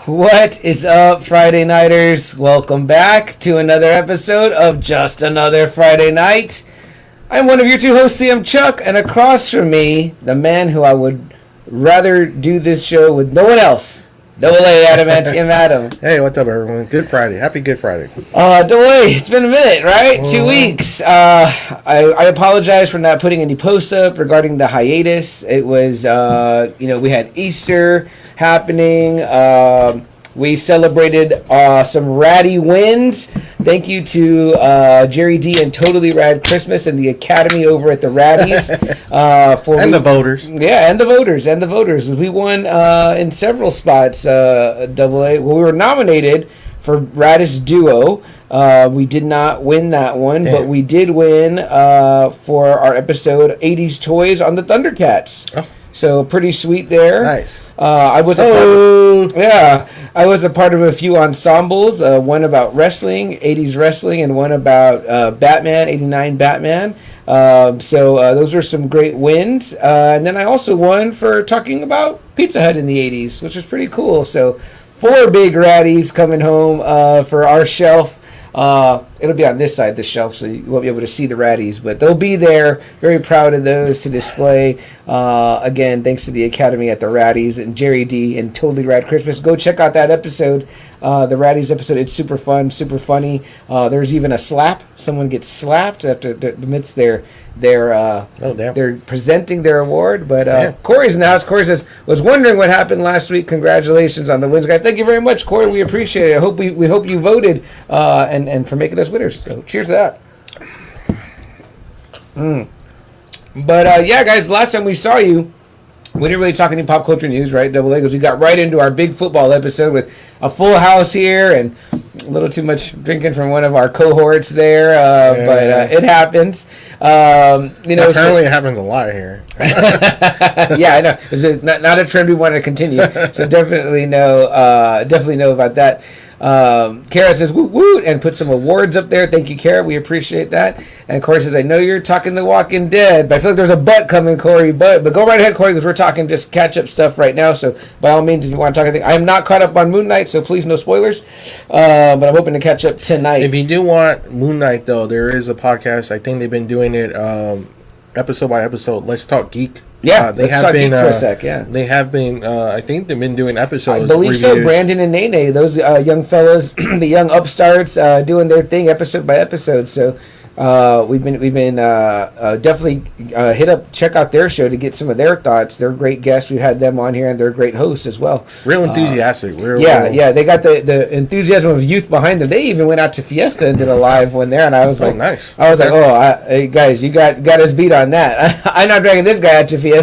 What is up, Friday Nighters? Welcome back to another episode of Just Another Friday Night. I'm one of your two hosts, CM Chuck, and across from me, the man who I would rather do this show with no one else, Double A Adamantium Adam. Hey, what's up, everyone? Good Friday. Happy Good Friday. Double A, it's been a minute, right? 2 weeks. I apologize for not putting any posts up regarding the hiatus. It was, we had Easter happening. We celebrated some ratty wins. Thank you to Jerry D and Totally Rad Christmas and the Academy over at the Raddies. The voters. Yeah, and the voters. We won in several spots, Double A. Well, we were nominated for Raddest Duo. We did not win that one, but we did win for our episode 80s Toys on the Thundercats. Oh. So pretty sweet there. Nice. I was a part of a few ensembles. One about wrestling, 80s wrestling, and one about Batman, 89 Batman. So those were some great wins. And then I also won for talking about Pizza Hut in the 80s, which was pretty cool. So 4 big raddies coming home for our shelf. It'll be on this side of the shelf, so you won't be able to see the raddies, but they'll be there. Very proud of those to display. Again, thanks to the Academy at the Raddies and Jerry D and Totally Rad Christmas. Go check out that episode, the Raddies episode. It's super fun, super funny. There's even a slap. Someone gets slapped amidst they're presenting their award. But Corey's in the house. Corey says, was wondering what happened last week. Congratulations on the wins, guys. Thank you very much, Corey. We appreciate it. I hope we hope you voted and for making us winners. So cheers to that. But yeah, guys, last time we saw you, we didn't really talk any pop culture news, right, Double A? Because we got right into our big football episode with a full house here and a little too much drinking from one of our cohorts there. But it happens. Apparently it happens a lot here. Yeah, I know. It's not a trend we want to continue. So definitely know about that. Kara says woot woot and put some awards up there. Thank you, Kara. We appreciate that. And Corey says, I know you're talking The Walking Dead, but I feel like there's a butt coming, Corey. But go right ahead, Corey, because we're talking just catch up stuff right now. So by all means, if you want to talk anything, I am not caught up on Moon Knight, so please no spoilers. But I'm hoping to catch up tonight. If you do want Moon Knight, though, there is a podcast. I think they've been doing it episode by episode. Let's Talk Geek. Yeah, they have been for a sec. Yeah, they have been. I think they've been doing episodes. I believe so. Brandon and Nene, those young fellas, the young upstarts, doing their thing episode by episode. So we've been definitely check out their show to get some of their thoughts. They're great guests. We've had them on here, and they're great hosts as well. Real enthusiastic. Yeah. They got the enthusiasm of youth behind them. They even went out to Fiesta and did a live one there, and I was like, nice. I was like, hey, guys, you got us beat on that. I'm not dragging this guy out to Fiesta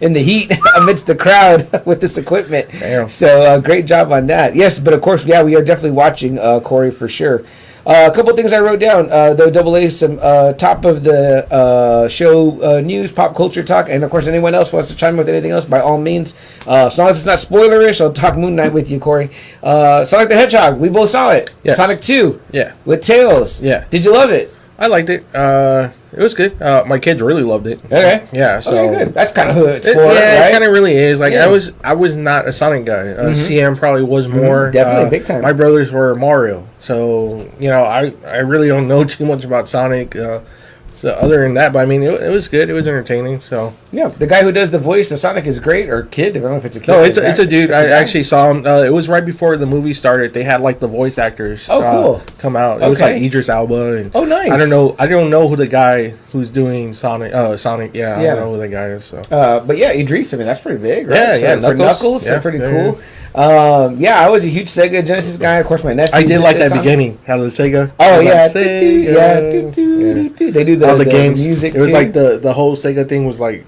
in the heat amidst the crowd with this equipment. Damn. So great job on that. Yes, but of course, we are definitely watching Corey for sure. A couple things I wrote down, though, Double A, some top of the show news, pop culture talk, and of course, anyone else wants to chime in with anything else, by all means. As long as it's not spoilerish, I'll talk Moon Knight with you, Corey. Sonic the Hedgehog, we both saw it. Yes. Sonic 2. Yeah. With Tails. Yeah. Did you love it? I liked it. It was good. My kids really loved it. Okay. Yeah. So okay, good. That's kind of who it's for, yeah, right? It kind of really is. Like I was not a Sonic guy. CM probably was more. Definitely, big time. My brothers were Mario, so I really don't know too much about Sonic. So other than that, but I mean, it was good. It was entertaining. So yeah, the guy who does the voice of Sonic is great, or kid. I don't know if it's a kid. No, it's a dude. I actually saw him. It was right before the movie started. They had like the voice actors. Cool. Come out. It was like Idris Elba. And nice. I don't know who the guy who's doing Sonic. Sonic. Yeah. I don't know who the guy is. So. But yeah, Idris. I mean, that's pretty big, right? Yeah. For Knuckles, so pretty cool. Yeah. I was a huge Sega Genesis guy. Of course, my nephew. I did like that beginning. How the Sega. Oh yeah. Like, Sega. They do all the games. Music. It was like the whole Sega thing was like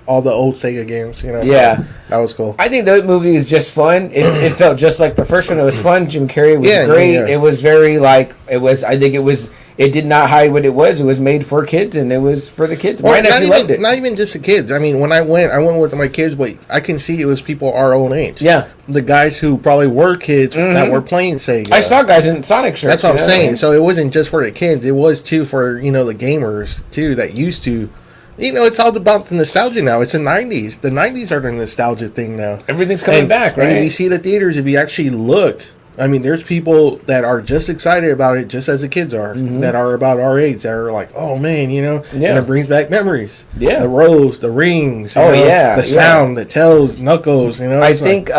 all the old Sega games. Yeah, that was cool. I think that movie is just fun. It felt just like the first one. It was fun. Jim Carrey was great. Yeah. It was very like it was. I think it was. It did not hide what it was. It was made for kids, and it was for the kids. My nephew loved it. Not even just the kids. I mean, when I went with my kids, but I can see it was people our own age. Yeah. The guys who probably were kids that were playing Sega. I saw guys in Sonic shirts. That's what I'm saying. So it wasn't just for the kids. It was, too, for, the gamers, too, that used to You know, it's all about the nostalgia now. It's the 90s. The 90s are the nostalgia thing now. Everything's coming back, right? And if you see the theaters, if you actually look, I mean, there's people that are just excited about it, just as the kids are, that are about our age, that are like, oh, man, you know, and it brings back memories. Yeah. The rose, the rings, you know, the sound, the tails, knuckles, you know. I think...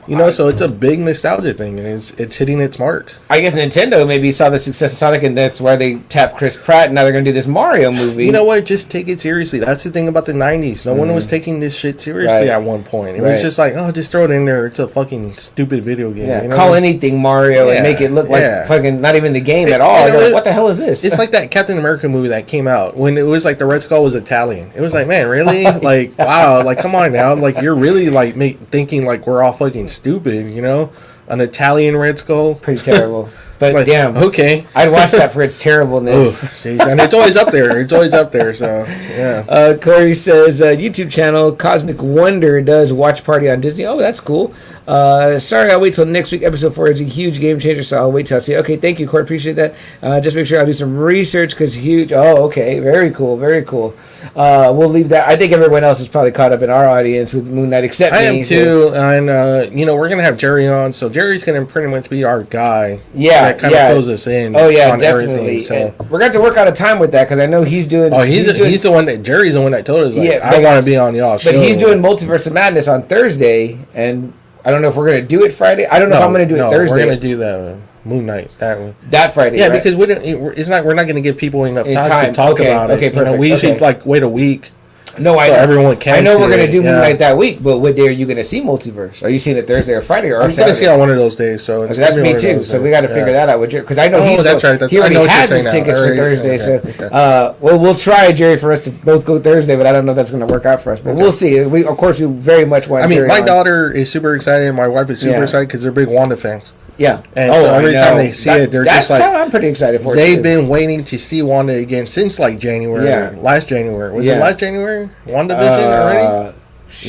you know, so it's a big nostalgia thing, and it's hitting its mark. I guess Nintendo maybe saw the success of Sonic, and that's why they tapped Chris Pratt, and now they're going to do this Mario movie. You know what? Just take it seriously. That's the thing about the 90s. No one was taking this shit seriously at one point. It was just like, oh, just throw it in there. It's a fucking stupid video game. Yeah, you know? Call anything Mario and make it look like fucking not even the game at all. Like, what the hell is this? It's like that Captain America movie that came out when it was like the Red Skull was Italian. It was like, man, really? Like, wow. Like, come on now. Like, you're really like thinking like we're all fucking stupid, you know? An Italian Red Skull. Pretty terrible. But like, damn. Okay. I'd watch that for its terribleness. Ooh, and it's always up there. It's always up there, so, yeah. Corey says, YouTube channel, Cosmic Wonder does Watch Party on Disney. Oh, that's cool. Sorry, I'll wait till next week. Episode 4 is a huge game changer, so I'll wait till I see it. Okay, thank you, Corey. Appreciate that. Just make sure I'll do some research, because huge. Oh, okay. Very cool. Very cool. We'll leave that. I think everyone else is probably caught up in our audience with Moon Knight, except me. I am too, and, you know, we're going to have Jerry on, so Jerry's going to pretty much be our guy. Yeah. That kind of close us in. Oh yeah, on definitely. So we're going to work out a time with that, because I know he's doing. Oh, he's the one that Jerry's the one that told us. Like, I don't want to be on y'all show. But he's doing Multiverse of Madness on Thursday, and I don't know if we're going to do it Friday. I don't know if I'm going to do it Thursday. We're going to do the Moon Knight that one. That Friday. Yeah, right? because we're not going to give people enough time to talk about it. Okay, perfect. You know, we usually like wait a week. No, I know. Everyone can. I know we're going to do Moon Knight that week, but what day are you going to see Multiverse? Are you seeing it Thursday or Friday or I'm going to see on one of those days. So that's me too. So we got to figure that out with Jerry, because I know he already has his tickets for Thursday. So we'll try, Jerry, for us to both go Thursday, but I don't know if that's going to work out for us. But we'll see. We very much want. I mean, my daughter is super excited. My wife is super excited because they're big Wanda fans. Yeah. And so every time they see it, they're just like... I'm pretty excited for it, they've been waiting to see Wanda again since, like, January. Yeah. Last January. Was it last January? WandaVision already?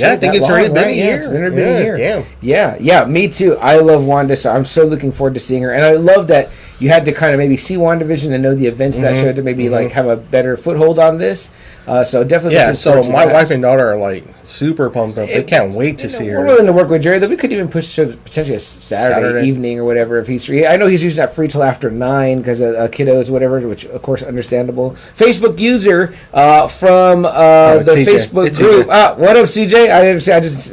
I think it's already been a year. It's been a year. Damn. Yeah, me too. I love Wanda, so I'm so looking forward to seeing her. And I love that you had to kind of maybe see WandaVision and know the events that showed to maybe, like, have a better foothold on this. So definitely. Yeah, so my wife and daughter are, like, super pumped up. They can't wait to see her. We're willing to work with Jerry, though. We could even push to potentially a Saturday evening or whatever if he's free. I know he's usually not free till after 9 because of kiddos or whatever, which of course understandable. Facebook user from the CJ. Facebook group. What up, CJ? I just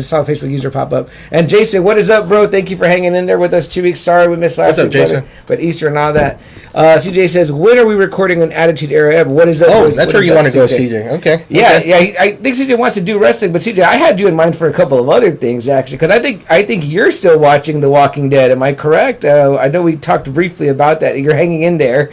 saw a Facebook user pop up. And Jason, what is up, bro? Thank you for hanging in there with us 2 weeks. Sorry we missed last week. What's up, Jason? But Easter and all that. CJ says, when are we recording an Attitude Era? What is that? Oh, that's where you want to go, CJ. Okay. Yeah. I think CJ wants to do wrestling, but CJ, I had you in mind for a couple of other things actually, because I think you're still watching The Walking Dead. Am I correct? I know we talked briefly about that. You're hanging in there,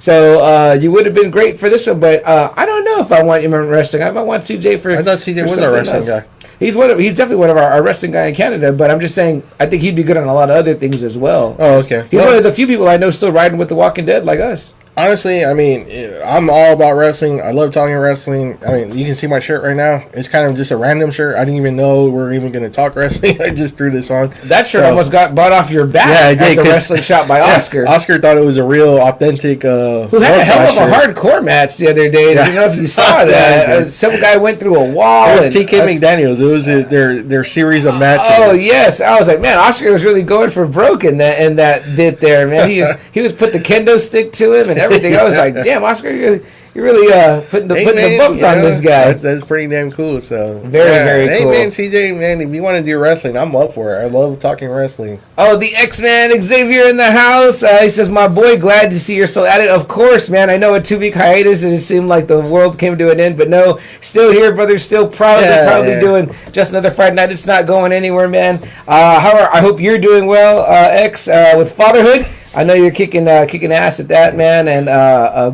so you would have been great for this one. But I don't know if I want you in wrestling. I might want CJ for. I thought CJ was our wrestling guy. He's definitely one of our wrestling guy in Canada. But I'm just saying, I think he'd be good on a lot of other things as well. Oh, okay. He's one of the few people I know still riding with The Walking Dead like us. Honestly, I mean, I'm all about wrestling. I love talking wrestling. I mean, you can see my shirt right now. It's kind of just a random shirt. I didn't even know we were even going to talk wrestling. I just threw this on. That shirt almost got bought off your back at the wrestling shop by Oscar. Oscar thought it was a real, authentic... who had a hell of a hardcore match the other day. I don't know if you saw that. Some guy went through a wall. It was TK McDaniels. It was their series of matches. Oh, yes. I was like, man, Oscar was really going for broke in that bit there, man. He was put the kendo stick to him and everything. I was like, damn, Oscar, you're really putting the bumps on this guy. That's pretty damn cool. So very cool. Hey man, CJ, man, if you want to do wrestling, I'm up for it. I love talking wrestling. Oh, the X-Man Xavier in the house. He says, my boy, glad to see you're still at it. Of course, man. I know a 2-week hiatus and it seemed like the world came to an end, but no, still here, brother. Still proudly doing just another Friday night. It's not going anywhere, man. However, I hope you're doing well, X, with fatherhood. I know you're kicking ass at that, man, and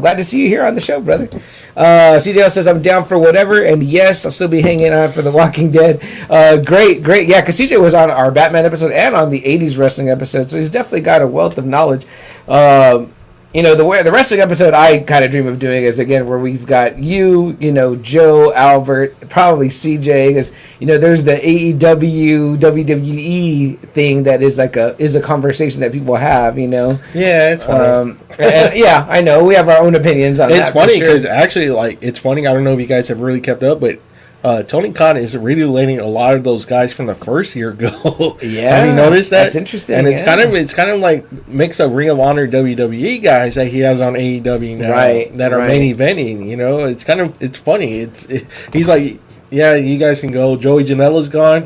glad to see you here on the show, brother. CJ says, I'm down for whatever, and yes, I'll still be hanging on for The Walking Dead. Great. Yeah, because CJ was on our Batman episode and on the 80s wrestling episode, so he's definitely got a wealth of knowledge. the wrestling episode I kind of dream of doing is, again, where we've got you, Joe, Albert, probably CJ, because, there's the AEW, WWE thing that is a conversation that people have, Yeah, it's funny. yeah, I know. We have our own opinions on that. It's funny because actually, it's funny. I don't know if you guys have really kept up, but Tony Khan is really letting a lot of those guys from the first year go. Yeah, have you noticed that? That's interesting. And it's kind of like mix of Ring of Honor WWE guys that he has on AEW now, that are main eventing. It's funny. He's like, yeah, you guys can go. Joey Janela's gone.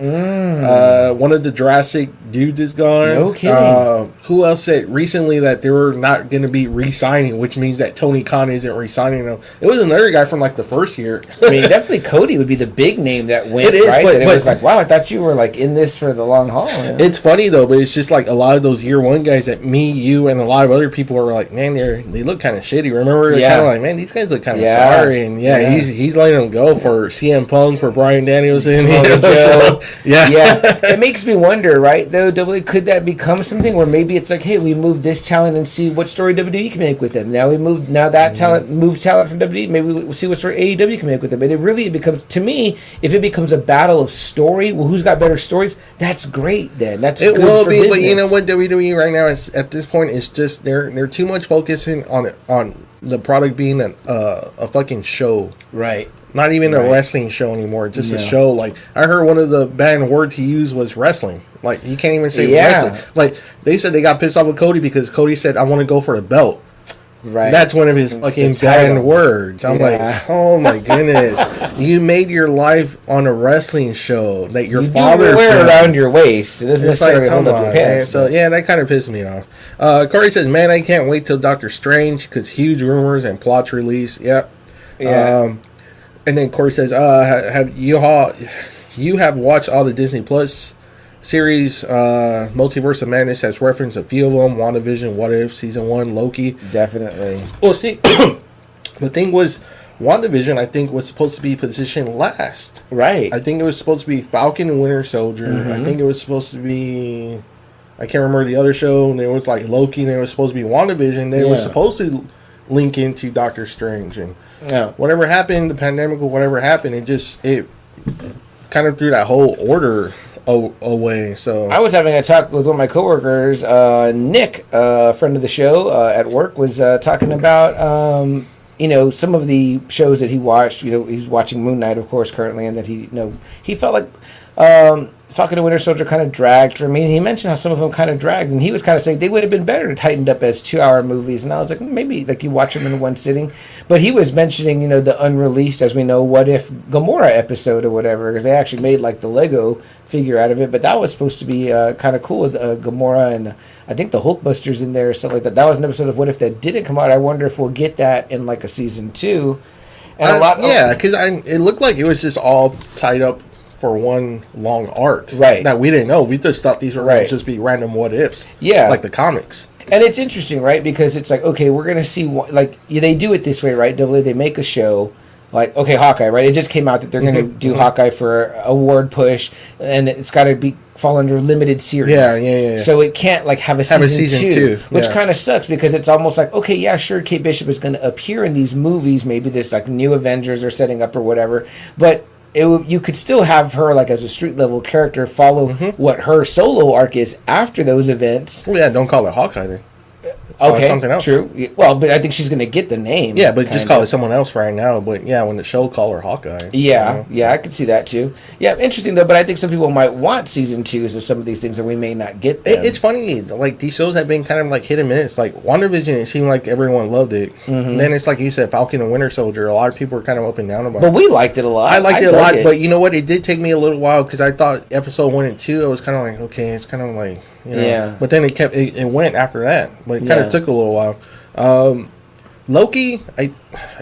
One of the Jurassic dudes is gone. No kidding. Who else said recently that they were not going to be re-signing, which means that Tony Khan isn't re-signing them? It was another guy from the first year. I mean, definitely Cody would be the big name that went. It is, right? but it was like, wow, I thought you were in this for the long haul. It's funny though, but it's just a lot of those year one guys that me, you, and a lot of other people are like, man, they look kind of shitty. Remember? They're kind of like, man, these guys look kind of sorry, and he's letting them go for CM Punk, for Bryan Danielson. It makes me wonder, right? Though, could that become something where maybe it's like, hey, we move this talent and see what story WWE can make with them. Now that talent moved talent from WWE. Maybe we'll see what story AEW can make with them. And it becomes, to me, if it becomes a battle of story, well, who's got better stories? That's great. Then that's it good will for be. business. But you know what, WWE right now is at this point is just they're too much focusing on the product being a fucking show. Right. Not even a wrestling show anymore. Just a show. I heard one of the banned words he used was wrestling. He can't even say wrestling. They said they got pissed off with Cody because Cody said, I want to go for the belt. Right. That's one of his fucking banned words. I'm like, oh my goodness. You made your life on a wrestling show that your father wear it around your waist. It doesn't necessarily hold up your pants. So, that kind of pissed me off. Corey says, man, I can't wait till Doctor Strange because huge rumors and plots release. Yep. Yeah. And then Corey says, have you have watched all the Disney Plus series? Multiverse of Madness has referenced a few of them. WandaVision, What If, Season 1, Loki. Definitely. Well, see, the thing was, WandaVision, I think, was supposed to be positioned last. Right. I think it was supposed to be Falcon and Winter Soldier. Mm-hmm. I think it was supposed to be, I can't remember the other show. And there was Loki, and it was supposed to be WandaVision. They were supposed to link into Doctor Strange. And whatever happened, the pandemic or whatever happened, it kind of threw that whole order away. So I was having a talk with one of my coworkers, Nick, a friend of the show at work, was talking about some of the shows that he watched. He's watching Moon Knight, of course, currently, and that he felt like Falcon and Winter Soldier kind of dragged for me. And he mentioned how some of them kind of dragged, and he was kind of saying they would have been better tightened up as 2-hour movies. And I was like, maybe you watch them in one sitting. But he was mentioning, the unreleased, as we know, What If Gamora episode or whatever, because they actually made the Lego figure out of it. But that was supposed to be kind of cool with Gamora and I think the Hulkbusters in there or something like that. That was an episode of What If that didn't come out. I wonder if we'll get that in a season 2. And because it looked like it was just all tied up for one long arc. Right. That we didn't know. We just thought these were going to just be random what ifs. Yeah. Like the comics. And it's interesting, right? Because it's okay, we're going to see, they do it this way, right? They make a show, Hawkeye, right? It just came out that they're going to do Hawkeye for award push, and it's got to fall under limited series. Yeah. So it can't, have a season two. Which kind of sucks, because it's almost Kate Bishop is going to appear in these movies, maybe this, new Avengers are setting up or whatever, but you could still have her as a street level character follow what her solo arc is after those events. Well, don't call it Hawkeye then. Okay, something else. True. Well, but I think she's going to get the name. Yeah, but just call it someone else right now. But when the show call her Hawkeye. Yeah, I could see that too. Yeah, interesting though. But I think some people might want season 2s of some of these things, and we may not get them. It's funny. These shows have been kind of hit and miss. WandaVision, it seemed like everyone loved it. Mm-hmm. Then it's like you said, Falcon and Winter Soldier. A lot of people were kind of up and down about it. But we liked it a lot. I liked it a lot. But you know what? It did take me a little while because I thought episode 1 and 2, I was kind of okay, it's kind of yeah. But then it went after that. But it kind of took a little while. Loki, I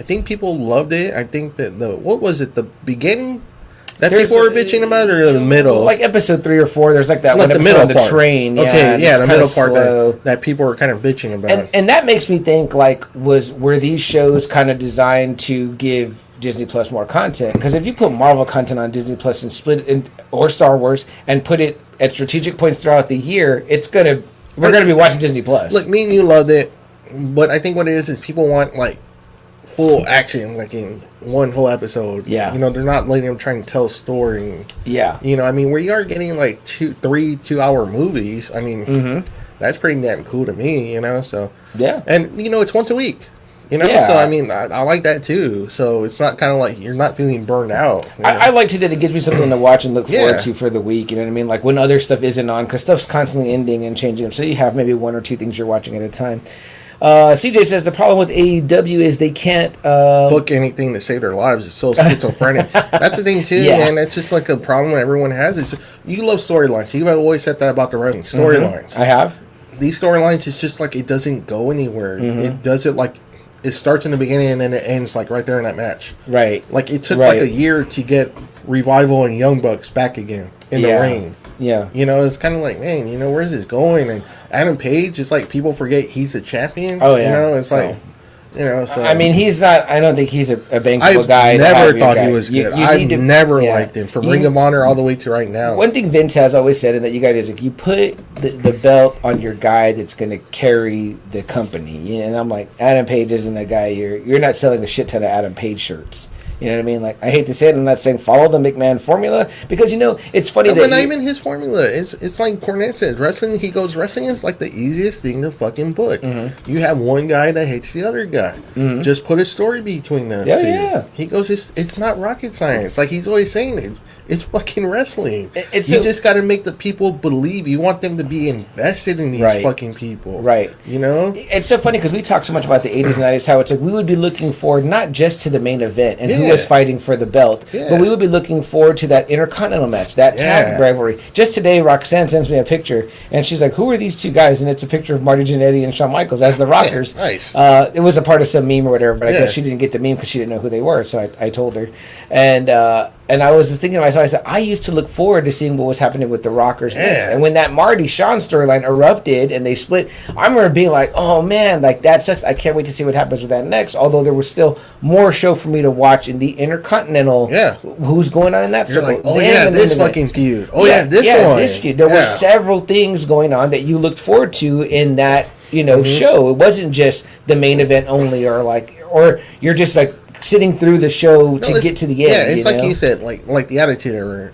think people loved it. I think that what was it, the beginning that people were bitching about, or the middle? Episode 3 or 4, there's that one episode on the train. Okay, the middle part that people were kind of bitching about. And that makes me think, were these shows kind of designed to give Disney Plus more content? Because if you put Marvel content on Disney Plus and split it or Star Wars and put it at strategic points throughout the year, we're gonna be watching Disney Plus. Look, me and you loved it. But I think what it is people want like full action, like in one whole episode. Yeah. You know, they're not letting them try and tell a story. Yeah. You know, I mean, where you are getting like 2-3 2-hour movies. I mean, that's pretty damn cool to me, you know, so. Yeah. And, you know, it's once a week. You know, so I mean, I like that too. So it's not kind of like you're not feeling burned out. You know? I like to that it gives me something to watch and look forward to for the week. You know what I mean? Like when other stuff isn't on, because stuff's constantly ending and changing. So you have maybe 1 or 2 things you're watching at a time. CJ says the problem with AEW is they can't book anything to save their lives. It's so schizophrenic. That's the thing too, man. That's just like a problem everyone has. Is you love storylines. You've always said that about the wrestling storylines. I have. These storylines, it's just like it doesn't go anywhere. It does it like. It starts in the beginning and then it ends like right there in that match. Right. Like it took like a year to get Revival and Young Bucks back again in the ring. Yeah. You know, it's kind of like, man, you know, where's this going? And Adam Page, it's like people forget he's a champion. Oh, yeah. You know, it's like, you know, so. I mean, he's not, I don't think he's a bankable guy. I never thought he was good. I've never liked him from Ring of Honor all the way to right now. One thing Vince has always said, and that you guys, is if you put the belt on your guy that's going to carry the company, and I'm like, Adam Page isn't a guy, you're not selling a shit ton of Adam Page shirts. You know what I mean? Like, I hate to say it, I'm not saying follow the McMahon formula, because, you know, it's funny that... not even his formula. It's like Cornette says, wrestling is like the easiest thing to fucking book. You have one guy that hates the other guy. Just put a story between them. Yeah. He goes, it's not rocket science. Like he's always saying, it's fucking wrestling. You just got to make the people believe. You want them to be invested in these fucking people. Right. You know? It's so funny, because we talk so much about the 80s and 90s, how it's like we would be looking forward not just to the main event and who was fighting for the belt, but we would be looking forward to that Intercontinental match, that tag rivalry. Just today, Roxanne sends me a picture, and she's like, who are these two guys? And it's a picture of Marty Jannetty and Shawn Michaels as the Rockers. Nice. It was a part of some meme or whatever, but I guess she didn't get the meme because she didn't know who they were, so I told her. And I was just thinking to myself, I said, I used to look forward to seeing what was happening with the Rockers next. And when that Marty Shawn storyline erupted and they split, I remember being like, oh man, like that sucks. I can't wait to see what happens with that next. Although there was still more show for me to watch in the Intercontinental. Who's going on in that circle? Like, this fucking feud. This feud. There were several things going on that you looked forward to in that, you know, show. It wasn't just the main event only, or you're just like sitting through the show to get to the end. Yeah, it's like you said, like the Attitude Era.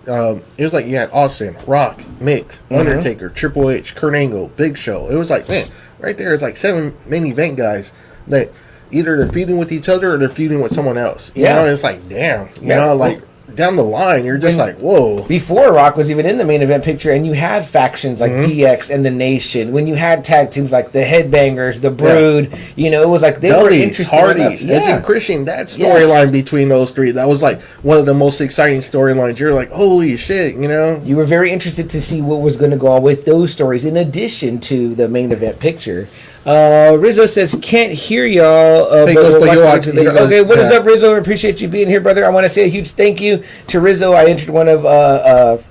It was like you had Austin, Rock, Mick, Undertaker, Triple H, Kurt Angle, Big Show. It was like, man, right there, it's like 7 main event guys that either they're feuding with each other or they're feuding with someone else. You know, and it's like, damn, you know, like down the line, you're just like, whoa. Before Rock was even in the main event picture, and you had factions like DX and the Nation, when you had tag teams like the Headbangers, the Brood, you know, it was like they were interested. Hardys, Edge and Christian, that storyline between those three, that was like one of the most exciting storylines. You're like, holy shit, you know? You were very interested to see what was going to go on with those stories in addition to the main event picture. Rizzo says, can't hear y'all. Okay, what is up, Rizzo? I appreciate you being here, brother. I want to say a huge thank you to Rizzo. I entered one of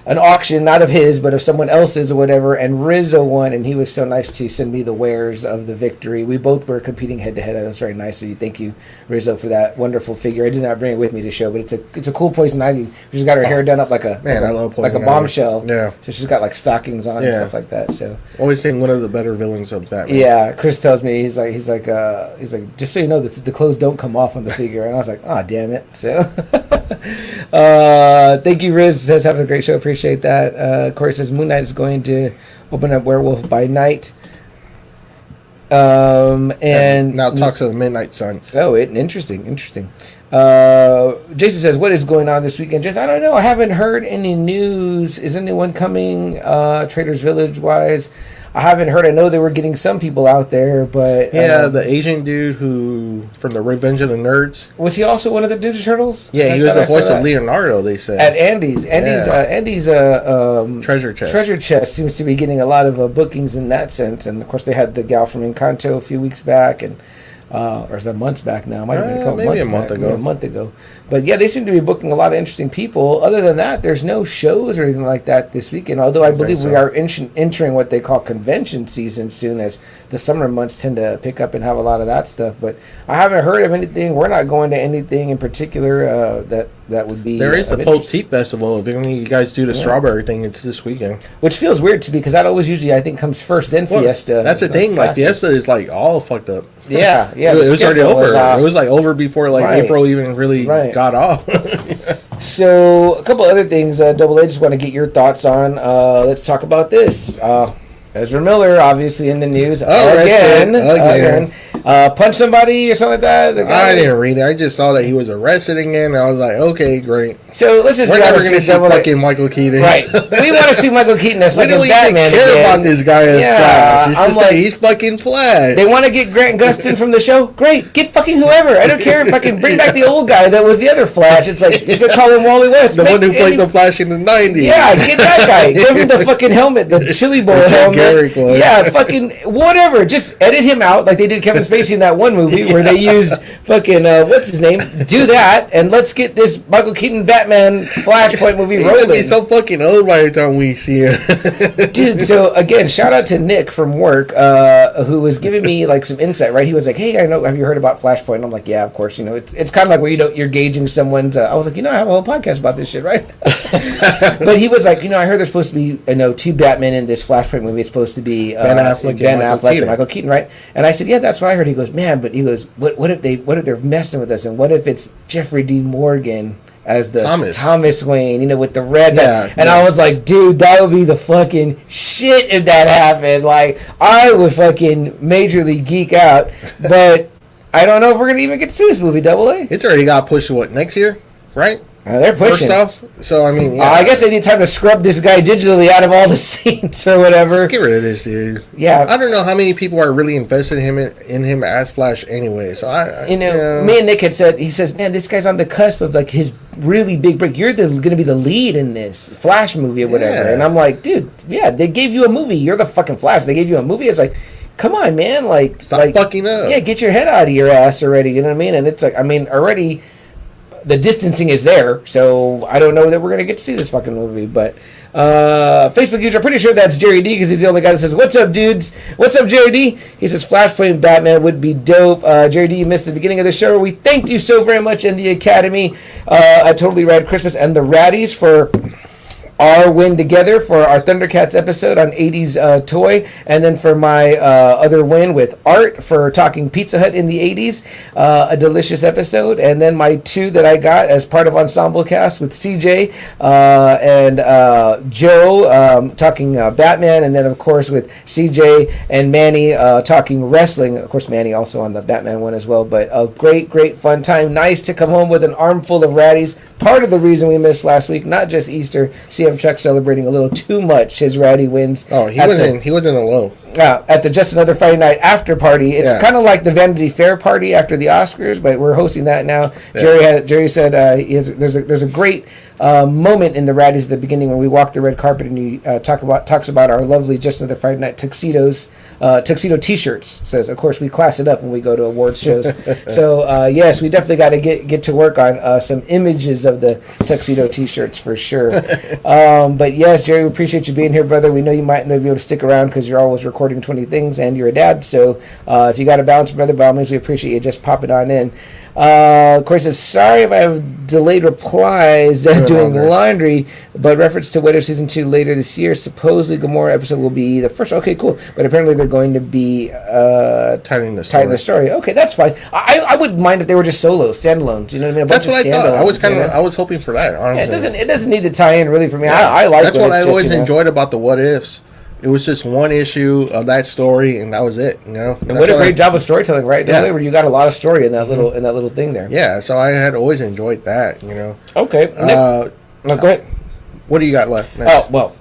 an auction, not of his, but of someone else's or whatever, and Rizzo won, and he was so nice to send me the wares of the victory. We both were competing head-to-head. That was very nice of you. Thank you, Rizzo, for that wonderful figure. I did not bring it with me to show, but it's a cool Poison Ivy. She's got her hair done up like a bombshell. Yeah. So she's got like stockings on and stuff like that. So always saying one of the better villains of Batman. Yeah, Chris tells me he's like just so you know the clothes don't come off on the figure, and I was like, oh damn it. So thank you, Riz. Says having a great show. Appreciate that. Corey says Moon Knight is going to open up Werewolf by Night. And now talks of the Midnight Suns. Oh, interesting. Jason says, what is going on this weekend? Just I don't know. I haven't heard any news. Is anyone coming Traders Village wise? I haven't heard. I know they were getting some people out there, but the Asian dude who from the Revenge of the Nerds, was he also one of the Ninja Turtles? Yeah, he was the voice of Leonardo. They said at Andy's treasure chest seems to be getting a lot of bookings in that sense, and of course they had the gal from Encanto a few weeks back, and or is that months back now? It might have been a couple maybe months a month ago. But yeah, they seem to be booking a lot of interesting people. Other than that, there's no shows or anything like that this weekend. Although I believe we are entering what they call convention season soon, as the summer months tend to pick up and have a lot of that stuff. But I haven't heard of anything. We're not going to anything in particular that would be. There is the Pope's Heat Festival. If any of you guys do the strawberry thing, it's this weekend. Which feels weird to me because that always usually I think comes first, then Fiesta. That's the thing. Like Fiesta is like all fucked up. Yeah. It was already over. It was like over before April even really got off. So a couple other things, Double A, just want to get your thoughts on. Let's talk about this. Ezra Miller, obviously in the news again. Punch somebody or something like that. I didn't read it. I just saw that he was arrested again. And I was like, okay, great. So let's just we're never going to see fucking Michael Keaton. Right. We want to see Michael Keaton as fucking Batman. We don't even care about this guy as Flash. It's just like he's fucking Flash. They want to get Grant Gustin from the show? Great. Get fucking whoever. I don't care if I can bring back the old guy that was the other Flash. It's like, you could call him Wally West. The one who played the Flash in the 90s. Yeah, get that guy. Give him the fucking helmet, the chili bowl helmet. Yeah, fucking whatever. Just edit him out like they did Kevin Spacey in that one movie where they used fucking, what's his name? Do that, and let's get this Michael Keaton Batman Flashpoint movie rolling. He's so fucking old by the time we see him. Dude, so again, shout out to Nick from work, who was giving me like some insight, right? He was like, hey, I know, have you heard about Flashpoint? And I'm like, yeah, of course. You know, it's kind of like where you're gauging someone's, I was like, I have a whole podcast about this shit, right? But he was like, I heard there's supposed to be, two Batmen in this Flashpoint movie. It's supposed to be Ben Affleck and Michael Keaton, right? And I said, yeah, that's what I heard. He goes, man, but he goes, what if they're messing with us, and what if it's Jeffrey Dean Morgan as the Thomas Wayne, with the red. I was like, dude, that would be the fucking shit if that happened. Like, I would fucking majorly geek out. But I don't know if we're gonna even get to see this movie, Double A. It's already got pushed to next year, right? They're pushing. First off, so I mean, I guess they need time to scrub this guy digitally out of all the scenes or whatever. Just get rid of this dude. Yeah, I don't know how many people are really invested in him as Flash anyway. So me and Nick had said, he says, man, this guy's on the cusp of like his really big break. You're going to be the lead in this Flash movie or whatever. And I'm like, dude, yeah, they gave you a movie. You're the fucking Flash. They gave you a movie. It's like, come on, man, like, stop fucking up. Yeah, get your head out of your ass already. You know what I mean? And it's like, I mean, already. The distancing is there, so I don't know that we're going to get to see this fucking movie. But Facebook user, I'm pretty sure that's Jerry D, because he's the only guy that says, what's up, dudes? What's up, Jerry D? He says, Flashpoint Batman would be dope. Jerry D, you missed the beginning of the show. We thanked you so very much in the Academy, a Totally Rad Christmas, and the Raddies for our win together for our Thundercats episode on 80s Toy, and then for my other win with Art for talking Pizza Hut in the 80s, a delicious episode, and then my two that I got as part of Ensemble Cast with CJ and Joe talking Batman, and then of course with CJ and Manny talking wrestling. Of course, Manny also on the Batman one as well, but a great fun time. Nice to come home with an armful of Raddies. Part of the reason we missed last week, not just Easter. CM Chuck celebrating a little too much his Raddy wins. Oh, he wasn't alone. At the Just Another Friday Night after party. It's kind of like the Vanity Fair party after the Oscars, but we're hosting that now. Yeah. Jerry said there's a great moment in the Raddies at the beginning when we walk the red carpet, and he talks about our lovely Just Another Friday Night tuxedos. Tuxedo T-shirts. Says, of course, we class it up when we go to awards shows. So yes, we definitely got to get to work on some images of the tuxedo T-shirts for sure. But yes, Jerry, we appreciate you being here, brother. We know you might not be able to stick around because you're always recording 20 things and you're a dad. So if you got a balance, brother, by all means, we appreciate you just popping on in. Of course, says, sorry if I have delayed replies doing laundry, but reference to What If Season 2 later this year. Supposedly, Gamora episode will be the first. Okay, cool. But apparently they're going to be tightening the story. Okay, that's fine. I wouldn't mind if they were just solos, standalones. You know what I mean? That's what I thought. I was hoping for that, honestly. Yeah, it doesn't need to tie in really for me. Yeah. I like that's what I always enjoyed about the What Ifs. It was just one issue of that story, and that was it. And what a great job of storytelling, right? Yeah. Where you got a lot of story in that little thing there. Yeah, so I had always enjoyed that. Okay. No, go ahead. What do you got left? Next? Oh well,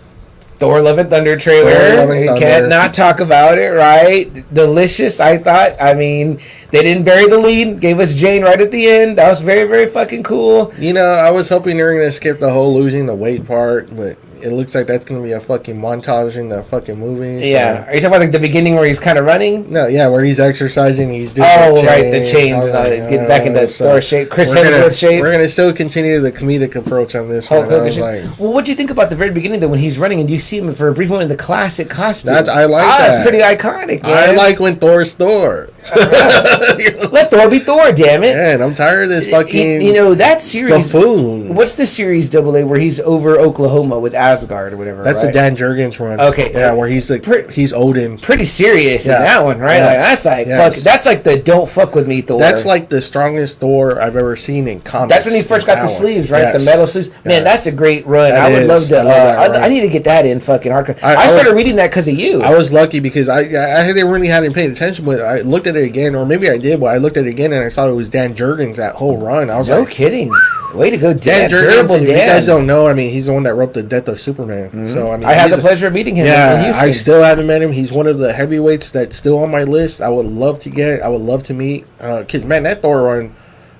Thor: Love and Thunder trailer. You can't not talk about it, right? Delicious. I thought. I mean, they didn't bury the lead. Gave us Jane right at the end. That was very, very fucking cool. I was hoping they were going to skip the whole losing the weight part, but. it looks like that's gonna be a fucking montage in the fucking movie. So. Yeah, are you talking about like the beginning where he's kind of running? No, yeah, where he's exercising, he's doing. The chains, getting back into Thor shape, Chris Hemsworth shape. We're gonna still continue the comedic approach on this one. Well, what do you think about the very beginning though when he's running and you see him for a brief moment in the classic costume? I like that. That's pretty iconic, man. I like when Thor's Thor. Let Thor be Thor, damn it. Man, I'm tired of this fucking. That series. Buffoon. What's the series AA where he's over Oklahoma with Asgard or whatever? That's the Dan Jurgens one. Okay, yeah, where he's like he's Odin. Pretty serious in that one, right? Yes. Like fuck. That's like the don't fuck with me Thor. That's like the strongest Thor I've ever seen in comics. That's when he first got the sleeves, right? Yes. The metal sleeves. Man, that's a great run. I would love to. I need to get that in fucking hardcover. I started reading that because of you. I was lucky because I didn't really hadn't paid attention, but I looked at it again, or maybe I did, but I looked at it again and I saw it was Dan Jurgens that whole run. I was no kidding. Way to go, Dan. Jurgens. If you guys don't know, I mean, he's the one that wrote the Death of Superman. Mm-hmm. So I mean, I had the pleasure of meeting him. Yeah, in Houston. I still haven't met him. He's one of the heavyweights that's still on my list. I would love to get. I would love to meet. Because man, that Thor run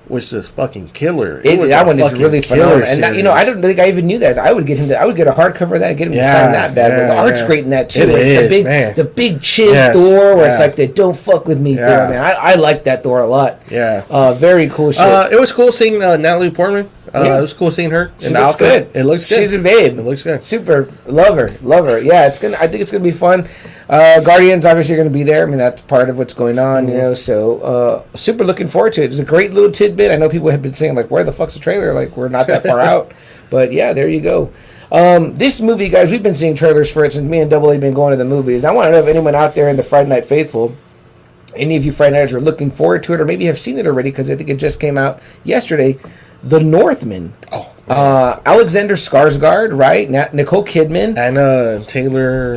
was just fucking killer. That one is really phenomenal. And that, I don't think I even knew that. I would get a hardcover of that and get him to sign that bad. But the art's great in that too. It's the big chin Thor where it's like the don't fuck with me Thor, man. I like that Thor a lot. Yeah. Very cool shit. It was cool seeing Natalie Portman. It was cool seeing her. She looks good. It looks good. She's a babe. It looks good. Super. Love her. Yeah, I think it's gonna be fun. Guardians obviously are gonna be there. I mean, that's part of what's going on, So super looking forward to it. It's a great little tidbit. I know people have been saying like, "Where the fuck's the trailer?" Like, we're not that far out. But yeah, there you go. This movie, guys, we've been seeing trailers for it since me and Double A been going to the movies. I want to know if anyone out there in the Friday Night Faithful, any of you Friday Nighters are looking forward to it, or maybe have seen it already because I think it just came out yesterday. The Northman. Alexander Skarsgård, right? Nicole Kidman. Anna Taylor.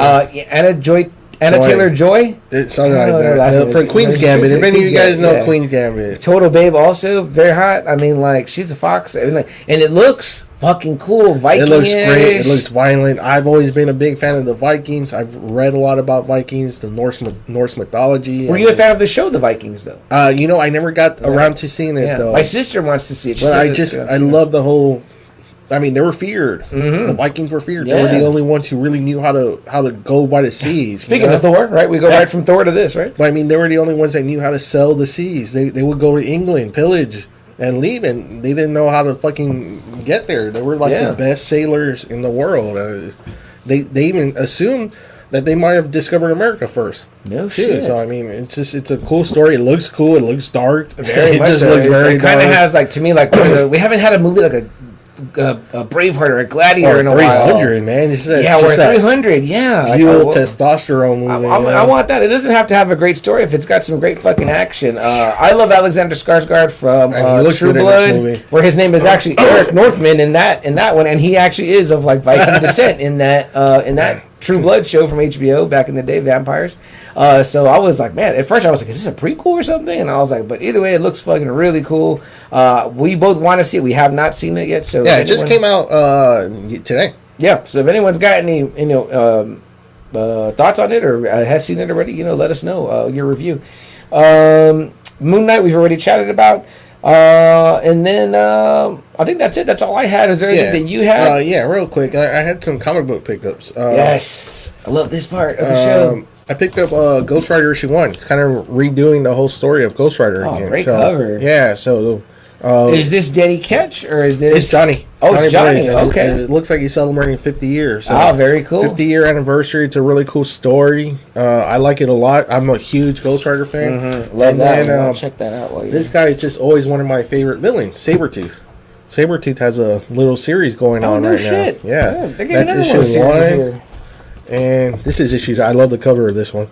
Anna Taylor-Joy? Something like that. For Queen's Gambit. If any of you guys know Queen's Gambit. Total babe also. Very hot. I mean, like, she's a fox. I mean, and it looks fucking cool. Viking-ish. It looks great. It looks violent. I've always been a big fan of the Vikings. I've read a lot about Vikings, the Norse mythology. Were you a fan of the show, The Vikings, though? I never got around to seeing it, though. My sister wants to see it. But I love the whole... I mean, they were feared. Mm-hmm. The Vikings were feared. They were the only ones who really knew how to go by the seas. Speaking of Thor, right? We go right from Thor to this, right? But I mean, they were the only ones that knew how to sail the seas. They would go to England, pillage, and leave, and they didn't know how to fucking get there. They were like the best sailors in the world. They even assumed that they might have discovered America first. No shit. So I mean, it's a cool story. It looks cool. It looks dark. Very much. It kind of has like to me like we haven't had a movie like a Braveheart or a Gladiator in a while. 300, man. We're 300. Yeah, fuel testosterone movie. I want that. It doesn't have to have a great story if it's got some great fucking action. I love Alexander Skarsgård from True Blood, where his name is actually Eric Northman in that one, and he actually is of like Viking descent in that True Blood show from HBO back in the day, vampires. So I was like, man, at first I was like, is this a prequel or something? And I was like, but either way, it looks fucking really cool. We both want to see it. We have not seen it yet. So yeah, it just came out today. Yeah. So if anyone's got any, thoughts on it or has seen it already, let us know your review. Moon Knight, we've already chatted about. And then I think that's it. That's all I had. Is there anything that you had? Real quick. I had some comic book pickups. Yes. I love this part of the show. I picked up Ghost Rider issue 1. It's kind of redoing the whole story of Ghost Rider again. Great cover. Yeah, so... is this Denny Ketch or is this... It's Johnny. It's Johnny. Okay. It looks like he's celebrating 50 years. So very cool. 50-year anniversary. It's a really cool story. I like it a lot. I'm a huge Ghost Rider fan. Mm-hmm. Love that. I'll check that out. This guy is just always one of my favorite villains, Sabretooth. Sabretooth has a little series going on right now. Yeah. That's issue 1. Here. And this is issue. I love the cover of this one.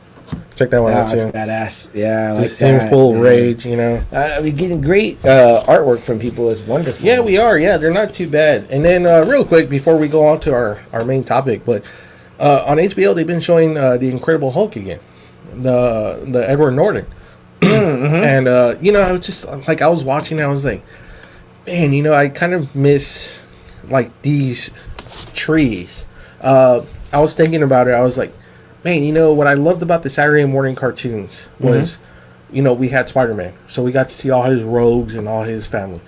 Check that one out too. It's badass. Yeah, I like just him full of rage, we're getting great artwork from people. It's wonderful. Yeah, we are. Yeah, they're not too bad. And then real quick before we go on to our main topic, but on HBO they've been showing the Incredible Hulk again, the Edward Norton. Mm-hmm. And I was just like I was watching, I was like, man, I kind of miss like these trees. I was thinking about it. I was like, man, what I loved about the Saturday morning cartoons was, we had Spider-Man. So we got to see all his rogues and all his family.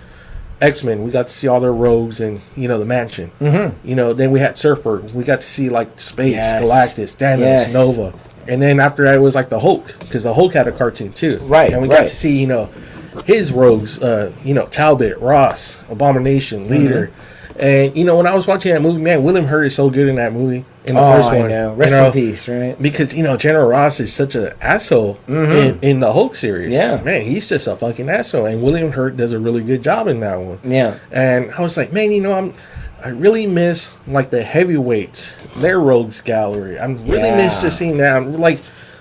X-Men, we got to see all their rogues and, the mansion. Mm-hmm. Then we had Surfer. We got to see, like, Space, Yes. Galactus, Thanos, Nova. And then after that, it was, like, the Hulk, because the Hulk had a cartoon, too. Right, And we got to see, his rogues, Talbot, Ross, Abomination, Leader. And, when I was watching that movie, man, William Hurt is so good in that movie. In the first one. I know. Rest in peace, right? Because, General Ross is such an asshole in the Hulk series. Yeah. Man, he's just a fucking asshole. And William Hurt does a really good job in that one. Yeah. And I was like, man, I really miss, like, the heavyweights, their rogues gallery. I really miss just seeing that.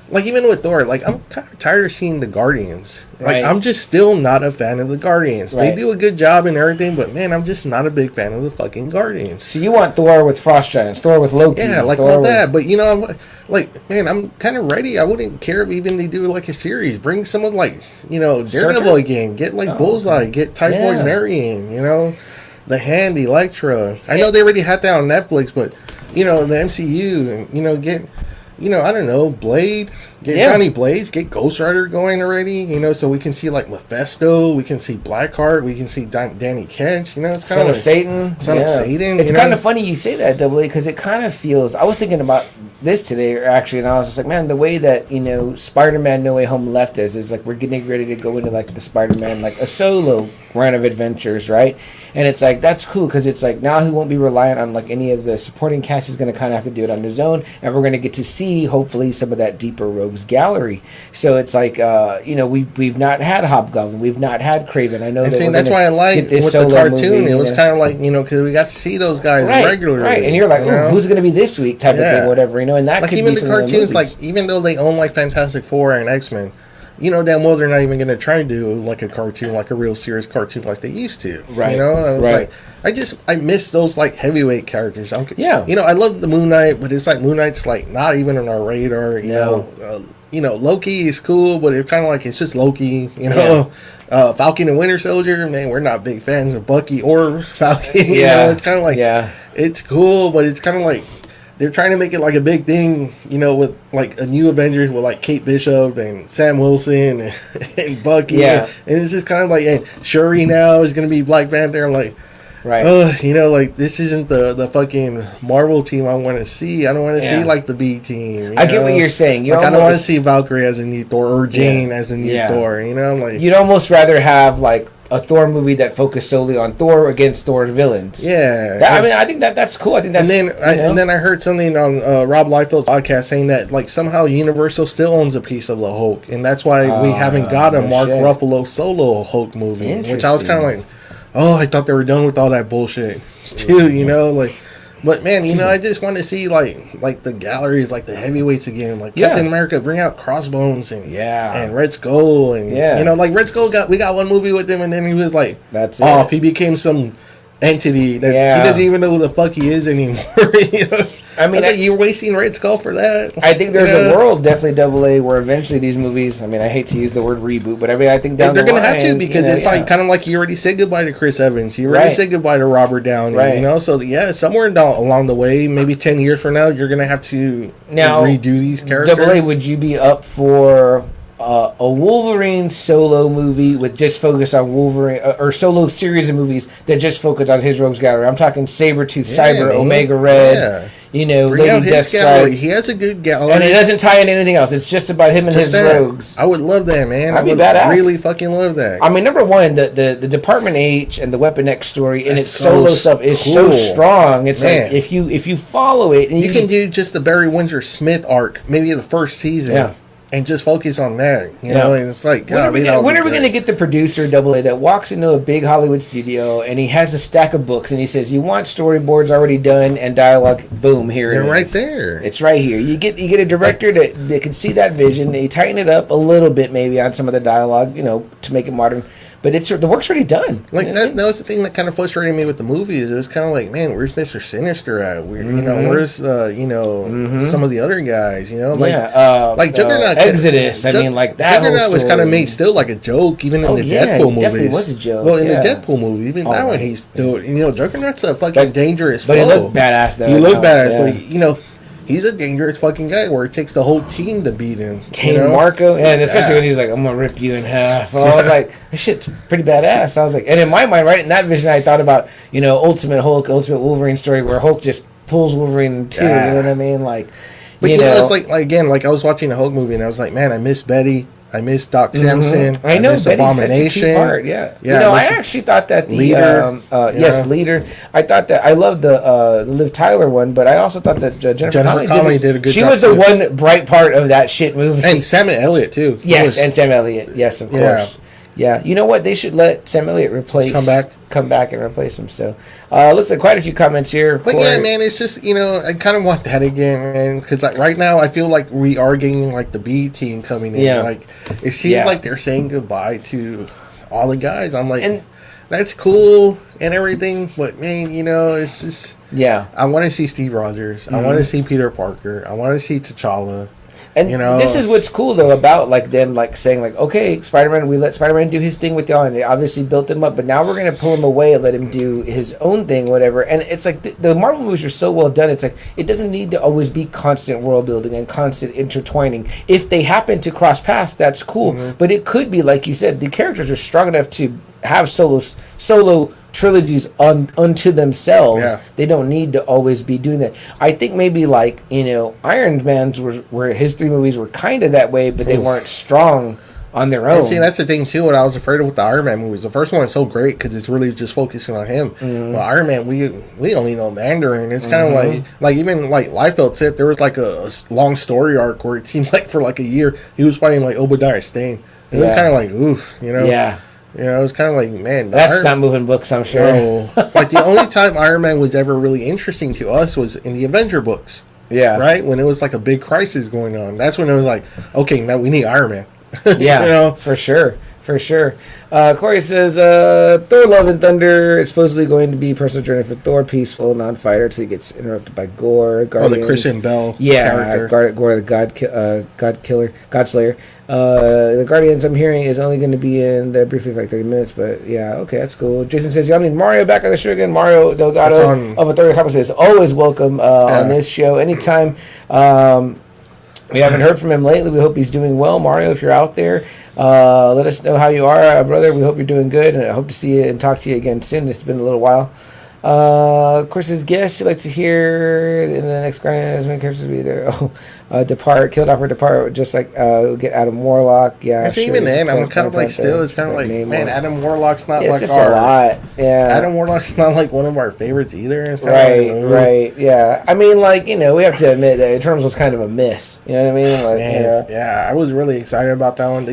Like, even with Thor, like, I'm kind of tired of seeing the Guardians. Like, I'm just still not a fan of the Guardians. Right. They do a good job and everything, but, man, I'm just not a big fan of the fucking Guardians. So you want Thor with Frost Giants, Thor with Loki. Yeah, like that. But, man, I'm kind of ready. I wouldn't care if even they do, like, a series. Bring someone like, Daredevil again. Get, like, Bullseye. Get Typhoid Mary in, The Hand, Elektra. I know they already had that on Netflix, but, the MCU, and, get... I don't know, Blade, get Johnny Blades, get Ghost Rider going already, so we can see, like, Mephisto, we can see Blackheart, we can see Danny Ketch, it's kind Son of of Satan. Son of Satan. It's kind of funny you say that, Double A, because it kind of feels, I was thinking about this today, actually, and I was just like, man, the way that, Spider-Man No Way Home left us is, like, we're getting ready to go into, like, the Spider-Man, like, a solo run of adventures, right? And it's like, that's cool, because it's like, now he won't be reliant on, like, any of the supporting cast. He's going to kind of have to do it on his own, and we're going to get to see, hopefully, some of that deeper rogues gallery. So it's like, we've not had Hobgoblin, we've not had Kraven. I know that's why I like with the cartoon. Movie, it was kind of like, because we got to see those guys regularly. Right, and you're like, who's going to be this week type of thing, whatever, and that like could even be the cartoons, like, even though they own, like, Fantastic Four and X-Men, damn well they're not even going to try to do, like, a cartoon, like a real serious cartoon like they used to. Right. I was like, I miss those, like, heavyweight characters. I love the Moon Knight, but it's like Moon Knight's, like, not even on our radar. Loki is cool, but it's kind of like, it's just Loki, Falcon and Winter Soldier, man, we're not big fans of Bucky or Falcon. It's kind of like, it's cool, but it's kind of like, they're trying to make it like a big thing, with like a new Avengers with like Kate Bishop and Sam Wilson and Bucky. Yeah. And it's just kind of like, hey, Shuri now is going to be Black Panther. I'm like, like, this isn't the fucking Marvel team I want to see. I don't want to see like the B team. I get what you're saying. I don't want to see Valkyrie as a new Thor or Jane as a new Thor. Like, you'd almost rather have like a Thor movie that focused solely on Thor against Thor's villains. Yeah. I think that's cool. I think that's... And then I heard something on Rob Liefeld's podcast saying that, like, somehow Universal still owns a piece of the Hulk, and that's why we haven't got a Mark Ruffalo solo Hulk movie. Which I was kind of like, I thought they were done with all that bullshit, too, like... But, man, I just want to see, like the galleries, like the heavyweights again. Like, Captain America, bring out Crossbones and Red Skull. And, like, Red Skull, we got one movie with him, and then he was, like, that's off. He became some entity that he doesn't even know who the fuck he is anymore. I mean, you're wasting Red Skull for that. I think there's a world, definitely Double A, where eventually these movies, I mean, I hate to use the word reboot, but I think down the line... They're going to have to, because it's like kind of like you already said goodbye to Chris Evans. You already said goodbye to Robert Downey, So, somewhere along the way, maybe 10 years from now, you're going to have to redo these characters. Double A, would you be up for... a Wolverine solo movie with just focus on Wolverine, or solo series of movies that just focus on his rogues gallery? I'm talking Sabretooth, Cyber, Omega Red, Lady Deathstrike. He has a good gallery. And it doesn't tie in anything else. It's just about him and his rogues. I would love that, man. That'd be badass. Really fucking love that. I mean, number one, the Department H and the Weapon X story and its solo stuff is so strong. It's like, if you follow it... And you can do just the Barry Windsor Smith arc, maybe the first season. Yeah. And just focus on that, and it's like... When are we going to get the producer, Double A, that walks into a big Hollywood studio and he has a stack of books and he says, you want storyboards already done and dialogue, boom, here it is. They're right there. It's right here. You get a director that can see that vision, they tighten it up a little bit maybe on some of the dialogue, to make it modern. But the work's already done. Like that was the thing that kind of frustrated me with the movies. It was kind of like, man, where's Mr. Sinister at? Where's some of the other guys? Like Juggernaut, Exodus. I mean, like that. Juggernaut was kind of made still like a joke, even in the Deadpool movies. Definitely was a joke. Well, in the Deadpool movie, even that one, he's still. Juggernaut's a fucking dangerous. But he looked badass though. He looked badass, but he's a dangerous fucking guy where it takes the whole team to beat him. Kane Marco, and especially when he's like, I'm gonna rip you in half. Well, I was like, this shit's pretty badass. I was like, and in my mind, right in that vision, I thought about, Ultimate Hulk, Ultimate Wolverine story where Hulk just pulls Wolverine in two. You know what I mean? Like, but it's like again, like I was watching the Hulk movie and I was like, man, I miss Betty. I miss Doc Samson. I know, Betty's Abomination. such a key part. Yeah. I actually thought that the Leader. Leader. I thought that I loved the Liv Tyler one, but I also thought that Jennifer Connelly did a good job. She was the one bright part of that shit movie. And Sam Elliott too. Yes, and Sam Elliott. Yes, of course. Yeah. You know what? They should let Sam Elliott come back and replace him. So, looks like quite a few comments here. But yeah, man, it's just, I kind of want that again, man. Because right now, I feel like we are getting like the B team coming in. Yeah. Like, it seems like they're saying goodbye to all the guys. I'm like, and that's cool and everything. But man, it's just, I want to see Steve Rogers. I want to see Peter Parker. I want to see T'Challa. And this is what's cool though about like them like saying like, okay, Spider-Man, we let Spider-Man do his thing with y'all, and they obviously built him up, but now we're gonna pull him away and let him do his own thing, whatever. And it's like the Marvel movies are so well done. It's like it doesn't need to always be constant world building and constant intertwining. If they happen to cross paths, that's cool. But it could be like you said, the characters are strong enough to have solo trilogies unto themselves. They don't need to always be doing that. I think maybe like Iron Man's where his 3 movies were kind of that way, but they weren't strong on their own. And see, that's the thing too. What I was afraid of with the Iron Man movies, the first one is so great because it's really just focusing on him. Well, Iron Man, we only know Mandarin. It's kind of like even like Liefeld said, there was like a long story arc where it seemed like for like a year he was fighting like Obadiah Stane. It was kind of like oof, Yeah. It was kind of like, man, that's not moving books, I'm sure. No. Like the only time Iron Man was ever really interesting to us was in the Avenger books. Yeah. Right? When it was like a big crisis going on. That's when it was like, okay, now we need Iron Man. Yeah, for sure. Corey says, Thor Love and Thunder is supposedly going to be personal journey for Thor, peaceful, non-fighter, until he gets interrupted by Gore. Guardians. The Christian Bell character. Gore, the Godslayer. The Guardians, I'm hearing, is only going to be in there briefly for like 30 minutes, but yeah, okay, that's cool. Jason says, y'all need Mario back on the show again. Mario Delgado of Authority Conversation is always welcome on this show. Anytime. We haven't heard from him lately. We hope he's doing well. Mario, if you're out there, let us know how you are, brother. We hope you're doing good, and I hope to see you and talk to you again soon. It's been a little while. Of course, his guest, you'd like to hear in the next Guardian, as many characters will be there. Depart, killed off or Depart, just like get Adam Warlock. Yeah, sure, even then, I'm kind of like still, it's kind of like, man, Adam Warlock's not like it's just a lot. Yeah, Adam Warlock's not like one of our favorites either. It's right, yeah. I mean, like, we have to admit that Eternals was kind of a miss. You know what I mean? Like, man, I was really excited about that one.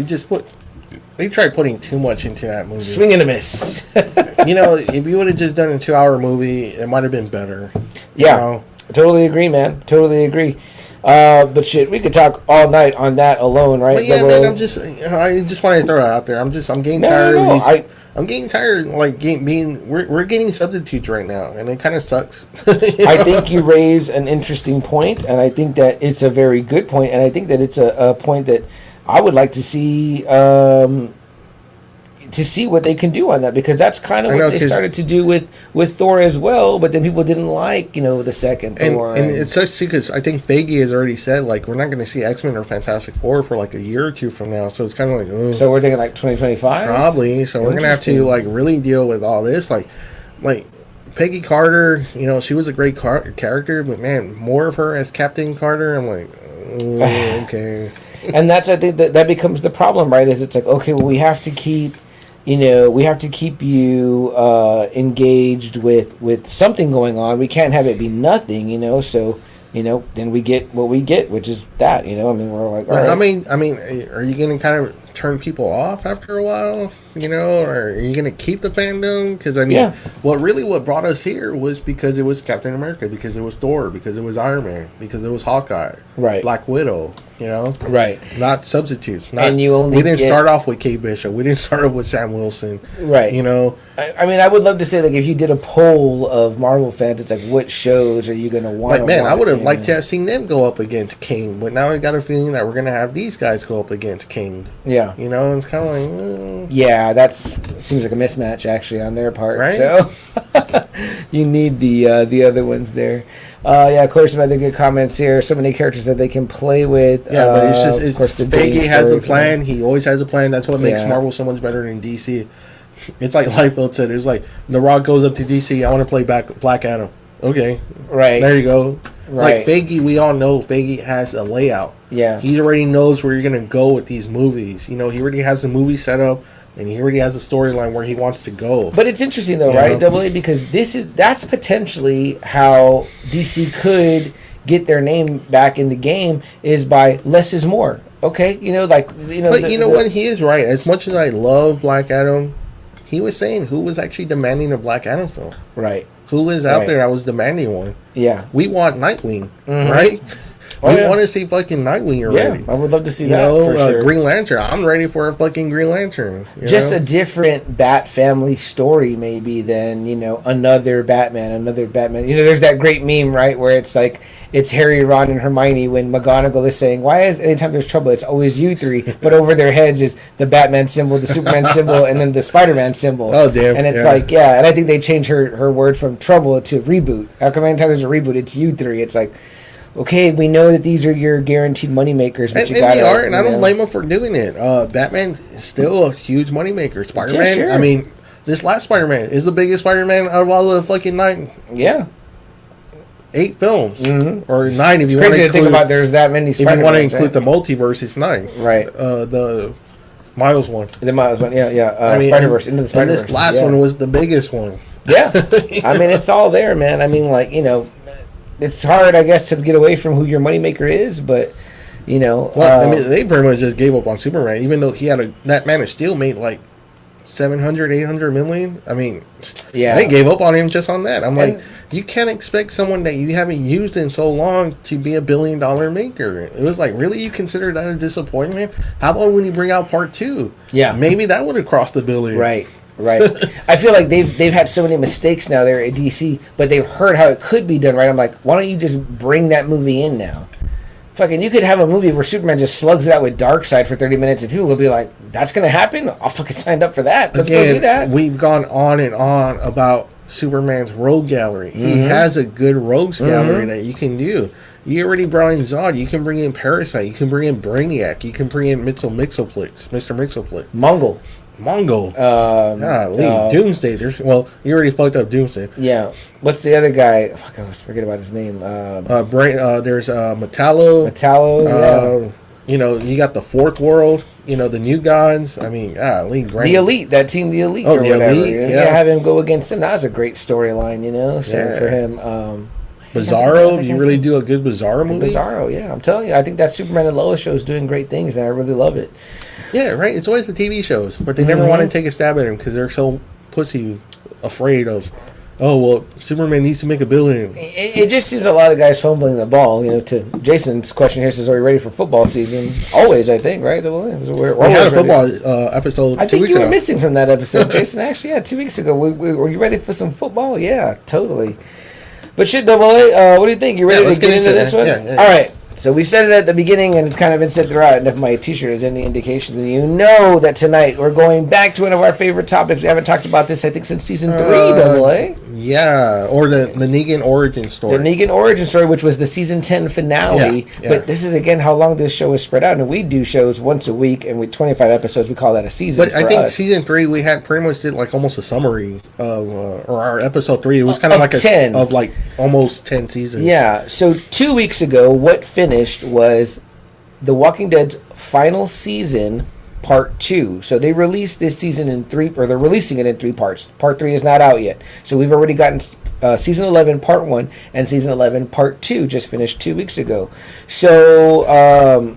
They tried putting too much into that movie. Swing and a miss. If you would have just done a 2-hour movie, it might have been better. Yeah, totally agree, man. Totally agree. But shit, we could talk all night on that alone, right? But yeah, man, I just wanted to throw it out there. I'm getting tired of these. I'm getting tired, like we're getting substitutes right now, and it kind of sucks. I think you raise an interesting point, and I think that it's a very good point, and I think that it's a point that I would like to see what they can do on that, because that's kind of what they started to do with Thor as well. But then people didn't like the second Thor, and it sucks too, because I think Feige has already said like we're not going to see X-Men or Fantastic Four for like a year or two from now. So it's kind of like so we're thinking like 2025 probably. So we're going to have to like really deal with all this like Peggy Carter. She was a great character, but man, more of her as Captain Carter, I'm like okay. And that's, I think, that becomes the problem, right? Is it's like, okay, well, we have to keep you engaged with something going on. We can't have it be nothing, so then we get what we get, which is that, we're like, all right. I mean, are you going to kind of turn people off after a while, or are you going to keep the fandom? Because what brought us here was because it was Captain America, because it was Thor, because it was Iron Man, because it was Hawkeye, right? Black Widow, right? Not substitutes. We didn't start off with Kate Bishop. We didn't start off with Sam Wilson, right? I mean, I would love to say, like, if you did a poll of Marvel fans, it's like, what shows are you going to want? Like, man, I would have liked to have seen them go up against King, but now I got a feeling that we're going to have these guys go up against King. Yeah. It's kind of like... Yeah, yeah, that's seems like a mismatch actually on their part. Right? So you need the other ones there. Yeah, of course, some other good comments here. So many characters that they can play with. Yeah, but it's just, of course, the Feige has a plan. He always has a plan. That's what makes Marvel so much better than DC. It's like Liefeld said. It's like The Rock goes up to DC. I want to play Black Adam. Okay, right there you go. Right. Like Feige, we all know Feige has a layout. Yeah, he already knows where you're gonna go with these movies. You know, he already has a movie set up, and he already has a storyline where he wants to go. But it's interesting though, right, Double A, because that's potentially how DC could get their name back in the game is by less is more. Okay, But what? He is right. As much as I love Black Adam, he was saying who was actually demanding a Black Adam film. Right. Who was out there that was demanding one? Yeah. We want Nightwing, right? We want to see fucking Nightwing already. Yeah, I would love to see that for sure. Green Lantern. I'm ready for a fucking Green Lantern. Just a different Bat family story, maybe, than, another Batman. There's that great meme, right, where it's like, it's Harry, Ron, and Hermione when McGonagall is saying, why is anytime there's trouble, it's always you three, but over their heads is the Batman symbol, the Superman symbol, and then the Spider-Man symbol. Oh, damn. And it's and I think they changed her word from trouble to reboot. How come anytime there's a reboot, it's you three? It's like, okay, we know that these are your guaranteed moneymakers, but and they are, and I don't blame them for doing it. Batman is still a huge moneymaker. Spider-Man, sure. I mean, this last Spider-Man is the biggest Spider-Man out of all the fucking 8 films, or 9 if you want to think about. There's that many. If you want to include the multiverse, it's 9. Right. The Miles one. The Miles one, yeah. Spider-Verse, Into the Spider-Verse. And this last one was the biggest one. Yeah. I mean, it's all there, man. I mean, it's hard, I guess, to get away from who your moneymaker is, but, Well, they pretty much just gave up on Superman, even though he had that Man of Steel made, 700, 800 million. I mean, they gave up on him just on that. I'm like, you can't expect someone that you haven't used in so long to be $1 billion maker. It was like, really? You consider that a disappointment? How about when you bring out part 2? Yeah. Maybe that would have crossed $1 billion. Right. I feel like they've had so many mistakes now there at DC, but they've heard how it could be done right. I'm like, why don't you just bring that movie in now? Fucking, you could have a movie where Superman just slugs it out with Darkseid for 30 minutes, and people will be like, that's going to happen? I'll fucking sign up for that. Let's go do that. We've gone on and on about Superman's rogue gallery. He has a good rogues gallery that you can do. You already brought in Zod. You can bring in Parasite. You can bring in Brainiac. You can bring in Mr. Mixoplex. Mongol. Doomsday. You already fucked up Doomsday. Yeah. What's the other guy? Fuck, I was forgetting about his name. There's Metallo. You got the Fourth World. The New Gods. I mean, the Elite. That team, the Elite, or whatever. Elite, have him go against him. That was a great storyline. So for him. Bizarro. You really do a good Bizarro movie. Bizarro. Yeah, I'm telling you. I think that Superman and Lois show is doing great things, man. I really love it. Yeah, right. It's always the TV shows, but they never want to take a stab at him because they're so pussy afraid of. Oh well, Superman needs to make $1 billion. It just seems a lot of guys fumbling the ball. To Jason's question here says, "Are we ready for football season?" Always, I think, right? We had a football episode. I think you were missing from that episode, Jason. Actually, 2 weeks ago. Were you ready for some football? Yeah, totally. But shit, Double A, what do you think? You ready to get into this one? Yeah. All right. So we said it at the beginning, and it's kind of been said throughout. And if my T-shirt is any indication, then you know that tonight we're going back to one of our favorite topics. We haven't talked about this, I think, since season 3, Double A. Yeah, or the Negan origin story. The Negan origin story, which was the season 10 finale. Yeah. But this is, again, how long this show is spread out. And we do shows once a week, and with 25 episodes, we call that a season. But I think season 3, we had pretty much did almost a summary of, or our episode 3. It was kind of like 10. Of almost 10 seasons. Yeah. So 2 weeks ago, what finished was The Walking Dead's final season, part 2. So they released this season in 3, or they're releasing it in 3 parts. Part 3 is not out yet. So we've already gotten season 11 part 1 and season 11 part 2 just finished 2 weeks ago. So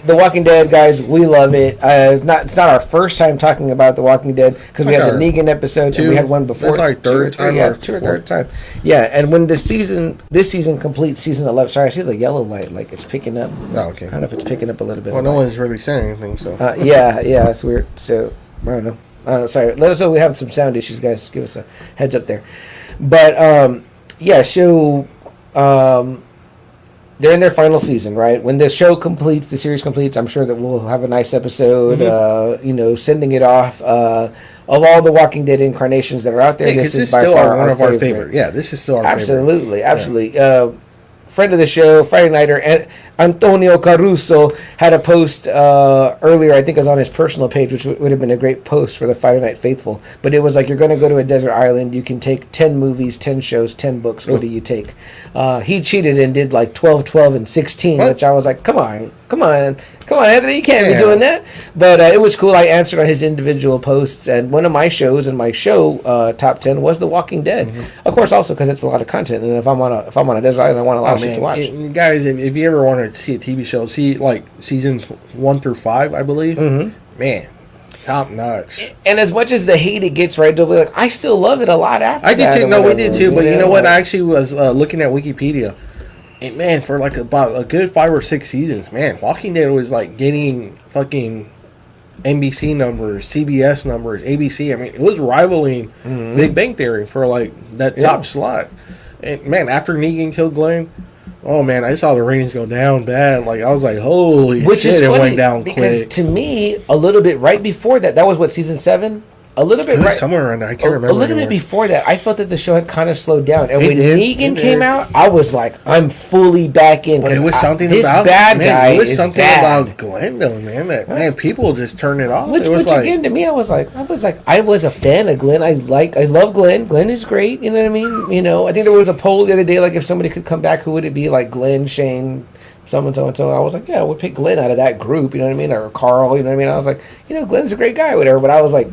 The Walking Dead, guys, we love it. It's not our first time talking about The Walking Dead because we had the Negan episode and we had one before. That's our third time. Yeah, two or third time. Yeah, and when this season completes season 11. Sorry, I see the yellow light. Like it's picking up. Oh, okay. I don't know if it's picking up a little bit. Well, no one's really saying anything, so. Yeah, it's weird. So I don't know. Sorry. Let us know we have some sound issues, guys. Give us a heads up there. But so. they're in their final season, right? When the show completes, the series completes, I'm sure that we'll have a nice episode, sending it off. Of all the Walking Dead incarnations that are out there, this is by far one of our favorite. Yeah, this is still our favorite. Absolutely. Yeah. Friend of the show, Friday Nighter, Antonio Caruso had a post earlier, I think it was on his personal page, which would have been a great post for the Friday Night Faithful. But it was like, you're going to go to a desert island, you can take 10 movies, 10 shows, 10 books, what do you take? He cheated and did like 12, 12, and 16, which I was like, come on, Anthony, you can't be doing that. But it was cool. I answered on his individual posts, and one of my shows and my show top 10 was The Walking Dead. Of course, also because it's a lot of content, and if I'm on a desert island, I want a lot of shit to watch. Guys, if you ever want to see a TV show, see like seasons 1 through 5, I believe. Man, top notch. And as much as the hate it gets, right, they'll be like, I still love it a lot after. I did too. No, we did too. But you know what? I actually was looking at Wikipedia. And man, for like about a good 5 or 6 seasons, man, Walking Dead was like getting fucking NBC numbers, CBS numbers, ABC. I mean, it was rivaling Big Bang Theory for like that top slot. And man, after Negan killed Glenn, oh man, I saw the ratings go down bad. Like I was like, holy shit, it went down quick. Because to me, a little bit right before that was what, season 7? A little bit right somewhere around there. I can't remember. A little bit before that, I felt that the show had kind of slowed down. And when Negan came out, I was like, I'm fully back in. But it was something this about bad guy. It was something about Glenn, though, man. That man, people just turned it off. Which like, again, to me, I was a fan of Glenn. I love Glenn. Glenn is great. You know what I mean? You know, I think there was a poll the other day, like if somebody could come back, who would it be? Like Glenn, Shane, so and so. I was like, yeah, I would pick Glenn out of that group. You know what I mean? Or Carl. You know what I mean? I was like, Glenn's a great guy, whatever. But I was like,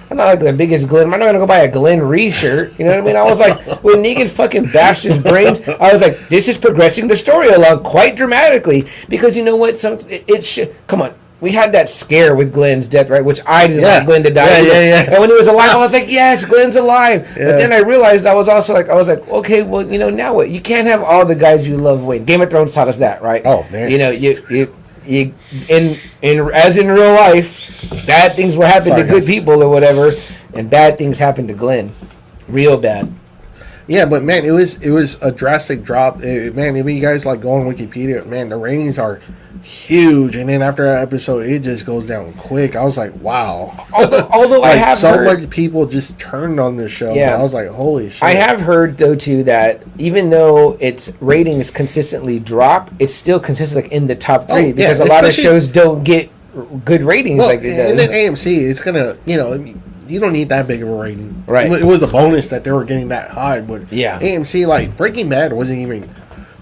I'm not like the biggest Glenn. I'm not going to go buy a Glenn Ree shirt. You know what I mean? I was like, when Negan fucking bashed his brains, I was like, this is progressing the story along quite dramatically. Because you know what? Come on. We had that scare with Glenn's death, right? Which I didn't want Glenn to die. Yeah. And when he was alive, I was like, yes, Glenn's alive. Yeah. But then I realized I was like, okay, well, now what? You can't have all the guys you love win. Game of Thrones taught us that, right? Oh, man. You as in real life, bad things will happen to good people or whatever, and bad things happen to Glenn, real bad. Yeah, but man, it was a drastic drop. Man, if you guys like go on Wikipedia, man, the ratings are huge, and then after that episode, it just goes down quick. I was like, wow. Although I have heard, much people just turned on this show. Yeah, I was like, holy shit. I have heard though too that even though its ratings consistently drop, it's still consistently in the top 3 because a lot of shows don't get good ratings like it does. And then AMC, it's gonna, you don't need that big of a rating. Right. It was a bonus that they were getting that high, but AMC, like Breaking Bad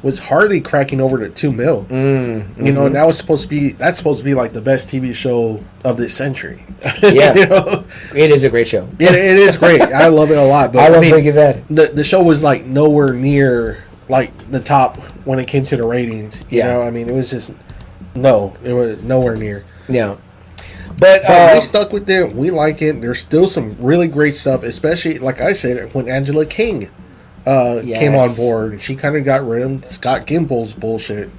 was hardly cracking over to 2 mil. And that's supposed to be like the best TV show of this century. Yeah. It is a great show. It is great. I love it a lot. But I love Breaking Bad. The show was like nowhere near like the top when it came to the ratings. You know, I mean, it was just it was nowhere near. Yeah. But we stuck with it. We like it. There's still some really great stuff, especially like I said when Angela King came on board. She kind of got rid of Scott Gimble's bullshit.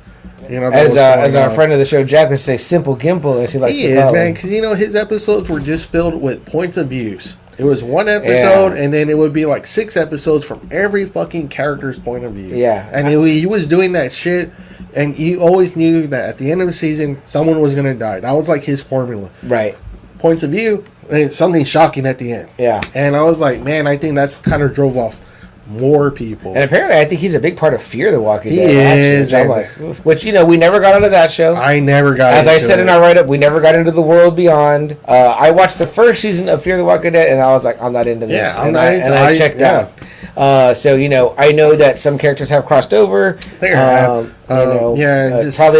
As our friend of the show Jack would say, simple Gimple, as he likes to call him. Because his episodes were just filled with points of views. It was one episode, and then it would be like 6 episodes from every fucking character's point of view. Yeah, and he was doing that shit, and you always knew that at the end of the season, someone was gonna die. That was like his formula. Right. Points of view, and something shocking at the end. Yeah. And I was like, man, I think that's kind of drove off more people. And apparently, I think he's a big part of Fear the Walking Dead. He is. I'm like, which we never got into that show. I never got. As I said in our write-up, we never got into the world beyond. I watched the first season of Fear the Walking Dead, and I was like, I'm not into this. Yeah, I checked out. So I know that some characters have crossed over. Probably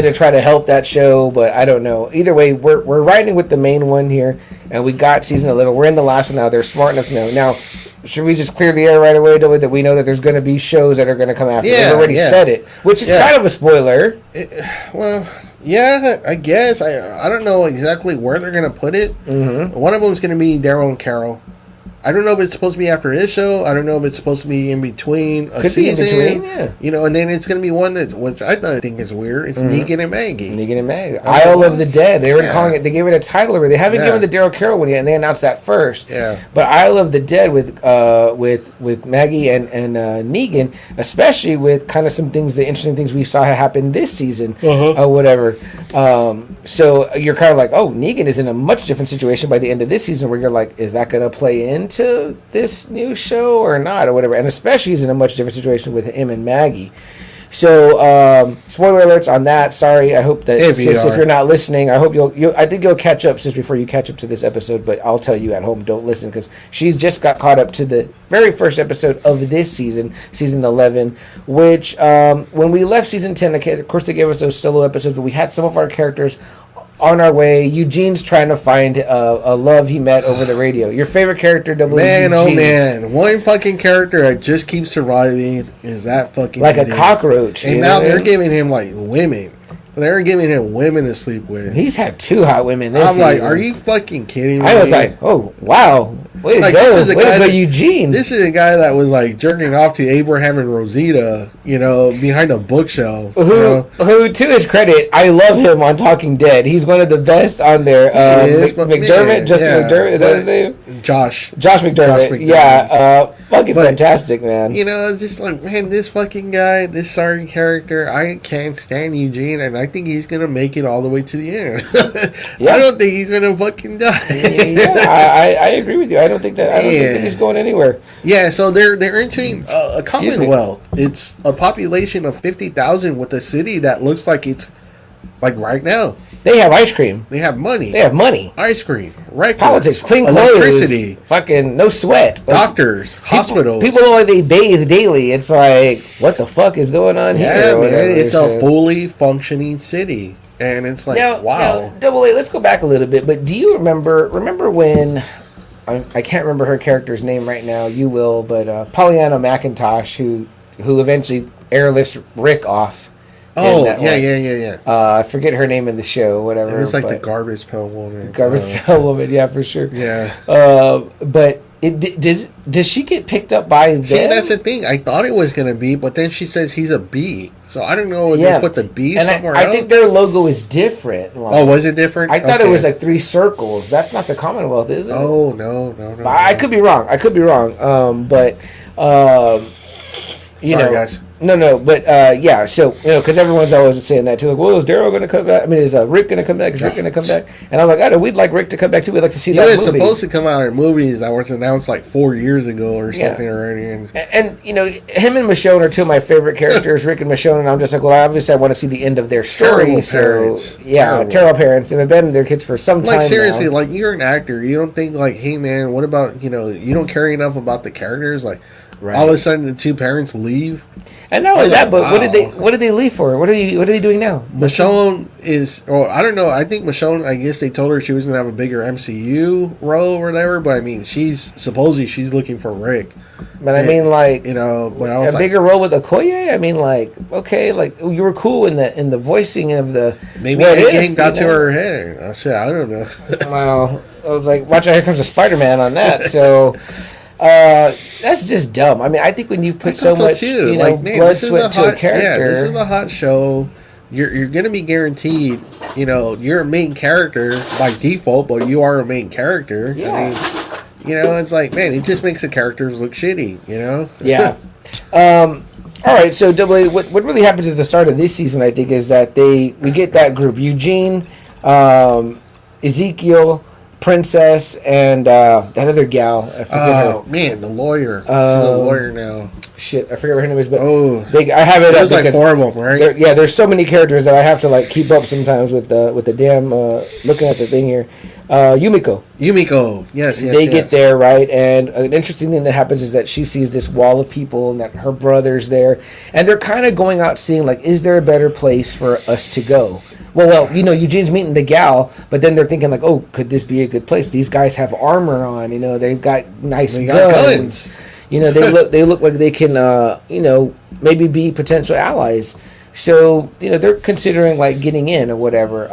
to try to help that show, but I don't know. Either way, we're riding with the main one here, and we got season 11. We're in the last one now. They're smart enough to know now. Should we just clear the air right away, that we know that there's going to be shows that are going to come after? They've already said it, which is kind of a spoiler. I guess. I don't know exactly where they're going to put it. Mm-hmm. One of them is going to be Daryl and Carol. I don't know if it's supposed to be after this show. I don't know if it's supposed to be in between a Could season. Be in between, yeah. You know, and then it's going to be one that's, which I think is weird. It's Negan and Maggie. Negan and Maggie. Isle of the Dead. They were calling it. They gave it a title already. They haven't given the Daryl Carroll one yet, and they announced that first. Yeah. But Isle of the Dead with Maggie and Negan, especially with kind of some things, the interesting things we saw happen this season or whatever. So you're kind of like, oh, Negan is in a much different situation by the end of this season, where you're like, is that going to play into this new show or not, or whatever? And especially he's in a much different situation with him and Maggie. So spoiler alerts on that. Sorry, I hope that if you're not listening, I hope I think you'll catch up just before you catch up to this episode. But I'll tell you at home, don't listen, because she's just got caught up to the very first episode of this season, season 11. Which when we left season 10, of course they gave us those solo episodes, but we had some of our characters on our way. Eugene's trying to find a love he met over the radio. Your favorite character, Man, Eugene. Oh man, one fucking character that just keeps surviving is that fucking like idiot. A cockroach. And now they're giving him like women. They're giving him women to sleep with. He's had 2 hot women this season. I'm like, are you fucking kidding me? I was like, oh wow, way to go, Eugene. This is a guy that was like jerking off to Abraham and Rosita, you know, behind a bookshelf. Who, to his credit, I love him on Talking Dead. He's one of the best on there. McDermott, Justin McDermott, is that his name? Josh McDermott. Yeah, fucking fantastic, man. You know, it's just like, man, this fucking guy, this sorry character, I can't stand Eugene, and I think he's gonna make it all the way to the end. I don't think he's gonna fucking die. I agree with you. I don't think that he's going anywhere. Yeah, so they're entering a commonwealth. It's a population of 50,000 with a city that looks like it's like right now. They have ice cream. They have money. Ice cream. Records. Politics. Clean clothes. Electricity. Fucking no sweat. Doctors. Hospitals. People look like they bathe daily. It's like, what the fuck is going on here? Yeah, man. It's a fully functioning city. And it's like, wow. Now, Double A, let's go back a little bit. But do you remember when... I can't remember her character's name right now. You will. But Pollyanna McIntosh, who eventually airlifts Rick off. Oh, yeah. I forget her name in the show, whatever. It was like the Garbage Pail Woman. Pail Woman, yeah, for sure. Yeah. But does she get picked up by them? See, that's the thing. I thought it was going to be, but then she says he's a bee. So I don't know if they put the bee somewhere else. I think their logo is different. Like, was it different? I thought it was like 3 circles. That's not the Commonwealth, is it? Oh, no. I could be wrong. But... Sorry, guys. No, but yeah, so, because everyone's always saying that too. Like, well, is Daryl going to come back? I mean, is Rick going to come back? Is Rick going to come back? And I'm like, I know, we'd like Rick to come back too. We'd like to see that movie. It's supposed to come out in movies that was announced like 4 years ago or something already. And him and Michonne are 2 of my favorite characters, Rick and Michonne, and I'm just like, well, obviously I want to see the end of their story. Terrible parents. They've been their kids for some time. Like, seriously, like, you're an actor. You don't think, like, hey, man, what about, you don't care enough about the characters? Like, all of a sudden the 2 parents leave. And not only that, but wow. What did they leave for? What are they doing now? Michonne is, or I don't know. I think Michonne, I guess they told her she was gonna have a bigger MCU role or whatever. But I mean, she's looking for Rick. But I mean, like, but I was bigger role with Okoye. I mean, like, okay, like, you were cool in the voicing of the. Maybe the game got to her head. Oh shit, I don't know. Well, I was like, watch out! Here comes a Spider-Man on that. So. That's just dumb. I mean, I think when you put so much, blood, sweat to a character. Yeah, this is a hot show. You're going to be guaranteed, you're a main character by default, but you are a main character. Yeah. I mean, it's like, man, it just makes the characters look shitty, Yeah. All right, so W, what really happens at the start of this season, I think, is that we get that group: Eugene, Ezekiel, Princess, and that other gal. I forget her. Man, the lawyer. The lawyer now. Shit, I forget what her name is, but I have it. There's like 4 of them, right? There's so many characters that I have to like keep up sometimes with the damn looking at the thing here. Yumiko, yes. They get there, right? And an interesting thing that happens is that she sees this wall of people and that her brother's there, and they're kind of going out seeing, like, is there a better place for us to go? Well, Eugene's meeting the gal, but then they're thinking, like, oh, could this be a good place? These guys have armor on, they've got nice guns. They look like they can, maybe be potential allies. So, they're considering, like, getting in or whatever.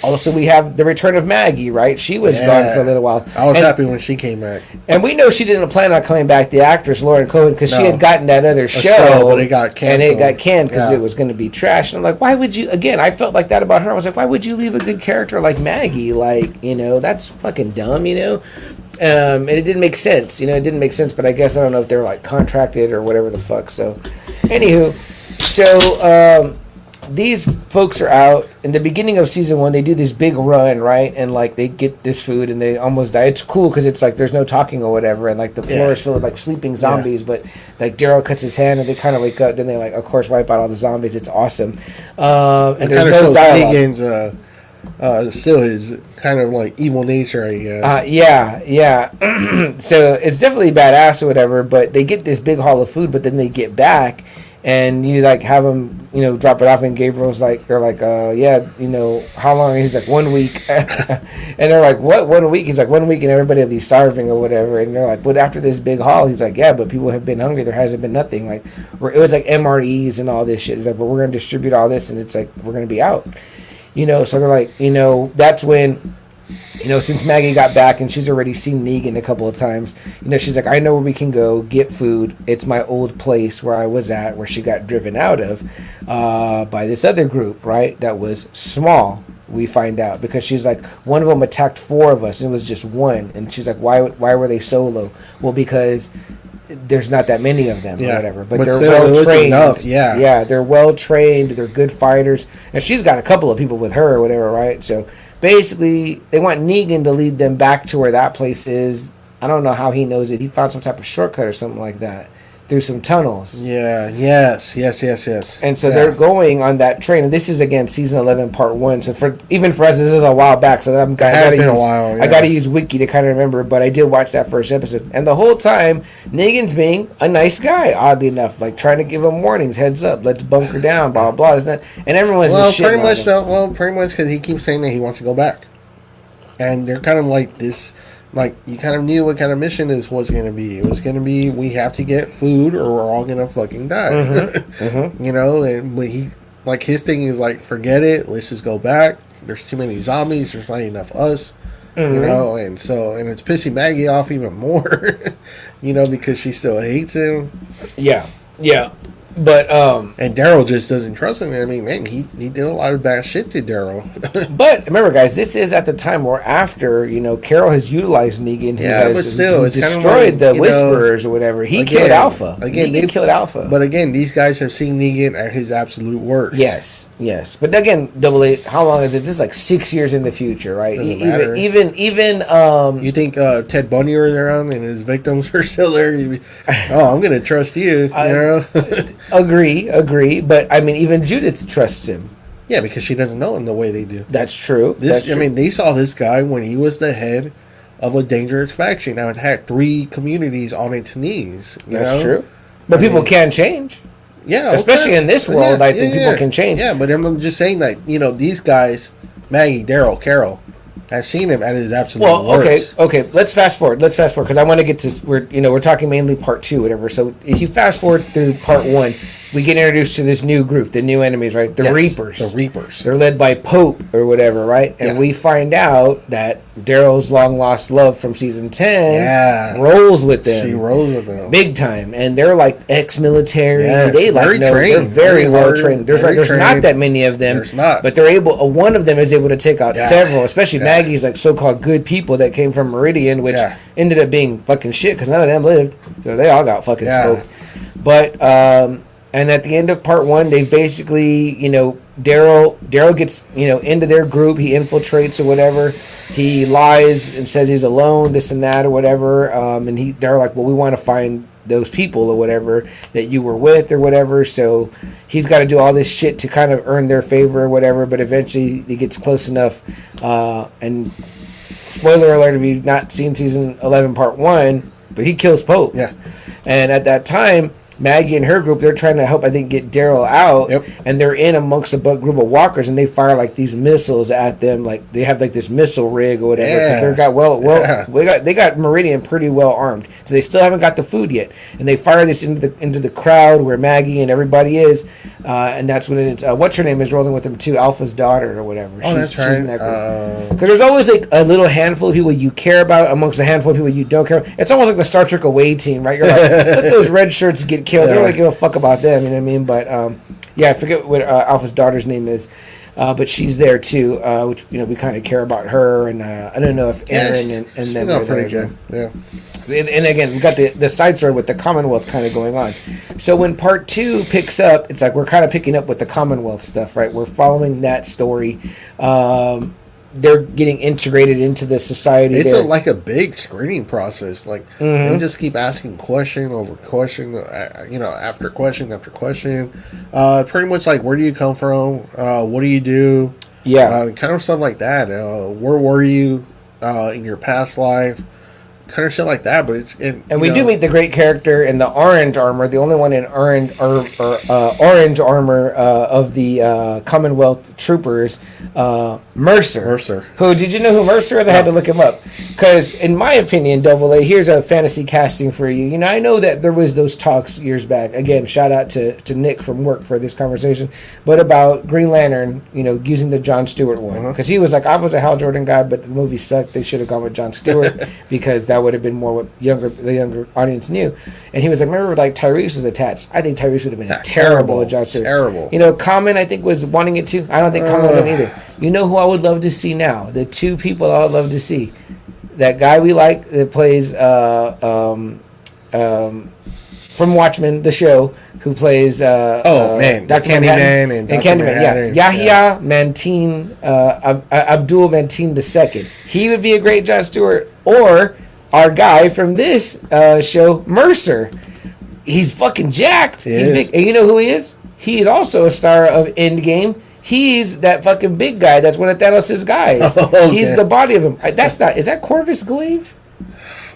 Also, we have the return of Maggie, right? She was gone for a little while. I was happy when she came back. And we know she didn't plan on coming back, the actress Lauren Cohen, because she had gotten that other show. But it got canceled. And it got canned because it was going to be trash. And I'm like, why would you... Again, I felt like that about her. I was like, why would you leave a good character like Maggie? Like, that's fucking dumb, And it didn't make sense. It didn't make sense, but I guess I don't know if they were, like, contracted or whatever the fuck. So, anywho. So, these folks are out in the beginning of season 1. They do this big run, right? And like they get this food and they almost die. It's cool because it's like there's no talking or whatever, and like the floor is filled with like sleeping zombies. But like Daryl cuts his hand and they kind of wake up. Then they like, of course, wipe out all the zombies. It's awesome. And there's no dialogue. Negan's still his kind of like evil nature, I guess. Yeah. So it's definitely badass or whatever. But they get this big haul of food, but then they get back. And you like have them, drop it off, and Gabriel's like, they're like, how long? And he's like, 1 week, and they're like, what, 1 week? He's like, 1 week, and everybody will be starving or whatever. And they're like, but after this big haul, he's like, yeah, but people have been hungry. There hasn't been nothing. Like, it was like MREs and all this shit. He's like, but we're gonna distribute all this, and it's like we're gonna be out, So they're like, that's when. Since Maggie got back and she's already seen Negan a couple of times, she's like, I know where we can go get food. It's my old place where I was at, where she got driven out of by this other group, right? That was small, we find out. Because she's like, one of them attacked 4 of us and it was just one. And she's like, why were they solo? Well, because there's not that many of them or whatever. But they're well trained. Yeah, they're well trained. They're good fighters. And she's got a couple of people with her or whatever, right? So basically, they want Negan to lead them back to where that place is. I don't know how he knows it. He found some type of shortcut or something like that through some tunnels. Yes. And so they're going on that train. And this is, again, season 11, part 1. So even for us, this is a while back. So I got to use Wiki to kind of remember. But I did watch that first episode. And the whole time, Negan's being a nice guy, oddly enough. Like, trying to give him warnings, heads up, let's bunker down, blah, blah, blah. And everyone's just shitting on him. Pretty much because he keeps saying that he wants to go back. And they're kind of like this... Like, you kind of knew what kind of mission this was going to be. It was going to be, we have to get food or we're all going to fucking die. And but he, like, his thing is like, forget it. Let's just go back. There's too many zombies. There's not enough us. And it's pissing Maggie off even more, because she still hates him. Yeah. But and Daryl just doesn't trust him. I mean, man, he did a lot of bad shit to Daryl. But remember, guys, this is at the time where after Carol has utilized Negan. But still, it's destroyed the Whisperers or whatever. He killed Alpha. Negan killed Alpha. But again, these guys have seen Negan at his absolute worst. Yes. But again, Double A, how long is it? This is like 6 years in the future, right? Doesn't matter. Even you think Ted Bundy was around and his victims are still there? I'm gonna trust you. Agree, but I mean, even Judith trusts him. Yeah, because she doesn't know him the way they do. That's true. I mean, they saw this guy when he was the head of a dangerous faction. Now, it had 3 communities on its knees. That's true. But people can change. Yeah. Especially in this world, I think people can change. Yeah, but I'm just saying that, these guys, Maggie, Daryl, Carol, I've seen him at his absolute worst. Okay. Let's fast forward because I want to get to we're talking mainly part 2, whatever. So if you fast forward through part 1, we get introduced to this new group, the new enemies, right? The Reapers. The Reapers. They're led by Pope or whatever, right? And we find out that Daryl's long lost love from season 10 rolls with them. She rolls with them big time, and they're like ex-military. Yes, they like they're very well trained. There's not that many of them. There's not, but they're able. One of them is able to take out several, especially Maggie's like so-called good people that came from Meridian, which ended up being fucking shit because none of them lived, so they all got fucking smoked. But and at the end of part 1, they basically, Daryl gets, into their group. He infiltrates or whatever. He lies and says he's alone, this and that or whatever. And they're like, well, we want to find those people or whatever that you were with or whatever. So he's got to do all this shit to kind of earn their favor or whatever. But eventually he gets close enough. And spoiler alert, if you've not seen season 11, part 1, but he kills Pope. Yeah. And at that time, Maggie and her group, they're trying to help, I think, get Daryl out. Yep. And they're in amongst a group of walkers, and they fire like these missiles at them. Like they have like this missile rig or whatever. Yeah. They got Meridian pretty well armed, so they still haven't got the food yet. And they fire this into the crowd where Maggie and everybody is, and that's when it's what's her name is rolling with them too, Alpha's daughter or whatever. That's right. She's in that group. Because there's always like a little handful of people you care about amongst a handful of people you don't care about. It's almost like the Star Trek away team, right? You're like, let those red shirts get killed. They don't really give a fuck about them, you know what I mean? But yeah, I forget what Alpha's daughter's name is, but she's there too, which we kind of care about her. And I don't know if Aaron and them are pretty there. good. Yeah. And again, we got the side story with the Commonwealth kind of going on. So when part 2 picks up, it's like we're kind of picking up with the Commonwealth stuff, right? We're following that story. They're getting integrated into the society. It's like a big screening process. Like they just keep asking question over question, after question after question. Pretty much like, where do you come from? What do you do? Yeah, kind of stuff like that. Where were you in your past life? Kind of shit like that, but we do meet the great character in the orange armor, the only one in orange armor of the Commonwealth troopers, Mercer. Who did you know who Mercer is? I had to look him up because, in my opinion, Double A. Here's a fantasy casting for you. I know that there was those talks years back. Again, shout out to Nick from work for this conversation, but about Green Lantern, using the Jon Stewart one because he was like, I was a Hal Jordan guy, but the movie sucked. They should have gone with Jon Stewart because that would have been more what the younger audience knew. And he was like, remember, like Tyrese was attached. I think Tyrese would have been terrible Jon Stewart. Terrible. Common, I think, was wanting it too. I don't think Common would have either. You know who I would love to see now? The two people I would love to see. That guy we like that plays from Watchmen, the show, who plays Dr. Candyman and Candyman. Yahya Mantine, Abdul Mantine II. He would be a great Jon Stewart. Or our guy from this show, Mercer. He's fucking jacked. He's big. And you know who he is? He's also a star of Endgame. He's that fucking big guy. That's one of Thanos' guys. He's the body of him. Is that Corvus Glaive?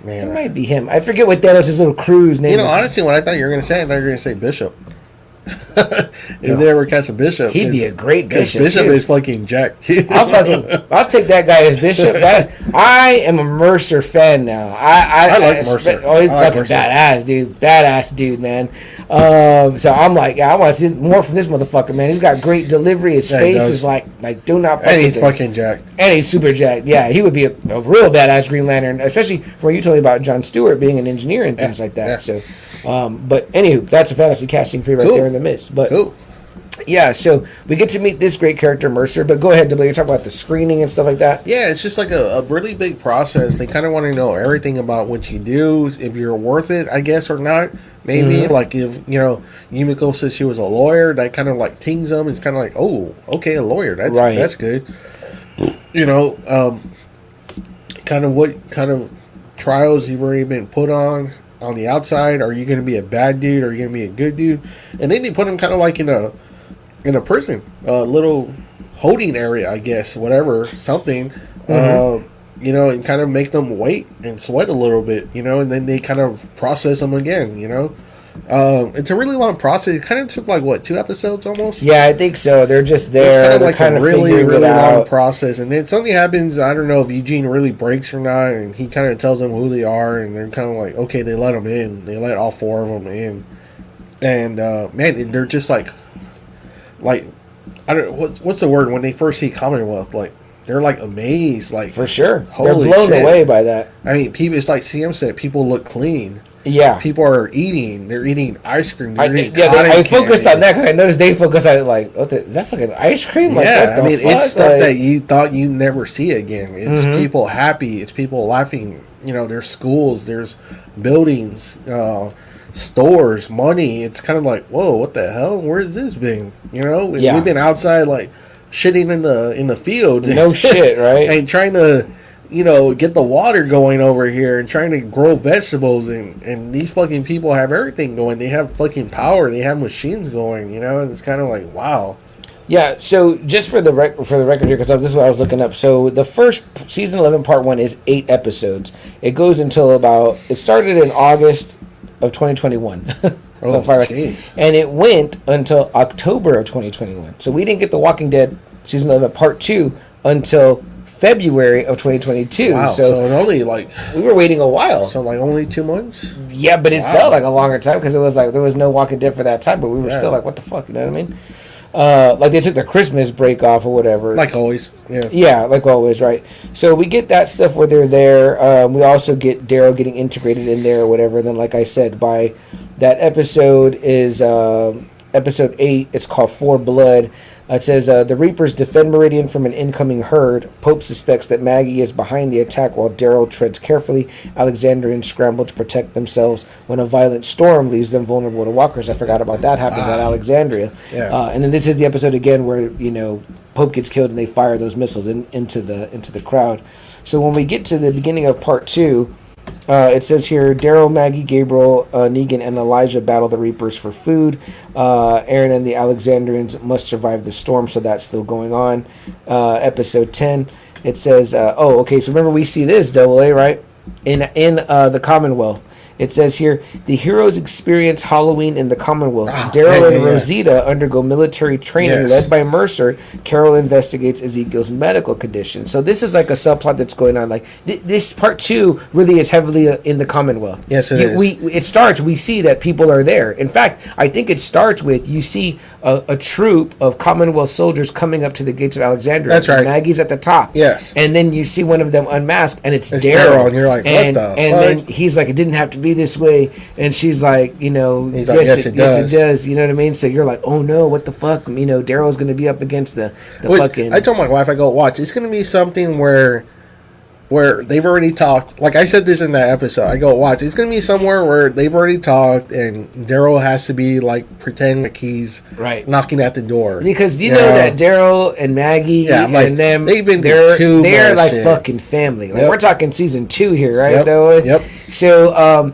Man, it might be him. I forget what Thanos' little crew's name is. Honestly, what I thought you were going to say, I thought you were going to say Bishop. If they ever catch a Bishop, he'd be a great Bishop. Bishop is fucking jacked. I'll take that guy as Bishop. I am a Mercer fan now. I like Mercer. Oh, he's fucking badass, dude. Badass dude, man. So I'm like, I want to see more from this motherfucker, man. He's got great delivery. His face is like do not fuck. And he's fucking jacked. And he's super jacked. Yeah, he would be a real badass Green Lantern, especially for you told me about Jon Stewart being an engineer and things like that. So. But anywho, that's a fantasy casting for you right there in the midst. But yeah, so we get to meet this great character, Mercer. But go ahead, W. You're talking about the screening and stuff like that. Yeah, it's just like a really big process. They kind of want to know everything about what you do, if you're worth it, I guess, or not. Maybe like if Yumiko says she was a lawyer, that kind of like tings them. It's kind of like, oh, okay, a lawyer. That's good. Kind of what kind of trials you've already been put on the outside. Are you going to be a bad dude? Are you going to be a good dude? And then they put him kind of like in a prison, a little holding area, I guess, whatever, something, and kind of make them wait and sweat a little bit, and then they kind of process them again, It's a really long process. It kind of took like 2 episodes almost. Yeah, I think so. They're just there. It's kind of like a really long process, and then something happens. I don't know if Eugene really breaks or not, and he kind of tells them who they are, and they're kind of like, okay, they let them in. They let all 4 of them in, and man, they're just like I don't know what's the word when they first see Commonwealth, like. They're like amazed, like for sure. They're blown away by that. I mean, people. It's like CM said. People look clean. Yeah, people are eating. They're eating ice cream. I focused on that because I noticed they focused on it. Like, is that fucking ice cream? Like, it's stuff that you thought you never see again. It's people happy. It's people laughing. There's schools. There's buildings. Stores. Money. It's kind of like, whoa, what the hell? Where's this been? We've been outside like. Shitting in the fields. No shit, right? And trying to, get the water going over here and trying to grow vegetables and these fucking people have everything going. They have fucking power. They have machines going, and it's kind of like, wow. Yeah, so just for the record here, because this is what I was looking up. So the first season 11 part 1 is 8 episodes. It goes until it started in August of 2021. Oh, jeez. And it went until October of 2021. So we didn't get The Walking Dead season 11 part 2 until February of 2022. Wow. So it only we were waiting a while. So only 2 months. Yeah, but it felt like a longer time because it was like there was no Walking Dead for that time. But we were still like, what the fuck? You know what I mean? Like they took their Christmas break off or whatever. Like always. Yeah, like always, right. So we get that stuff where they're there. We also get Daryl getting integrated in there or whatever. And then, like I said, by that episode is episode 8. It's called For Blood. It says, the Reapers defend Meridian from an incoming herd. Pope suspects that Maggie is behind the attack while Daryl treads carefully. Alexandrians scramble to protect themselves when a violent storm leaves them vulnerable to walkers. I forgot about that happening at Alexandria. Yeah. And then this is the episode again where, Pope gets killed and they fire those missiles into the crowd. So when we get to the beginning of part 2, it says here, Daryl, Maggie, Gabriel, Negan, and Elijah battle the Reapers for food. Aaron and the Alexandrians must survive the storm, so that's still going on. Episode 10, it says, so remember we see this, Double A, right? In the Commonwealth. It says here, the heroes experience Halloween in the Commonwealth. Daryl and Rosita undergo military training led by Mercer. Carol investigates Ezekiel's medical condition. So this is like a subplot that's going on. Like this part 2 really is heavily in the Commonwealth. Yes, it is. It starts, we see that people are there. In fact, I think it starts with, you see a troop of Commonwealth soldiers coming up to the gates of Alexandria. That's right. Maggie's at the top. Yes. And then you see one of them unmasked, and it's Daryl. And you're like, what the fuck? And then he's like, it didn't have to be this way, and she's like, he's like, yes, it does. You know what I mean? So you're like, oh no, what the fuck? Daryl's going to be up against the fucking. I told my wife, I go, watch. It's going to be something where they've already talked. Like I said this in that episode. I go, watch. It's going to be somewhere where they've already talked, and Daryl has to be like pretending like he's knocking at the door. Because you know that Daryl and Maggie and them, they're like fucking family. Like we're talking season 2 here, right? Yep. So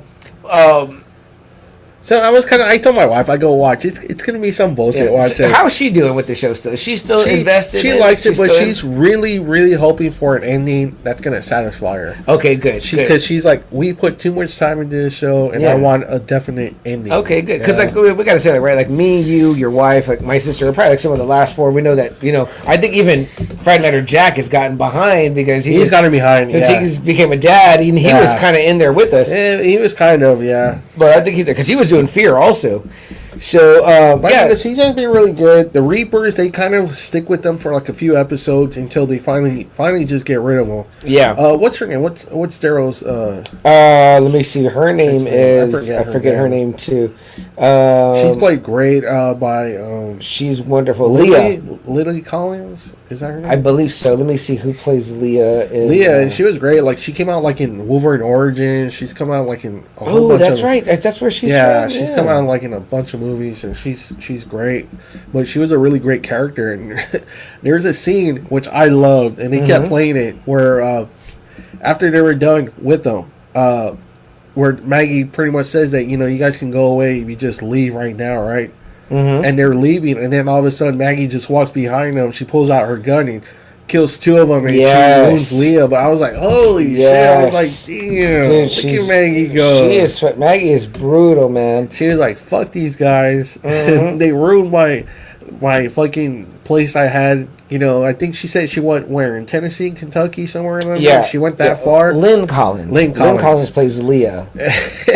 I told my wife, I go, watch. It's going to be some bullshit. Watch it. How's she doing with the show still? Is she still invested? She likes it, but she's really, really hoping for an ending that's going to satisfy her. Okay, good. Because she's like, we put too much time into this show, and I want a definite ending. Okay, good. Because we got to say that, right? Like me, you, your wife, like my sister, probably like some of the last 4. We know that, I think even Friday Nighter Jack has gotten behind because he's gotten behind since he became a dad. He was kind of in there with us. Yeah, he was kind of, But I think because he was doing Fear also. So the season's been really good. The Reapers, they kind of stick with them for like a few episodes until they finally just get rid of them. Yeah. What's her name? What's Daryl's? Let me see. Her name is I forget her name too. She's played great by. She's wonderful. Lily Collins. Is that her name? I believe so. Let me see who plays Leah. Leah, she was great. Like she came out like in Wolverine Origins. She's come out like in a whole bunch that's right. That's where she's from. She's come out like in a bunch of movies, and she's great. But she was a really great character. And there's a scene which I loved, and they kept playing it where after they were done with them, where Maggie pretty much says that you guys can go away if you just leave right now, right? And they're leaving, and then all of a sudden Maggie just walks behind them. She pulls out her gun and kills 2 of them, and she wounds Leah. But I was like, holy shit! I was like, damn, dude, look at Maggie go. Maggie is brutal, man. She was like, fuck these guys. They ruined my fucking place I had. I think she said she went where, in Tennessee, Kentucky, somewhere in there. Yeah, she went that far. Lynn Collins plays Leah.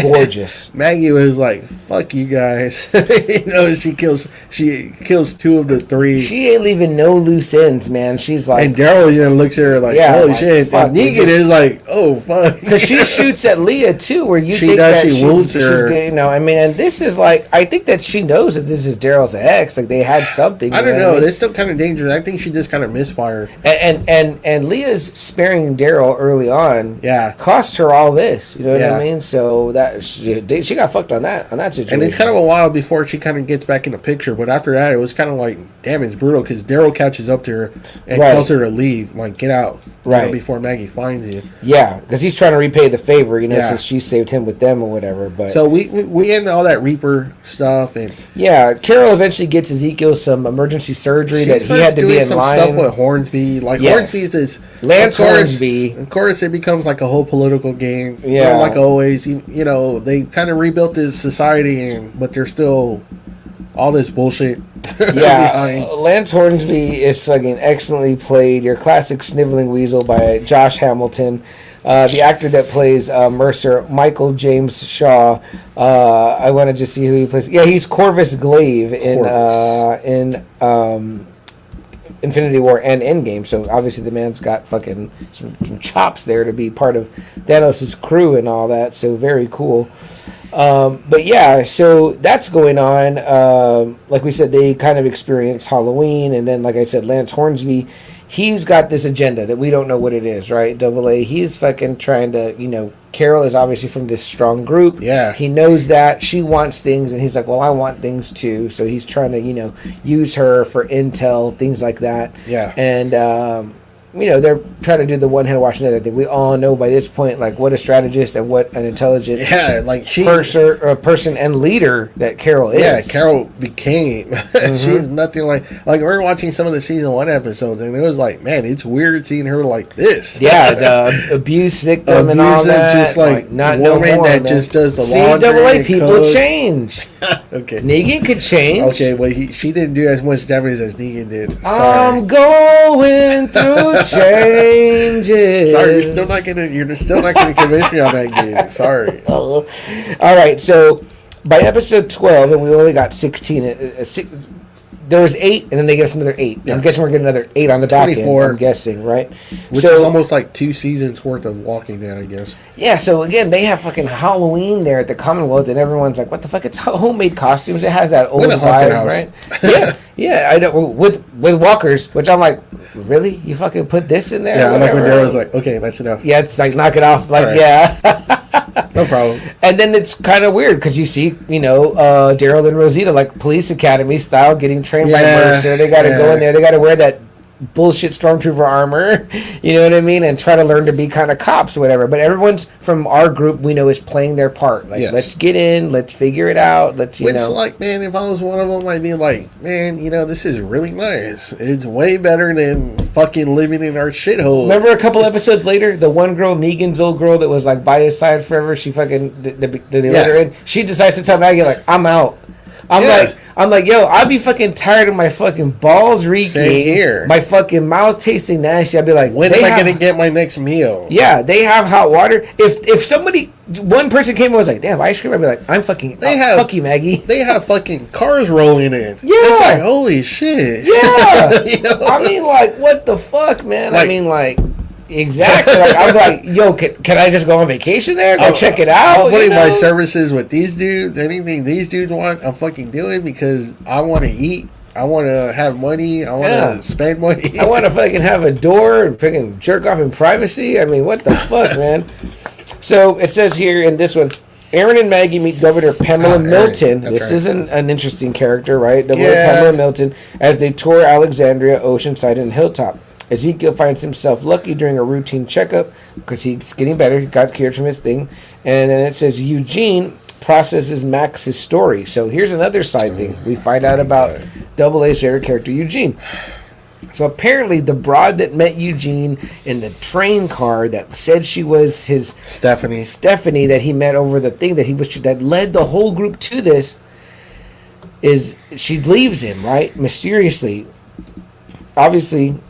Gorgeous. Maggie was like, "Fuck you guys." She kills 2 of the 3. She ain't leaving no loose ends, man. She's like, and Daryl looks at her like, "Holy shit!" And Negan is like, "Oh fuck," because she shoots at Leah too, where you think that she wounds her. And this is like, I think that she knows that this is Daryl's ex. Like they had something. I don't know. It's still kind of dangerous. I think she just kind of misfired. And Leah's sparing Daryl early on. Cost her all this. You know what I mean? So that she got fucked on that situation. And it's kind of a while before she kind of gets back in the picture. But after that, it was kind of like, damn, it's brutal because Daryl catches up to her and tells her to leave, like get out, before Maggie finds you. Yeah, because he's trying to repay the favor, since she saved him with them or whatever. But so we end all that Reaper stuff, and Carol eventually gets Ezekiel was some emergency surgery that he had to be in some line. Stuff with Hornsby, like Hornsby's is Lance Hornsby. Of course, it becomes like a whole political game. Yeah, like always, they kind of rebuilt this society, but there's still all this bullshit. Yeah, Lance Hornsby is fucking excellently played. Your classic sniveling weasel by Josh Hamilton. The actor that plays Mercer, Michael James Shaw. I want to just see who he plays. Yeah, he's Corvus Glaive in Infinity War and Endgame. So obviously the man's got fucking some chops there to be part of Thanos' crew and all that. So very cool. But yeah, so that's going on. Like we said, they kind of experience Halloween, and then, like I said, Lance Hornsby, he's got this agenda that we don't know what it is, right? Double A, he's fucking trying to, Carol is obviously from this strong group. Yeah. He knows that. She wants things, and he's like, well, I want things too. So he's trying to, use her for intel, things like that. Yeah. And, they're trying to do the one-hand wash and other thing. We all know by this point, like, what a strategist and what an intelligent person and leader that Carol is. Yeah, Carol became. She's nothing like we're watching some of the season 1 episodes, and it was like, man, it's weird seeing her like this. Yeah, the abuse victim and all that. Just like not woman no more, that man. just does the laundry. CAA people change. Okay, Negan could change. Okay, well, she didn't do as much damage as Negan did. Sorry. I'm going through changes. Sorry, you're still not gonna convince me on that game. Sorry. All right, so by episode 12, and we only got 16. There was 8, and then they gave us another 8. Yeah. I'm guessing we're getting another 8 on the back end. I'm guessing, right? Which is almost like 2 seasons worth of Walking Dead, I guess. Yeah. So again, they have fucking Halloween there at the Commonwealth, and everyone's like, "What the fuck? It's homemade costumes. It has that old vibe, right?" Yeah. Yeah. I know with walkers, which I'm like, really? You fucking put this in there? Yeah. I like when Daryl was like, "Okay, that's enough." Yeah. It's like knock it off. Like, right. Yeah. No problem. And then it's kind of weird because you see, Daryl and Rosita, like police academy style, getting trained by Mercer. They got to go in there. They got to wear that bullshit stormtrooper armor, you know what I mean, and try to learn to be kind of cops or whatever. But everyone's from our group, we know, is playing their part. Like, let's get in, let's figure it out, let's, like, man, if I was one of them, I'd be like, man, this is really nice. It's way better than fucking living in our shithole. Remember a couple episodes later, the one girl, Negan's old girl that was like by his side forever, she fucking, they let her in. She decides to tell Maggie, like, I'm out. I'm like, yo, I'd be fucking tired of my fucking balls reeking, my fucking mouth tasting nasty. I'd be like, when am I gonna get my next meal? Yeah, they have hot water. If one person came and was like, damn, ice cream, I'd be like, I'm fucking, fuck you, Maggie. They have fucking cars rolling in. Yeah, it's like, holy shit. Yeah, I mean, like, what the fuck, man? Like, I mean, like. Exactly. Like, I'm like, yo, can I just go on vacation there? Go check it out. I'm putting my services with these dudes. Anything these dudes want, I'm fucking doing because I want to eat. I want to have money. I want to spend money. I want to fucking have a door and fucking jerk off in privacy. I mean, what the fuck, man? So it says here in this one, Aaron and Maggie meet Governor Pamela Milton. This is an interesting character, right? Pamela Milton as they tour Alexandria, Oceanside, and Hilltop. Ezekiel finds himself lucky during a routine checkup because he's getting better. He got cured from his thing. And then it says Eugene processes Max's story. So here's another side thing. We find out about Double A's favorite character, Eugene. So apparently the broad that met Eugene in the train car that said she was his Stephanie that he met over the thing that led the whole group to this is she leaves him, right? Mysteriously. Obviously,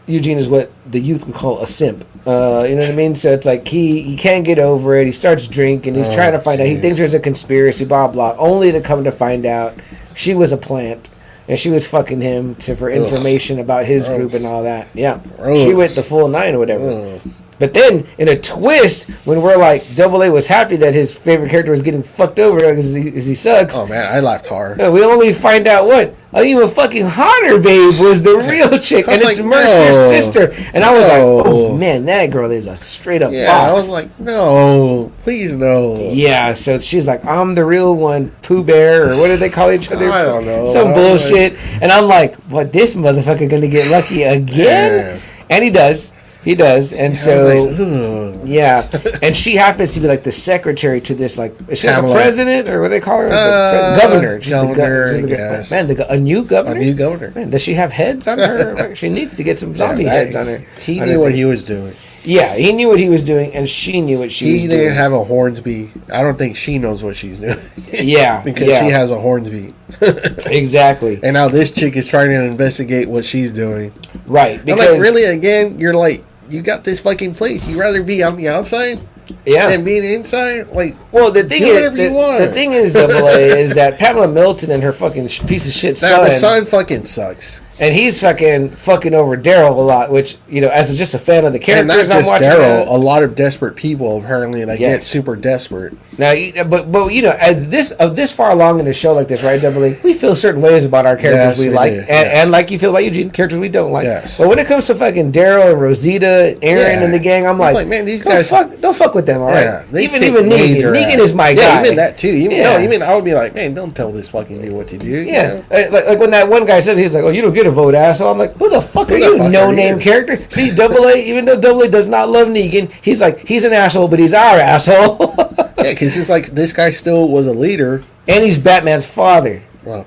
Eugene is what the youth would call a simp. You know what I mean? So it's like he can't get over it. He starts drinking. He's trying to find out. He thinks there's a conspiracy, blah, blah. Only to come to find out she was a plant. And she was fucking him for information about his group and all that. Yeah. She went the full 9 or whatever. But then, in a twist, when we're like, Double A was happy that his favorite character was getting fucked over because he sucks. Oh, man, I laughed hard. We only find out what? An even fucking hotter babe was the real chick. And it's like, Mercer's sister. And I was like, oh, man, that girl is a straight up fox. I was like, no, please no. Yeah, so she's like, I'm the real one, Pooh Bear, or what do they call each other? I don't know. Some bullshit. And I'm like, what, this motherfucker gonna get lucky again? Man. And he does. He does, and so yeah, and she happens to be like the secretary to this, like, is she like a president or what do they call her? Governor. She's governor. Man, a new governor. A new governor. Man, does she have heads on her? Like, she needs to get some zombie heads on her. He knew what he was doing. Yeah, he knew what he was doing, and she knew what she was doing. He didn't have a Hornsby. I don't think she knows what she's doing. Yeah, because she has a Hornsby. Exactly. And now this chick is trying to investigate what she's doing. Right. Because, like, really, again, you're like, you got this fucking place. You'd rather be on the outside than being inside? Like, well, the thing is, Double A, is that Pamela Milton and her fucking piece of shit son. The son fucking sucks. And he's fucking over Daryl a lot, which, you know, as just a fan of the characters, and not just Daryl, a lot of desperate people apparently, and get super desperate. Now, but you know, as this far along in a show like this, right, Double A, we feel certain ways about our characters we like, and like you feel about Eugene, characters we don't like. Yes. But when it comes to fucking Daryl and Rosita, Aaron, and the gang, I'm like, man, these guys don't fuck with them, all right? Yeah, even Negan is my guy. Even that too. Even I would be like, man, don't tell this fucking dude what to do. Yeah, like when that one guy says, he's like, oh, you don't get a vote, asshole. I'm like, who the fuck are you, no-name character? See, Double A, even though Double A does not love Negan, he's like, he's an asshole, but he's our asshole. Yeah, because it's like, this guy still was a leader. And he's Batman's father. Well,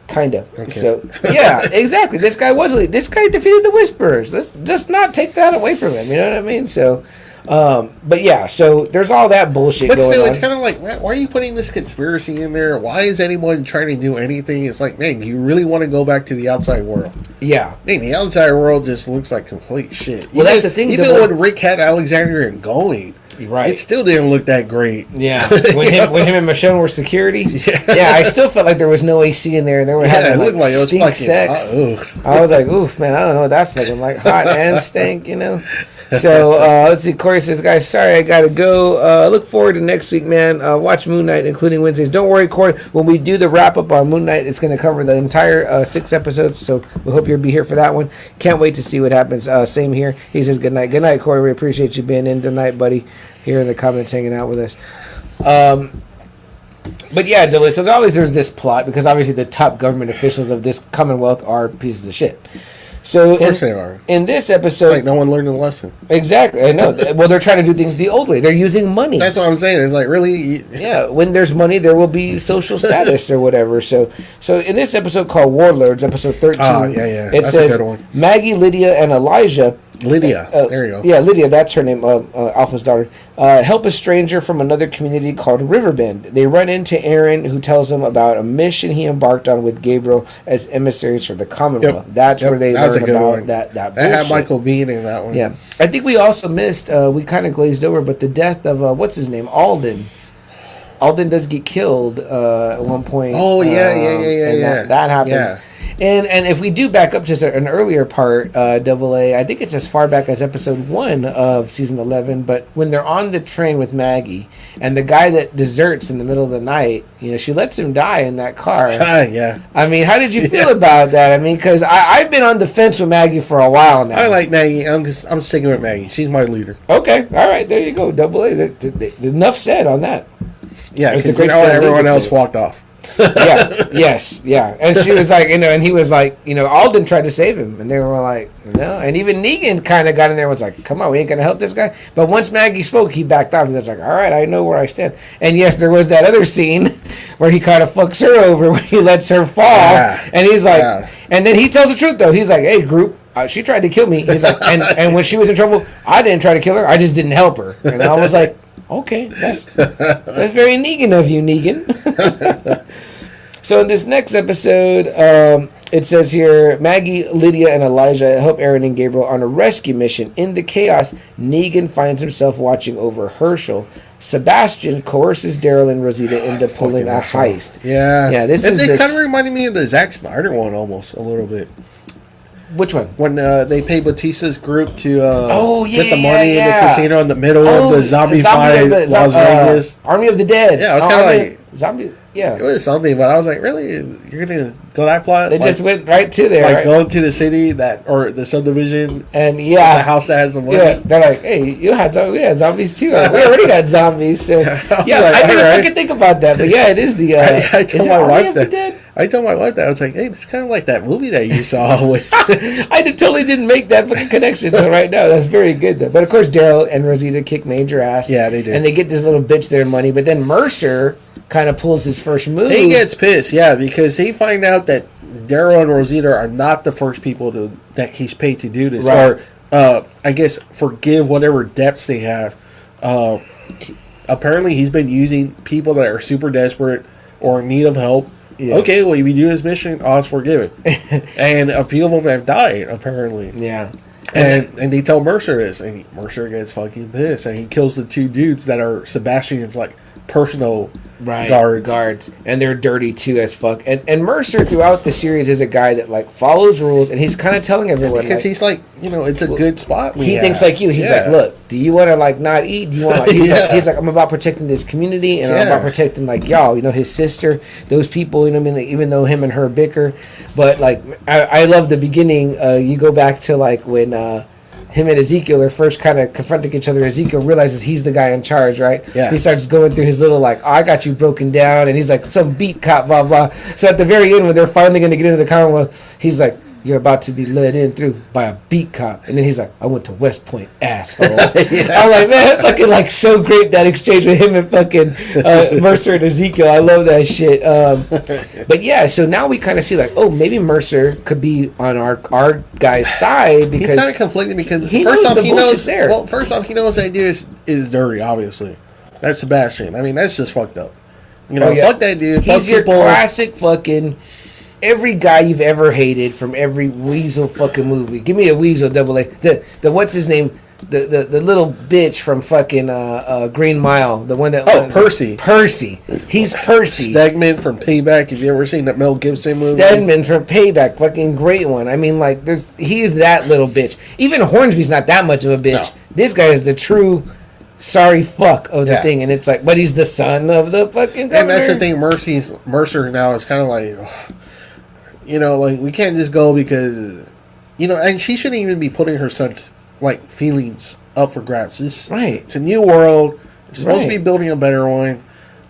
kind of. Okay. So, yeah, exactly. This guy defeated the Whisperers. Let's just not take that away from him. You know what I mean? So, but yeah, so there's all that bullshit going on. But still, it's kind of like, why are you putting this conspiracy in there? Why is anyone trying to do anything? It's like, man, you really want to go back to the outside world? Yeah. Man, the outside world just looks like complete shit. Well, that's the thing. Even when Rick had Alexandria going, right, it still didn't look that great. Yeah, when him and Michonne were security. Yeah, I still felt like there was no AC in there, and they were having like stink sex. I was like, oof, man, I don't know what that's fucking like, hot and stink, you know. So let's see. Corey says, guys, sorry, I gotta go. Look forward to next week, man. Watch Moon Knight, including Wednesdays. Don't worry, Corey. When we do the wrap up on Moon Knight, it's going to cover the entire 6 episodes. So we hope you'll be here for that one. Can't wait to see what happens. Same here. He says, good night, Corey. We appreciate you being in tonight, buddy. Here in the comments, hanging out with us. But yeah, Dylan. So there's this plot because obviously the top government officials of this Commonwealth are pieces of shit. So of course they are. In this episode, it's like no one learned the lesson. Exactly, I know. Well, they're trying to do things the old way. They're using money. That's what I'm saying. It's like, really? Yeah. When there's money, there will be social status or whatever. So in this episode called Warlords, episode 13, it that's says a good one. Maggie, Lydia, and Elijah. Lydia, there you go. Yeah, Lydia, that's her name, Alpha's daughter. Help a stranger from another community called Riverbend. They run into Aaron, who tells them about a mission he embarked on with Gabriel as emissaries for the Commonwealth. Yep. That's where they learn about that bullshit. That had Michael Biehn in that one. Yeah. I think we also missed, we kind of glazed over, but the death of, what's his name, Alden. Alden does get killed at one point. Oh, yeah. That happens. Yeah. And if we do back up to an earlier part, Double A, I think it's as far back as episode 1 of season 11. But when they're on the train with Maggie, and the guy that deserts in the middle of the night, you know, she lets him die in that car. Yeah. I mean, how did you feel about that? I mean, because I've been on the fence with Maggie for a while now. I like Maggie. I'm sticking with Maggie. She's my leader. Okay, all right, there you go, Double A. Enough said on that. Yeah, because everyone else walked off. Yeah. And she was like, you know, and he was like, you know, Alden tried to save him, and they were like, no. And even Negan kind of got in there and was like, come on, we ain't gonna help this guy. But once Maggie spoke, he backed off. He was like, all right, I know where I stand. And yes, there was that other scene where he kind of fucks her over, where he lets her fall, and he's like, and then he tells the truth though. He's like, hey, group. She tried to kill me. He's like, and when she was in trouble, I didn't try to kill her. I just didn't help her. And I was like, okay, that's very Negan of you, Negan. So in this next episode, it says here, Maggie, Lydia, and Elijah help Aaron and Gabriel on a rescue mission. In the chaos, Negan finds himself watching over Herschel. Sebastian coerces Daryl and Rosita into pulling a heist. Yeah. This kind of reminded me of the Zack Snyder one almost a little bit. Which one? When they pay Batista's group to get the money in the casino in the middle of the zombie-fied Las Vegas. Army of the Dead. Yeah, it was kind of like... Zombie... Yeah. It was something, but I was like, really? You're going to go that plot? They just went right to there. Like, go to the city or the subdivision. And, the house that has the money. Yeah, they're like, hey, we had zombies too. We already got zombies. So, I can think about that. But, yeah, it is the... I told my wife that. I told my wife that. I was like, hey, it's kind of like that movie that you saw. I totally didn't make that fucking connection. So right now, that's very good though. But of course, Daryl and Rosita kick major ass. Yeah, they do. And they get this little bitch their money. But then Mercer kind of pulls his first move. He gets pissed, yeah, because he find out that Daryl and Rosita are not the first people that he's paid to do this. Right. Or, I guess, forgive whatever debts they have. Apparently, he's been using people that are super desperate or in need of help. Yeah. Okay, well, if you do this mission, I'll forgive it. And a few of them have died, apparently. Yeah. And they tell Mercer this, and Mercer gets fucking pissed, and he kills the two dudes that are Sebastian's, like, personal guards, and they're dirty too as fuck. And Mercer throughout the series is a guy that like follows rules, and he's kind of telling everyone because he's like, it's a good spot. He thinks like you. He's like, look, do you want to like not eat? Do you want? Like, he's like, I'm about protecting this community, and I'm about protecting like y'all. His sister, those people. What I mean, like, even though him and her bicker, but like I love the beginning. You go back to like when. Him and Ezekiel are first kind of confronting each other. Ezekiel realizes he's the guy in charge, right? Yeah. He starts going through his little like, I got you broken down, and he's like, some beat cop, blah blah. So at the very end, when they're finally going to get into the Commonwealth, he's like, you're about to be led in through by a beat cop, and then he's like, I went to West Point, asshole. I'm like, man, fucking like so great that exchange with him and fucking Mercer and Ezekiel. I love that shit. But yeah, so now we kind of see like, oh, maybe Mercer could be on our guy's side because he's kind of conflicted because first off, he knows that dude is dirty. Obviously, that's Sebastian. I mean, that's just fucked up. Fuck that dude. He's your classic fucking. Every guy you've ever hated from every Weasel fucking movie. Give me a Weasel double A. The what's his name? The little bitch from fucking Green Mile. The one that Percy. Percy. He's Percy. Stegman from Payback. Have you ever seen that Mel Gibson movie? Stegman from Payback. Fucking great one. I mean, like, he's that little bitch. Even Hornsby's not that much of a bitch. No. This guy is the true sorry fuck of the thing, and it's like, but he's the son of the fucking governor. And that's the thing. Mercer now is kind of like. Like, we can't just go because, and she shouldn't even be putting her son's, like, feelings up for grabs. It's a new world. You're supposed to be building a better one,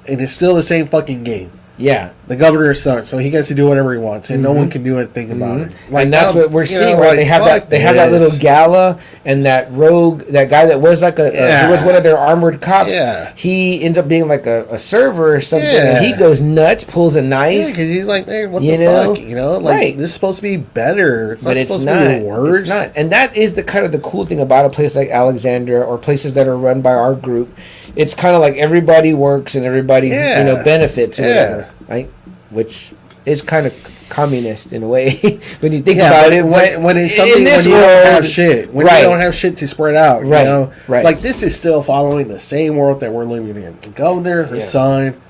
and it's still the same fucking game. Yeah. The governor's son, so he gets to do whatever he wants, and no one can do anything about it. Like, and that's what we're seeing, right? They have that little gala, and that rogue, that guy that was like he was one of their armored cops. Yeah. He ends up being like a server or something, and he goes nuts, pulls a knife. Yeah, because he's like, man, what the fuck? Like, this is supposed to be better. It's but not supposed to be worse. It's not. And that is the kind of the cool thing about a place like Alexandria or places that are run by our group. It's kind of like everybody works and everybody, benefits or whatever, right? Which is kind of communist in a way when you think about it. When it's something when you don't have shit, when you don't have shit to spread out, right? Like, this is still following the same world that we're living in. The governor, her son,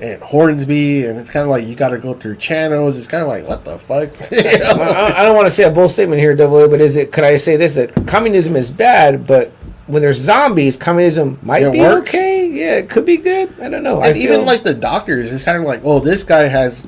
and Hornsby, and it's kind of like you got to go through channels. It's kind of like, what the fuck? I don't want to say a bold statement here, Double A, but could I say this, that communism is bad, but when there's zombies, communism might be okay. Yeah, it could be good. I don't know. And even like the doctors, it's kind of like, oh, this guy has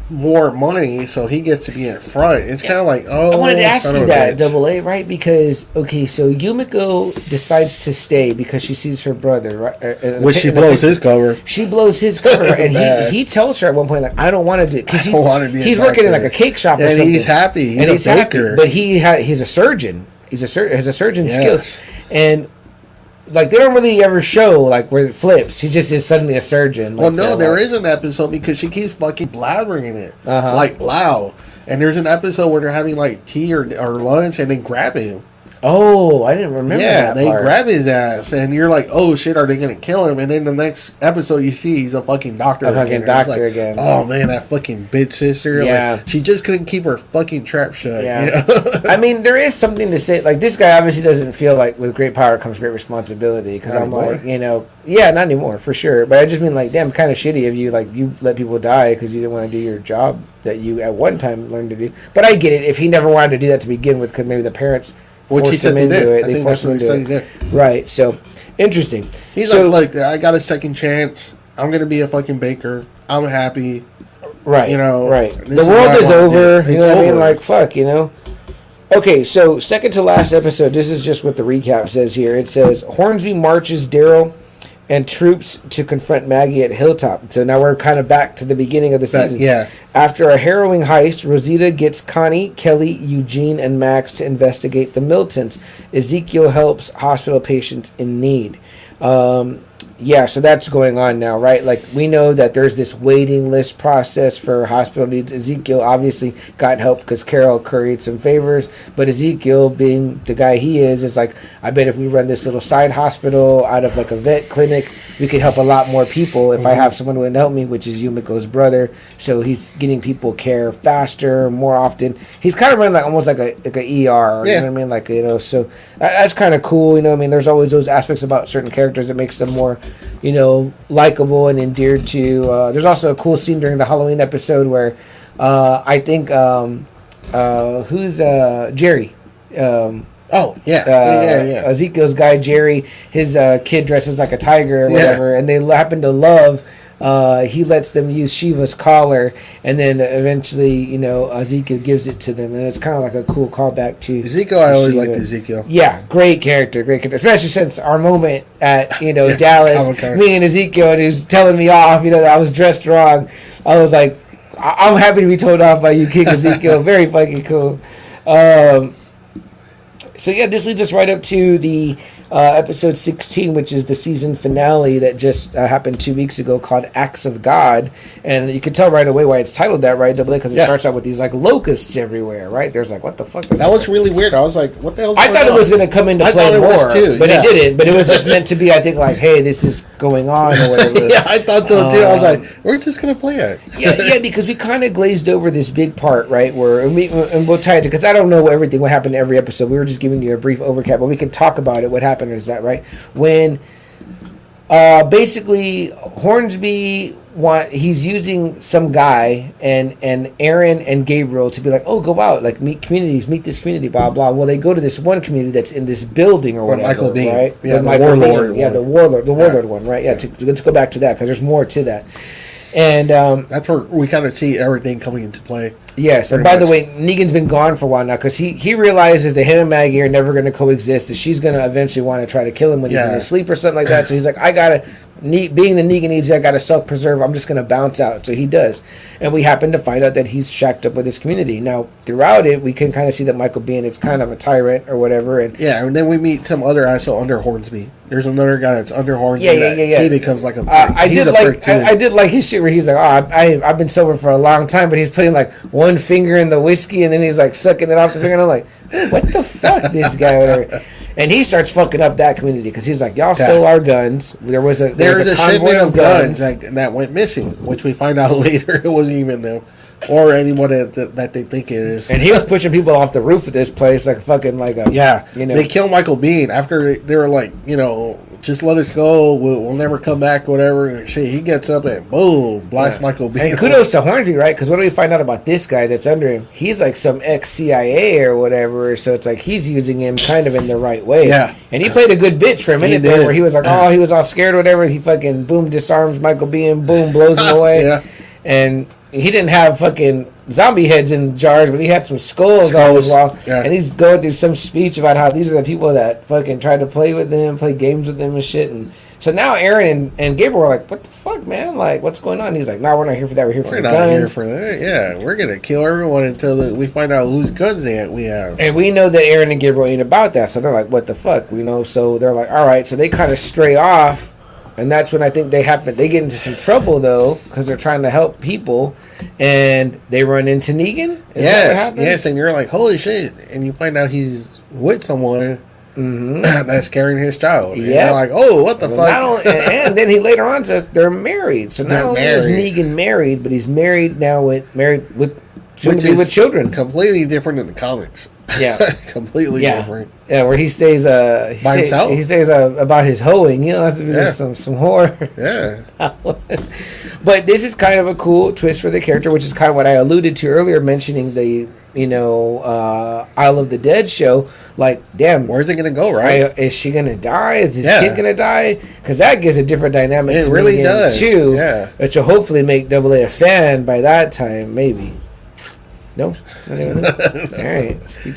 more money, so he gets to be in front. It's kind of like, oh, I wanted to ask you that, Double A, right? Because so Yumiko decides to stay because she sees her brother, right? Which she blows his cover. She blows his cover, and he tells her at one point, like, I don't want to do, because he's working in like a cake shop or something. And he's happy. He's a baker. But he's a surgeon. Has a surgeon's skills. And like, they don't really ever show like where it flips. He just is suddenly a surgeon. Well, no, there is an episode because she keeps fucking blathering it like loud. And there's an episode where they're having like tea or lunch, and they grab him. Oh, I didn't remember that. Yeah, they grab his ass, and you're like, oh shit, are they going to kill him? And then the next episode you see, he's a fucking doctor. Again. Oh man, that fucking bitch sister. Yeah. Like, she just couldn't keep her fucking trap shut. Yeah. I mean, there is something to say. Like, this guy obviously doesn't feel like with great power comes great responsibility. Because I'm like, not anymore, for sure. But I just mean, like, damn, kind of shitty of you. Like, you let people die because you didn't want to do your job that you at one time learned to do. But I get it. If he never wanted to do that to begin with, because maybe the parents... Which he said they did. They forced him into it. Right. So, interesting. He's like, I got a second chance. I'm going to be a fucking baker. I'm happy. Right. Right. The world is over. You know what I mean? Like, fuck, Okay, so second to last episode, this is just what the recap says here. It says, Hornsby marches Daryl and troops to confront Maggie at Hilltop. So now we're kind of back to the beginning of the season. Yeah. After a harrowing heist, Rosita gets Connie, Kelly, Eugene, and Max to investigate the Miltons. Ezekiel helps hospital patients in need. Yeah, so that's going on now, right? Like, we know that there's this waiting list process for hospital needs. Ezekiel obviously got help because Carol curried some favors, but Ezekiel, being the guy he is like, I bet if we run this little side hospital out of like a vet clinic, we could help a lot more people if I have someone who would help me, which is Yumiko's brother. So he's getting people care faster, more often. He's kind of running like almost like a ER, you know what I mean? Like, you know, so that's kind of cool, you know what I mean? There's always those aspects about certain characters that makes them more, you know, likable and endeared to. There's also a cool scene during the Halloween episode where I think who's Jerry? Ezekiel's guy Jerry, his kid dresses like a tiger or whatever, and they happen to love. He lets them use Shiva's collar, and then eventually, you know, Ezekiel gives it to them, and it's kind of like a cool callback to Ezekiel. I always liked Ezekiel. Yeah, great character, especially since our moment at, you know, Dallas, me and Ezekiel, and he was telling me off, you know, that I was dressed wrong. I was like, I'm happy to be told off by you, King Ezekiel. Very fucking cool. So yeah, this leads us right up to the episode 16, which is the season finale that just happened 2 weeks ago, called Acts of God. And you can tell right away why it's titled that, right, Double A? Because it starts out with these like locusts everywhere, right? There's like, what the fuck? That was really weird. I was like, what the hell? I thought it was going to come into play more, but it didn't. But it was just meant to be, I think, like, hey, this is going on or whatever. Yeah, I thought so too. I was like, where's this going to play at? yeah, because we kind of glazed over this big part, right? Where and we'll tie it to, because I don't know what happened in every episode. We were just giving you a brief overcap, but we can talk about it. What happened is that, right? When basically Hornsby he's using some guy and Aaron and Gabriel to be like, oh, go out, like meet this community, blah blah. Well, they go to this one community that's in this building or whatever, Michael Dean, right? Yeah, the warlord, the warlord one, right? Yeah, let's go back to that because there's more to that. And that's where we kind of see everything coming into play. Yes, and by the way, Negan's been gone for a while now because he realizes that him and Maggie are never going to coexist, that she's going to eventually want to try to kill him when he's in his sleep or something like that. So he's like, being the Negan needs, I got to self-preserve. I'm just going to bounce out. So he does. And we happen to find out that he's shacked up with his community. Now, throughout it, we can kind of see that Michael Biehn is kind of a tyrant or whatever. And then we meet some other asshole under Hornsby. There's another guy that's under Hornsby. Yeah. He becomes like a prick. I did like his shit where he's like, I've been sober for a long time, but he's putting like one finger in the whiskey and then he's like sucking it off the finger. And I'm like, what the fuck, this guy, whatever. And he starts fucking up that community because he's like, y'all stole our guns. There was a shipment of guns that went missing, which we find out later it wasn't even them or anyone that they think it is. And he was pushing people off the roof of this place like fucking like a you know. They killed Michael Biehn after they were like, you know, just let us go. We'll never come back. Whatever. And shit, he gets up and boom, blasts Michael Biehn. And kudos to Hornsby, right? Because what do we find out about this guy that's under him? He's like some ex-CIA or whatever. So it's like he's using him kind of in the right way. Yeah. And he played a good bitch for a minute there, where he was like, he was all scared or whatever. He fucking boom disarms Michael Biehn, boom blows him away. Yeah. And he didn't have fucking zombie heads in jars, but he had some skulls all his wall. Yeah. And he's going through some speech about how these are the people that fucking tried to play with them, play games with them and shit. And so now Aaron and Gabriel are like, what the fuck, man? Like, what's going on? And he's like, no, we're not here for that. We're here for the guns. We're not here for that. Yeah, we're going to kill everyone until we find out whose guns we have. And we know that Aaron and Gabriel ain't about that. So they're like, what the fuck? You know, so they're like, all right. So they kind of stray off. And that's when I think they get into some trouble, though, because they're trying to help people, and they run into Negan. Yes, and you're like, holy shit! And you find out he's with someone that's carrying his child. Yeah, you're like, oh, what the fuck? And then he later on says they're married. So not only is Negan married, but he's married now with children. Completely different in the comics. Yeah, completely different. Yeah, where he stays by himself. He stays about his hoeing. You know, that's some horror. Yeah. But this is kind of a cool twist for the character, which is kind of what I alluded to earlier, mentioning the Isle of the Dead show. Like, damn, where's it gonna go? Right? Is she gonna die? Is his kid gonna die? Because that gives a different dynamic. It really does too. Yeah, which will hopefully make Double A a fan by that time, maybe. No, not even that. All right, let's keep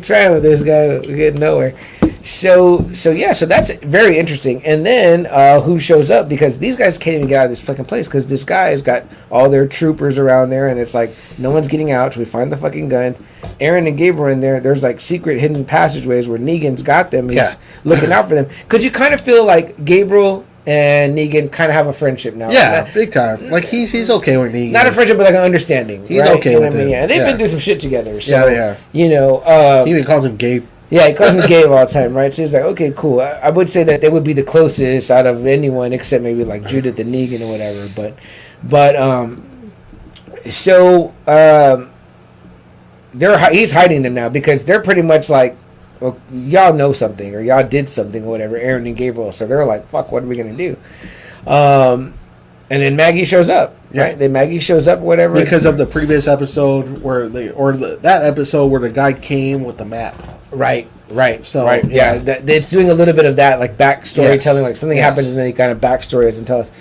trying with this guy. We're getting nowhere. So that's very interesting. And then who shows up, because these guys can't even get out of this fucking place because this guy's got all their troopers around there, and it's like no one's getting out till we find the fucking gun. Aaron and Gabriel in there. There's like secret hidden passageways where Negan's got them. He's looking out for them because you kind of feel like Gabriel and Negan kind of have a friendship now. Yeah, big time. Like he's okay with Negan. Not a friendship, but like an understanding. He's right? okay with him. Yeah, they've been through some shit together. So, he even calls him Gabe. Yeah, he calls me Gabe all the time, right? So he's like, okay, cool. I would say that they would be the closest out of anyone except maybe like Judith and Negan or whatever. He's hiding them now because they're pretty much like, well, y'all know something or y'all did something or whatever, Aaron and Gabriel. So they're like, fuck, what are we going to do? And then Maggie shows up, right? Then Maggie shows up, whatever. Because of the previous episode that episode where the guy came with the map. Right. So yeah. It's doing a little bit of that, like backstory telling, like something happens and then he kind of backstory us and tell us.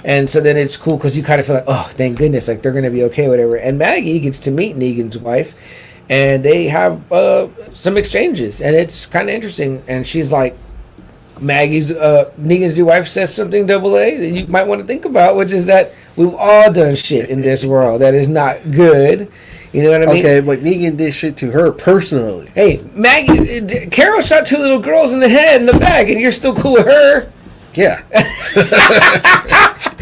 And so then it's cool because you kind of feel like, oh, thank goodness, like they're going to be okay, whatever. And Maggie gets to meet Negan's wife, and they have some exchanges, and it's kind of interesting. And she's like, Negan's new wife says something, AA, that you might want to think about, which is that we've all done shit in this world that is not good. You know what I mean? Okay, but Negan did shit to her personally. Hey, Maggie, Carol shot 2 little girls in the head in the back, and you're still cool with her? Yeah.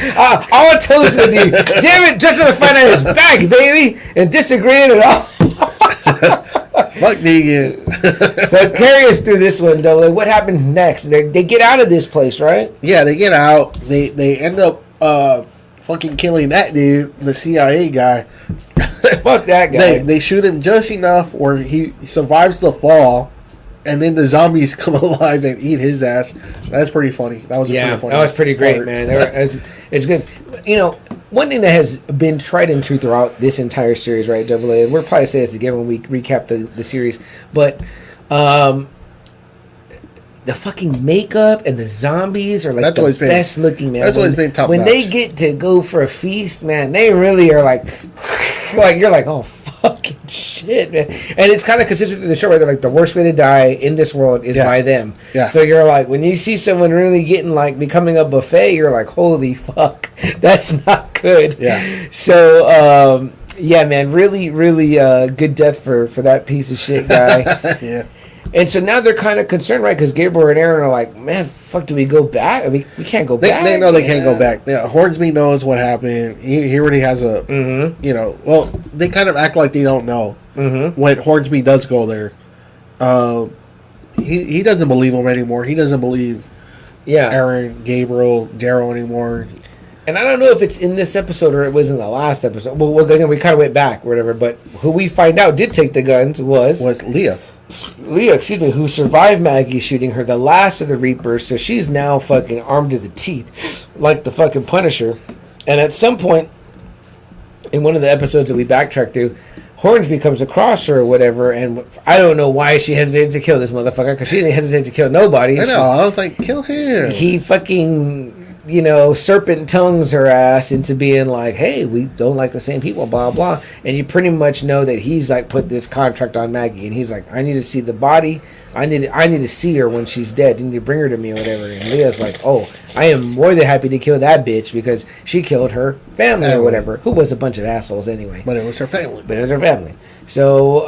I want to toast with you. Damn it, just to find out his back, baby, and disagreeing at all. Fuck Negan. So carry us through this one, though. Like, what happens next? They get out of this place, right? Yeah, they get out. They end up fucking killing that dude, the CIA guy. Fuck that guy. They shoot him just enough where he survives the fall, and then the zombies come alive and eat his ass. That's pretty funny. That was pretty funny. That was pretty great, man. It's good. You know, one thing that has been tried and true throughout this entire series, right, AA, and we'll probably say this again when we recap the series, but the fucking makeup and the zombies are like the best looking, man. That's always been top when notch. they get to go for a feast, man, they really are like you're like, oh fucking shit, man. And it's kind of consistent through the show where they're like, the worst way to die in this world is by them. Yeah. So you're like, when you see someone really getting like becoming a buffet, you're like, holy fuck, that's not good. Yeah. So yeah, man, really, really good death for that piece of shit guy. Yeah. And so now they're kind of concerned, right? Because Gabriel and Aaron are like, man, fuck, do we go back? I mean, we can't go back. They know they can't go back. Yeah, Hornsby knows what happened. He already has a, well, they kind of act like they don't know when Hornsby does go there. He doesn't believe him anymore. He doesn't believe Aaron, Gabriel, Daryl anymore. And I don't know if it's in this episode or it was in the last episode. Well, again, we kind of went back or whatever. But who we find out did take the guns was Leah, who survived Maggie shooting her, the last of the Reapers. So she's now fucking armed to the teeth, like the fucking Punisher. And at some point in one of the episodes that we backtracked through, Hornsby comes across her or whatever, and I don't know why she hesitated to kill this motherfucker, because she didn't hesitate to kill nobody. I know. I was like, kill him. He fucking, serpent tongues her ass into being like, hey, we don't like the same people, blah, blah. And you pretty much know that he's like put this contract on Maggie, and he's like, I need to see the body. I need to see her when she's dead. You need to bring her to me or whatever. And Leah's like, oh, I am more than happy to kill that bitch because she killed her family or whatever, who was a bunch of assholes anyway. But it was her family. So,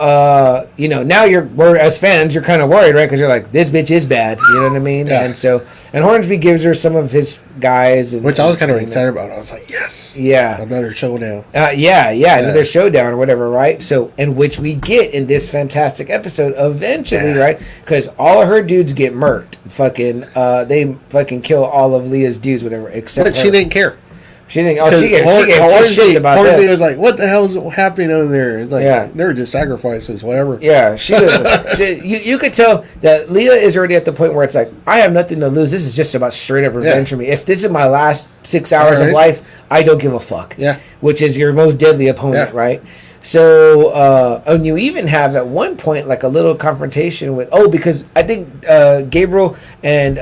now we're as fans, you're kind of worried, right? Because you're like, this bitch is bad. You know what I mean? Yeah. And Hornsby gives her some of his guys. Which I was kind of excited about. I was like, yes. Yeah. Another showdown. Another showdown or whatever, right? So, and which we get in this fantastic episode eventually, right? Because all of her dudes get murked. They fucking kill all of Leah's dudes, whatever, except But she didn't care. She didn't. Oh, she gave shits about that. Hornsby was like, "What the hell is happening over there?" It's like, they were just sacrifices, whatever. Yeah, she was. You could tell that Leah is already at the point where it's like, I have nothing to lose. This is just about straight up revenge for me. If this is my last 6 hours of life, I don't give a fuck. Yeah. Which is your most deadly opponent, right? So, and you even have at one point like a little confrontation with because I think Gabriel and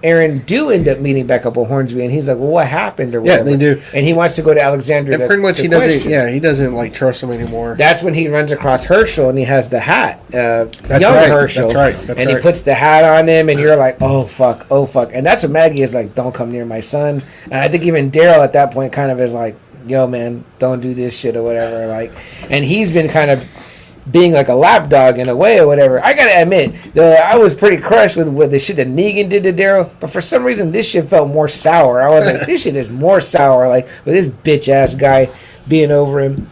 Aaron do end up meeting back up with Hornsby, and he's like, "Well, what happened?" Or whatever. Yeah, they do. And he wants to go to Alexandria. And pretty much he doesn't. Yeah, he doesn't like trust him anymore. That's when he runs across Herschel, and he has the hat, young right. Herschel. That's right. And he puts the hat on him, and you're like, "Oh fuck, oh fuck," and that's what Maggie is like. Don't come near my son. And I think even Daryl at that point kind of is like, yo man, don't do this shit or whatever, like, and he's been kind of being like a lapdog in a way or whatever. I gotta admit, I was pretty crushed with the shit that Negan did to Daryl, but for some reason this shit felt more sour. I was like, this shit is more sour, like with this bitch ass guy being over him.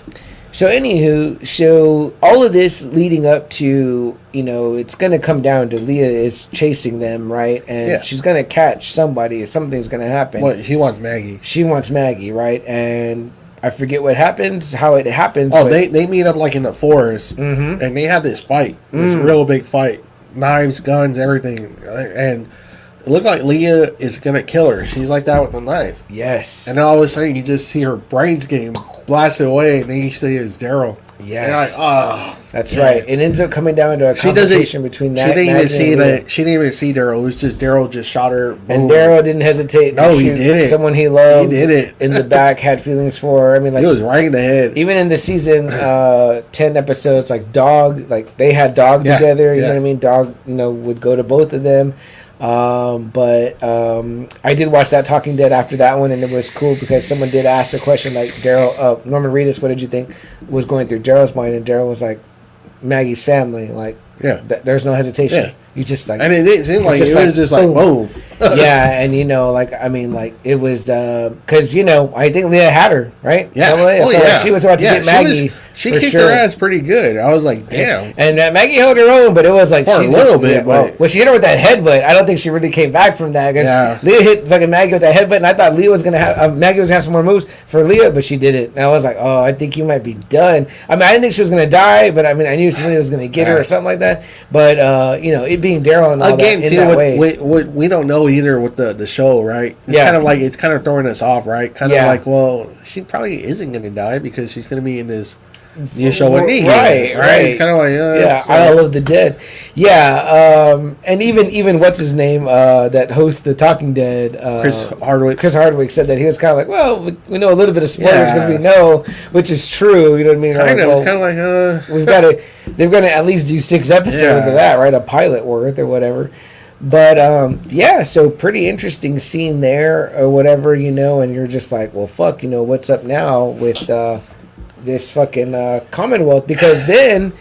So anywho, so all of this leading up to, it's going to come down to Leah is chasing them, right? And she's going to catch somebody. Something's going to happen. Well, he wants Maggie. She wants Maggie, right? And I forget what happens, how it happens. Oh, they meet up like in the forest, and they have this fight, this real big fight. Knives, guns, everything. And it looked like Leah is going to kill her. She's like that with the knife. Yes. And then all of a sudden, you just see her brains getting blasted away, and then you see it's Daryl. Yes. And you're like, that's right. It ends up coming down to a conversation between that. She didn't even see that. She didn't even see Daryl. It was just Daryl just shot her. Boom. And Daryl didn't hesitate. No, he didn't. Someone he loved. He did it in the back. Had feelings for her. I mean, like he was right in the head. Even in the season 10 episodes, like Dog, like they had Dog together. You know what I mean? Dog, would go to both of them. But I did watch that Talking Dead after that one, and it was cool because someone did ask a question like Daryl, Norman Reedus, what did you think was going through Daryl's mind? And Daryl was like, Maggie's family, like, there's no hesitation. You just like, and it seemed like it was just like, whoa. Yeah, and it was because I think Leah had her, right? Yeah, like she was about to get Maggie. She kicked her ass pretty good. I was like, damn. And Maggie held her own, but it was like for a little bit. When she hit her with that headbutt, I don't think she really came back from that. Because Leah hit fucking Maggie with that headbutt, and I thought Leah was gonna have Maggie was gonna have some more moves for Leah, but she didn't. And I was like, oh, I think you might be done. I mean, I didn't think she was gonna die, but I mean, I knew somebody was gonna get her or something like that. But it being Daryl and all again, that in that way, we don't know either with the show, right? It's kind of throwing us off, right? Kind of like, well, she probably isn't gonna die because she's gonna be in this. You show what Negan, right? It's kind of like Isle of the Dead, and even what's his name that hosts the Talking Dead, Chris Hardwick said that he was kind of like, well, we know a little bit of spoilers because we know, which is true. You know what I mean? It's kind of like they're gonna at least do 6 episodes of that, right? A pilot worth or whatever. But so pretty interesting scene there or whatever, and you're just like, well, fuck, what's up now with this fucking Commonwealth, because then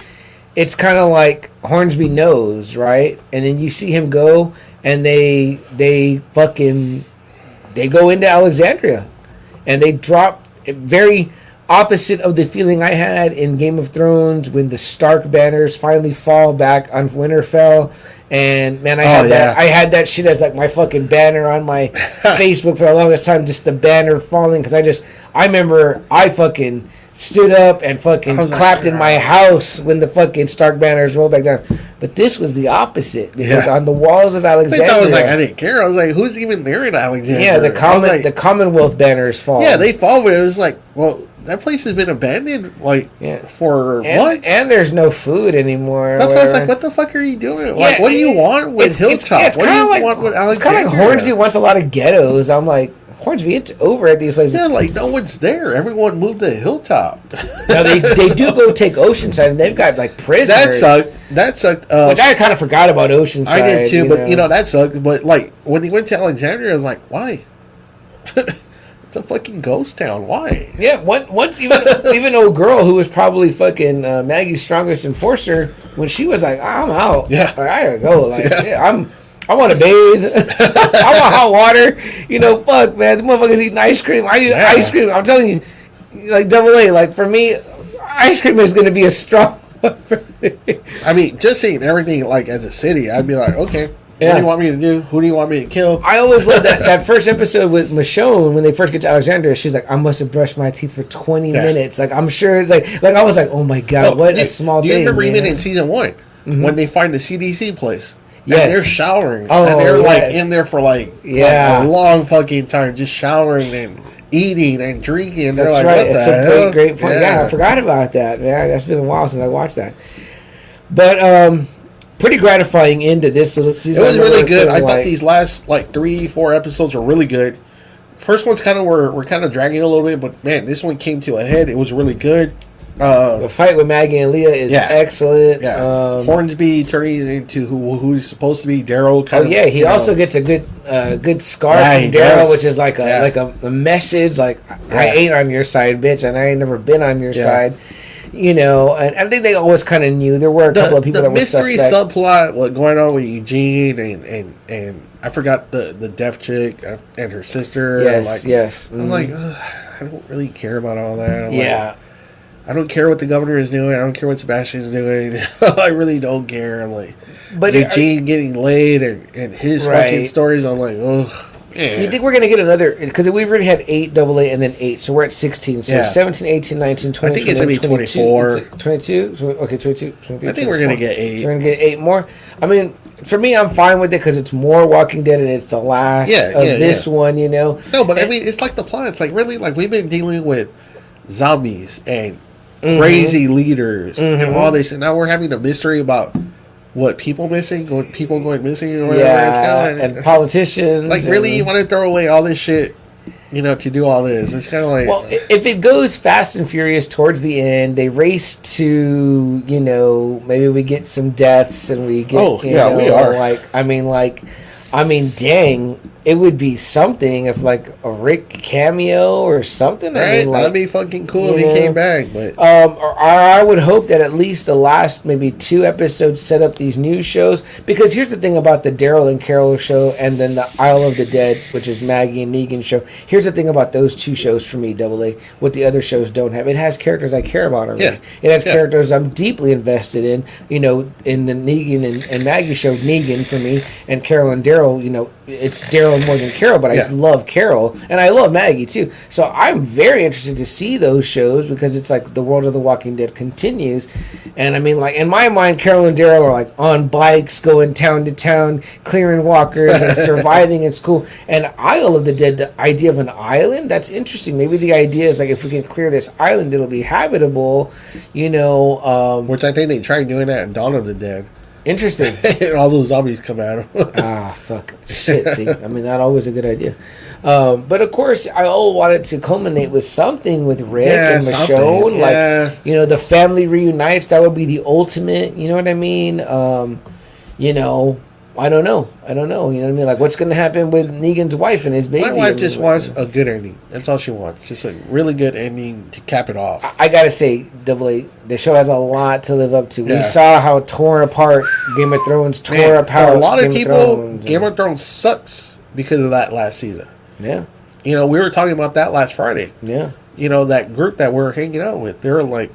it's kind of like Hornsby knows, right? And then you see him go, and they go into Alexandria, and they drop very opposite of the feeling I had in Game of Thrones when the Stark banners finally fall back on Winterfell. And man, I had that shit as like my fucking banner on my Facebook for the longest time, just the banner falling, because I remember I fucking stood up and fucking clapped in my house when the fucking Stark banners rolled back down. But this was the opposite, because on the walls of Alexandria, I was like, I didn't care. I was like, who's even there in Alexandria? Yeah, the Commonwealth banners fall. Yeah, they fall, but it was like, well, that place has been abandoned, for months. And there's no food anymore. That's why I was like, what the fuck are you doing? Like, what do you want with Hilltop? What do you want with Alexandria? It's kind of like Hornsby wants a lot of ghettos. I'm like, Hornsby, it's over at these places. Yeah, like, no one's there. Everyone moved to Hilltop. No, they do go take Oceanside, and they've got, like, prisoners. That sucked. Which I kind of forgot about Oceanside. I did, too, but, that sucked. But, like, when he went to Alexandria, I was like, why? It's a fucking ghost town. Why? Yeah, once even old girl who was probably fucking Maggie's strongest enforcer, when she was like, I'm out. Yeah. Like, I gotta go. Like, I want to bathe. I want hot water. Fuck, man. The motherfuckers eating ice cream. I need ice cream. I'm telling you, like, double A. Like, for me, ice cream is going to be a strong for me. I mean, just seeing everything, like, as a city, I'd be like, okay, what do you want me to do? Who do you want me to kill? I always love that first episode with Michonne when they first get to Alexandria. She's like, I must have brushed my teeth for 20 minutes. Like, I'm sure it's like I was like, oh my God, what a small thing. Do you remember even in season 1 when they find the CDC place? Yes. And they're showering. And they're like in there for like a long fucking time, just showering and eating and drinking. That's like, right. What it's the a hell? great point. Yeah, I forgot about that. Man, that's been a while since I watched that. But pretty gratifying end to this little season. It was really good. I thought these last 3-4 episodes were really good. First one's kind of were kind of dragging a little bit, but man, this one came to a head. It was really good. The fight with Maggie and Leah is excellent. Yeah. Hornsby turning into who's supposed to be Daryl. He also gets a good scar from Daryl, which is like a message, like I ain't on your side, bitch, and I ain't never been on your side. And I think they always kind of knew there were a couple of people that were suspect. The mystery subplot, what going on with Eugene and I forgot the deaf chick and her sister. Yes, yes. I'm like, I don't really care about all that. I don't care what the governor is doing. I don't care what Sebastian's doing. I really don't care. I'm like, but Eugene getting laid and his fucking stories. I'm like, oh. Yeah. You think we're going to get another... Because we've already had 8 AA and then 8, so we're at 16. So 17, 18, 19, 20... I think it's going to be 24. 22? So, okay, 22, 23, I think we're going to get 8. So we're going to get 8 more. I mean, for me, I'm fine with it because it's more Walking Dead and it's the last of this one, No, but I mean, it's like the plot. It's like, really, like, we've been dealing with zombies and crazy leaders and all this, and now we're having a mystery about... What, people missing? People going missing or whatever? Yeah, and politicians. Like, really, you want to throw away all this shit, to do all this? It's kind of like... Well, if it goes fast and furious towards the end, they race to, maybe we get some deaths and we get... we are. I mean, dang, it would be something if, a Rick cameo or something. Right? That'd be fucking cool if he came back. But or I would hope that at least the last maybe 2 episodes set up these new shows. Because here's the thing about the Daryl and Carol show and then the Isle of the Dead, which is Maggie and Negan show. Here's the thing about those 2 shows for me, AA, what the other shows don't have. It has characters I care about already. Yeah. It has characters I'm deeply invested in. In the Negan and Maggie show, Negan for me, and Carol and Daryl, it's Daryl more than Carol, but I just love Carol, and I love Maggie too. So I'm very interested to see those shows because it's like the world of The Walking Dead continues. And I mean, in my mind, Carol and Daryl are on bikes, going town to town, clearing walkers and surviving. It's cool. And Isle of the Dead, the idea of an island, that's interesting. Maybe the idea is if we can clear this island, it'll be habitable. Which I think they tried doing that in Dawn of the Dead. Interesting. And all those zombies come at them. Fuck. Shit, see? I mean, that always a good idea. But, of course, I all wanted to culminate with something with Rick and Michonne. Yeah. The family reunites. That would be the ultimate. You know what I mean? I don't know. You know what I mean? What's going to happen with Negan's wife and his baby? My wife just wants a good ending. That's all she wants. Just a really good ending to cap it off. I got to say, AA, the show has a lot to live up to. Yeah. We saw how torn apart Game of Thrones tore apart. For a lot of people, Game of Thrones sucks because of that last season. Yeah. We were talking about that last Friday. Yeah. That group that we're hanging out with, they were like,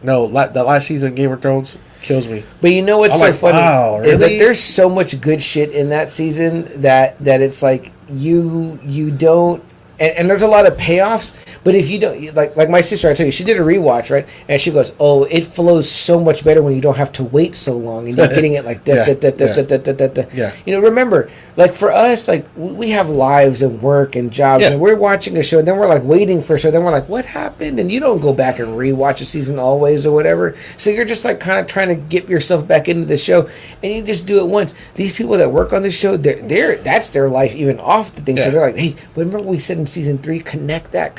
no, the last season of Game of Thrones kills me. But you know what's so funny really? is that there's so much good shit in that season that it's like you don't, and there's a lot of payoffs. But if you don't, like my sister, I tell you, she did a rewatch, right? And she goes, "Oh, it flows so much better when you don't have to wait so long, and you're getting it like that." Yeah. Remember, for us, we have lives and work and jobs, and we're watching a show, and then we're waiting for a show, then we're like, "What happened?" And you don't go back and rewatch a season always or whatever. So you're just kind of trying to get yourself back into the show, and you just do it once. These people that work on this show, they're that's their life even off the thing. So they're like, "Hey, remember what we said in season 3? Connect that.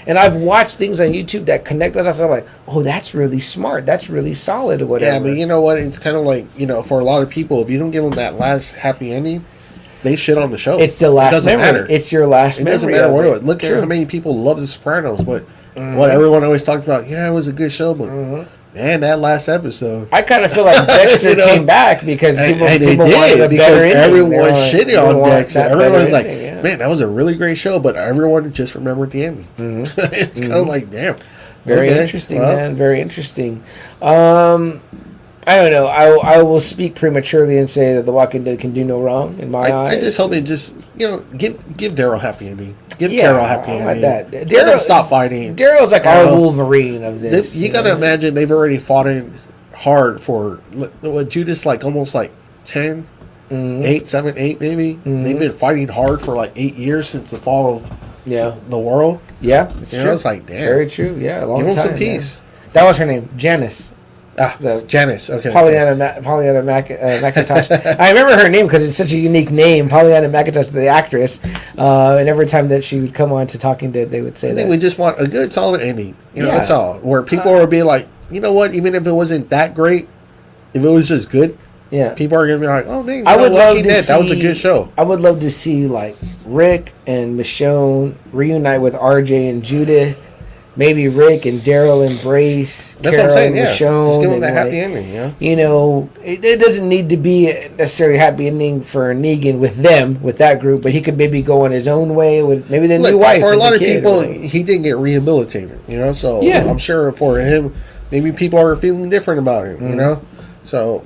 And I've watched things on YouTube that connect that. So I'm like, oh, that's really smart. That's really solid or whatever. Yeah, but you know what? It's kind of for a lot of people, if you don't give them that last happy ending, they shit on the show. It's the last memory. Matter. It's your last memory. It doesn't matter where. Look at how many people love The Sopranos, but what everyone always talks about, it was a good show, but man, that last episode. I kind of feel like Dexter came back because people wanted a better ending. Everyone shitted on Dexter. Everyone was like, man, that was a really great show, but everyone just remembered the ending. It's kind of like, damn. Very interesting, man. Very interesting. I don't know. I will speak prematurely and say that The Walking Dead can do no wrong in my eyes. I just hope they just, give Daryl happy ending. Give Carol happy ending. Like that. Let them stop fighting. Daryl's our Wolverine of this. You got to imagine they've already fought in hard for, what, Judas, almost 10, 8, 7, 8 maybe. They've been fighting hard for 8 years since the fall of the world. Yeah, it's true. It's like, damn. Very true. Yeah, a long Give him time. some peace. Man. That was her name, Janice. Janice. Okay. Pollyanna McIntosh. I remember her name because it's such a unique name, Pollyanna McIntosh, the actress. And every time that she would come on to Talking Dead, they would say that. I think we just want a good, solid ending. That's all. Where people will be like, you know what? Even if it wasn't that great, if it was just good, people are gonna be like, oh, dang, I would love to see, that was a good show. I would love to see like Rick and Michonne reunite with RJ and Judith. Maybe Rick and Daryl embrace. That's Carol what I'm saying. and Michonne, just give them that happy ending. It doesn't need to be necessarily a happy ending for Negan with them, with that group, but he could maybe go on his own way with maybe the new wife. For a lot of people, he didn't get rehabilitated. So I'm sure for him, maybe people are feeling different about him. So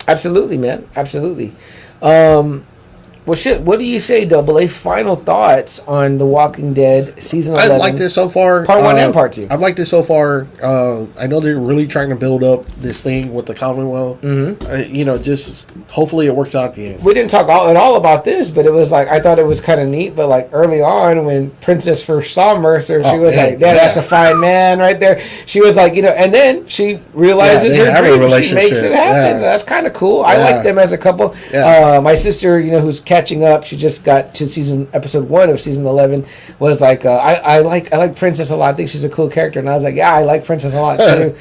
absolutely, man, absolutely. Well, shit, what do you say, Double A? Final thoughts on The Walking Dead Season 11? I like this so far. Part 1 and Part 2. I've liked this so far. I know they're really trying to build up this thing with the Commonwealth. Mm-hmm. Just hopefully it works out at the end. We didn't talk at all about this, but it was like, I thought it was kind of neat, but like early on when Princess first saw Mercer, she was like, that's a fine man right there. She was like, and then she realizes her dream. She makes it happen. Yeah. So that's kind of cool. I like them as a couple. Yeah. My sister, who's catching up, she just got to episode 1 of season 11, was like, I like Princess a lot. I think she's a cool character. And I was like, yeah, I like Princess a lot too.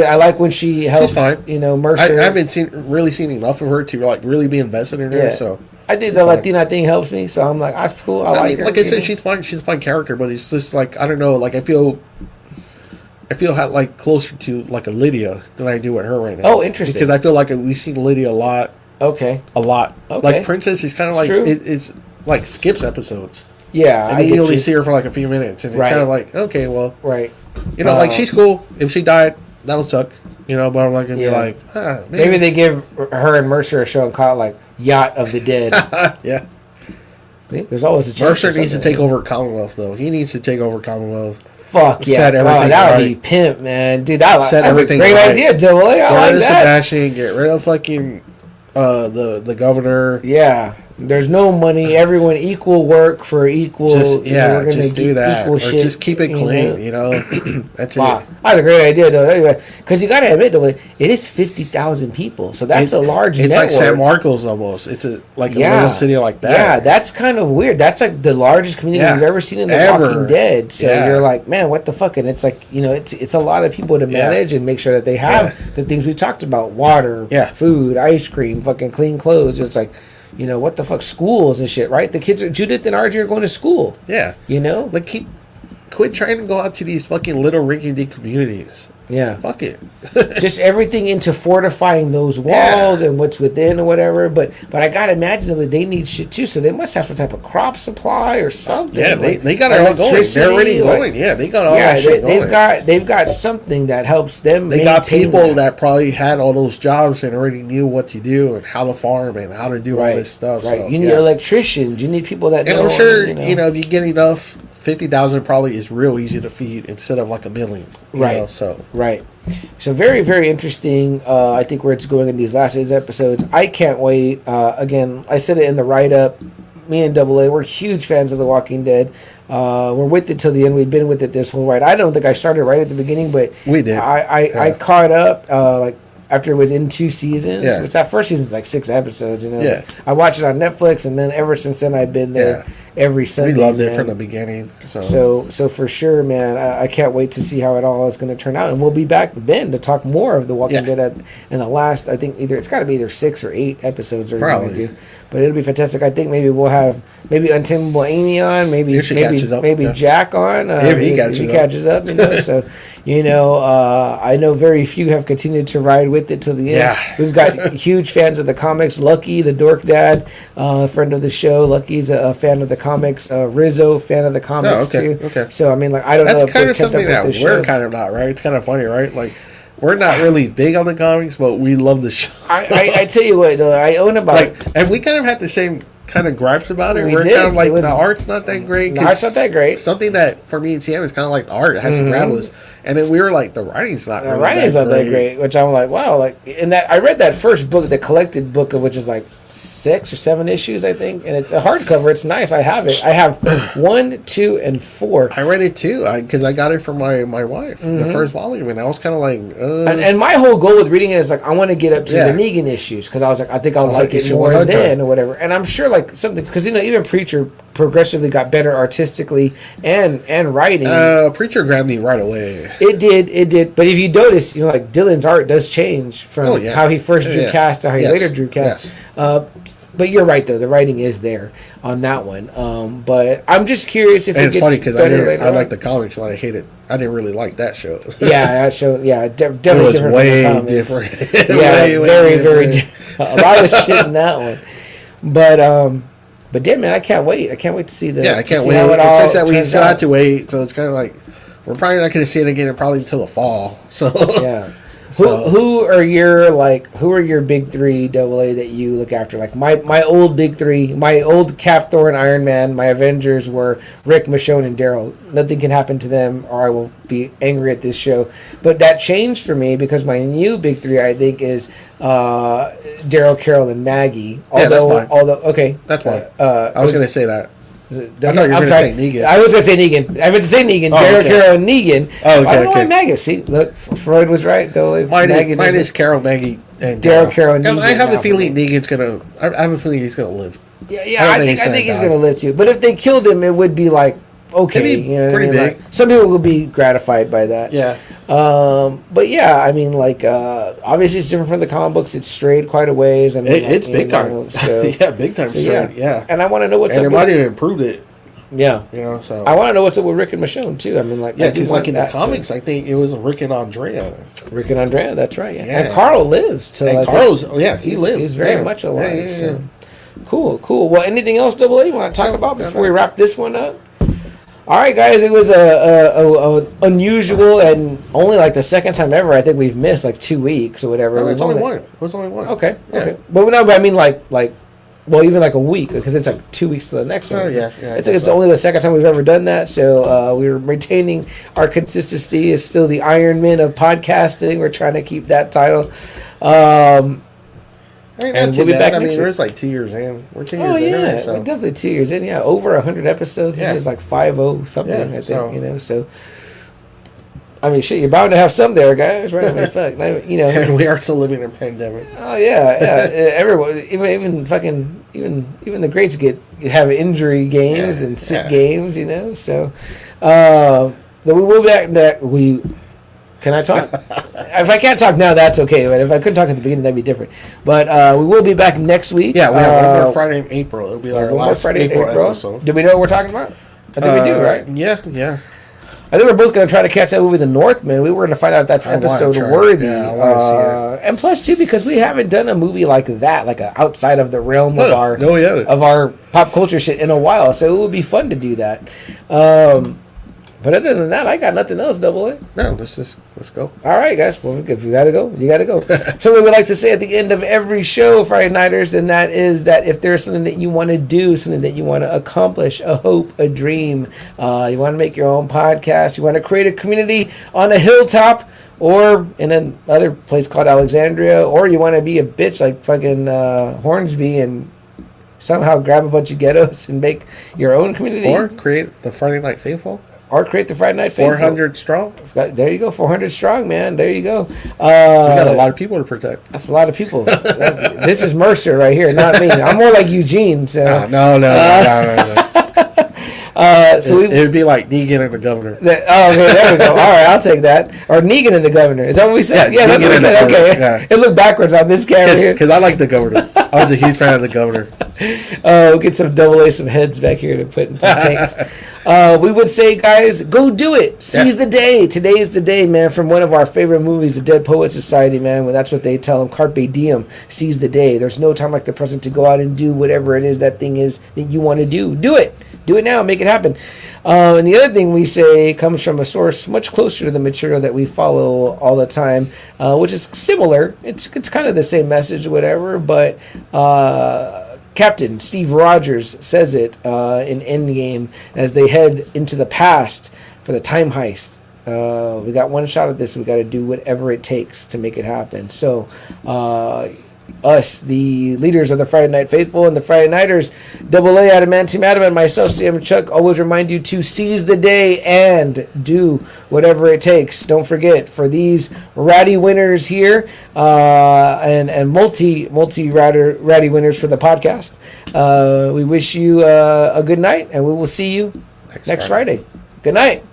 I like when she helps, Mercer. I haven't really seen enough of her to like really be invested in her. Yeah. So I think the Latina thing helps me. So I'm like, that's cool. I like her. Like I said, she's fine. She's a fine character, but it's just like, I don't know. Like I feel like closer to like a Lydia than I do with her right now. Oh, interesting. Because I feel like we see Lydia a lot. Okay. A lot. Okay. Like Princess is kind of like it's like skips episodes. Yeah, and you only see her for like a few minutes, and it's kind of like, okay, well, like she's cool. If she died, that would suck, but I'm not gonna be like, maybe they give her and Mercer a show and call it like Yacht of the Dead. Yeah. There's always a chance. Mercer needs to take over Commonwealth, though. He needs to take over Commonwealth. Fuck yeah! That would be pimp, man. Dude, that's a great idea, Double A. I like that. Sebastian, get rid of fucking the governor. Yeah. There's no money. Everyone equal work for equal. Just do that. Equal shit, just keep it clean. That's it. That's a great idea, though. Because you got to admit, though, it is 50,000 people, so that's a large. It's network. like San Marcos almost. It's a little city like that. Yeah, that's kind of weird. That's like the largest community you've ever seen in The Walking Dead. So you're like, man, what the fuck? And it's like, it's a lot of people to manage and make sure that they have the things we talked about: water, food, ice cream, fucking clean clothes. It's like, what the fuck, schools and shit, right? The kids, Judith and RJ are going to school. Yeah. Like, quit trying to go out to these fucking little rinky-dink communities. Yeah. Fuck it. Just everything into fortifying those walls and what's within or whatever. But I gotta imagine that they need shit too, so they must have some type of crop supply or something. Yeah, they got it all going. They're already going. Yeah, they got all that shit going. They've got something that helps them. They got people that probably had all those jobs and already knew what to do and how to farm and how to do all this stuff. Right. So, you need electricians. You need people that. And I'm sure if you get enough. 50,000 probably is real easy to feed instead of like a million. Right. So very, very interesting. I think where it's going in these last 8 episodes. I can't wait. Again, I said it in the write-up. Me and Double A, we're huge fans of The Walking Dead. We're with it till the end. We've been with it this whole ride. I don't think I started right at the beginning, but we did. I caught up after it was in 2 seasons, which that first season's like 6 episodes. I watched it on Netflix, and then ever since then I've been there every Sunday. We loved it from the beginning. So for sure, man, I can't wait to see how it all is going to turn out, and we'll be back then to talk more of The Walking Dead in the last. I think it's got to be either 6 or 8 episodes or probably. But it'll be fantastic. I think maybe we'll have Untamable Amy on, maybe Jack on. If he catches up, So I know very few have continued to ride with it till the end. Yeah. We've got huge fans of the comics. Lucky, the Dork Dad, friend of the show. Lucky's a fan of the comics. Rizzo, fan of the comics too. Okay. So I mean, like, I don't know. That's kind of something that we're kind of not, right? It's kind of funny, right? Like, we're not really big on the comics, but we love the show. I tell you what, I own about and we kind of had the same kind of gripes about it. We're kind of like, the art's not that great. The art's not that great. Something that for me and TM is kind of like the art. It has some grapples. And then we were like, the writing's not that great. Which I'm like, wow. Like, in that, I read that first book, the collected book of which is like 6 or 7 issues, I think, and it's a hardcover. It's nice. I have it. I have 1, 2, and 4. I read it too, because I got it from my wife, the first volume, and I was kind of like, and my whole goal with reading it is like I want to get up to the Negan issues because I was like I think I'll like it more then or whatever, and I'm sure like something because even Preacher progressively got better artistically and writing. Preacher grabbed me right away. It did. But if you notice, like Dylan's art does change from how he first drew Cast to how he later drew Cast. But you're right though, the writing is there on that one. But I'm just curious if it gets funny because I like the comics, but I hate it. I didn't really like that show. That show, definitely it was different. Way different. Very different. A lot of shit in that one. But damn man, I can't wait. I can't wait to see the. I can't wait. It sucks that we still have to wait, so it's kind of like we're probably not going to see it again probably until the fall. So yeah. Who are your big 3 AA that you look after? Like my old big 3, my old Cap, Thor, and Iron Man, my Avengers were Rick, Michonne, and Daryl. Nothing can happen to them or I will be angry at this show. But that changed for me because my new big 3 I think is Daryl, Carol, and Maggie. Although okay. That's fine. I was going to say that. I thought you were going to say Negan. I was going to say Negan. I meant to say Negan. Daryl, Carol, and Negan. Oh, okay. I don't know why Maggie. See, look, Freud was right. Mine is Carol, Maggie, and Daryl, Carol, and Negan. I have a feeling Negan's going to... I have a feeling he's going to live. Yeah, I think he's going to live too. But if they killed him, it would be like, okay. You know pretty big. Like, some people will be gratified by that. Yeah. But yeah, I mean, like, obviously it's different from the comic books. It's strayed quite a ways. I mean, it's big time. So, yeah, big time strayed. Yeah. And I want to know what's up. And it might have improved it. Yeah, so I want to know what's up with Rick and Michonne too. I mean, like, because like in the comics, I think it was Rick and Andrea. Rick and Andrea, that's right. Yeah, and Carl lives. Carl's, he lives. He's very much alive. So. Cool. Well, anything else, AA, you want to talk about before we wrap this one up? All right, guys, it was a unusual and only like the second time ever I think we've missed like 2 weeks or whatever. No, it's only one. It was only one. Okay. But no, I mean like. Well, even like a week, because it's like 2 weeks to the next one. Oh, yeah. It's only the second time we've ever done that, so we're maintaining our consistency. It's still the Iron Man of podcasting. We're trying to keep that title. And we'll be back next week. We're just like 2 years in. We're 2 years in. Yeah, we're definitely 2 years in. Yeah, over 100 episodes. This is like 50 something, I think. So. I mean, shit, you're bound to have some there, guys, right? I mean, fuck, And we are still living in a pandemic. Oh yeah. Everyone, even the greats have injury games and sick games, So, but we will be back. Can I talk? If I can't talk now, that's okay. But if I couldn't talk at the beginning, that'd be different. But we will be back next week. Yeah, we have one more Friday in April. It'll be our last Friday in April episode. Do we know what we're talking about? I think we do, right? Yeah. I think we're both going to try to catch that movie, The Northman. We were going to find out if that's episode worthy. Yeah, I want to see it. And plus, too, because we haven't done a movie like that, like outside of the realm of our pop culture shit in a while. So it would be fun to do that. But other than that, I got nothing else, AA. No, let's go. All right, guys. Well, if you got to go, you got to go. So we would like to say at the end of every show, Friday Nighters, and that is that if there's something that you want to do, something that you want to accomplish, a hope, a dream, you want to make your own podcast, you want to create a community on a hilltop or in another place called Alexandria, or you want to be a bitch like fucking Hornsby and somehow grab a bunch of ghettos and make your own community. Or create the Friday Night Faithful. Or create the Friday Night Faithful. 400 strong. There you go, 400 strong, man. There you go. We got a lot of people to protect. That's a lot of people. This is Mercer right here, not me. I'm more like Eugene. So no. So it would be like Negan and the Governor. Okay, there we go. All right, I'll take that. Or Negan and the Governor. Is that what we said? Yeah, that's what we said. Okay. Yeah. It looked backwards on this camera here. Because I like the Governor. I was a huge fan of the Governor. We'll get some some heads back here to put in some tanks. We would say, guys, go do it. Seize the day. Today is the day, man, from one of our favorite movies, The Dead Poets Society, man. Well, that's what they tell them. Carpe diem. Seize the day. There's no time like the present to go out and do whatever it is that thing is that you want to do. Do it. Do it now. Make it happen. And the other thing we say comes from a source much closer to the material that we follow all the time, which is similar. It's kind of the same message or whatever, but Captain Steve Rogers says it in Endgame as they head into the past for the time heist. We got one shot at this. We got to do whatever it takes to make it happen. So us, the leaders of the Friday Night Faithful and the Friday Nighters, Double A, Adamantium Adam, and myself, Sam Chuck, always remind you to seize the day and do whatever it takes. Don't forget, for these ratty winners here, and multi ratty winners for the podcast, we wish you a good night, and we will see you next Friday. Good night.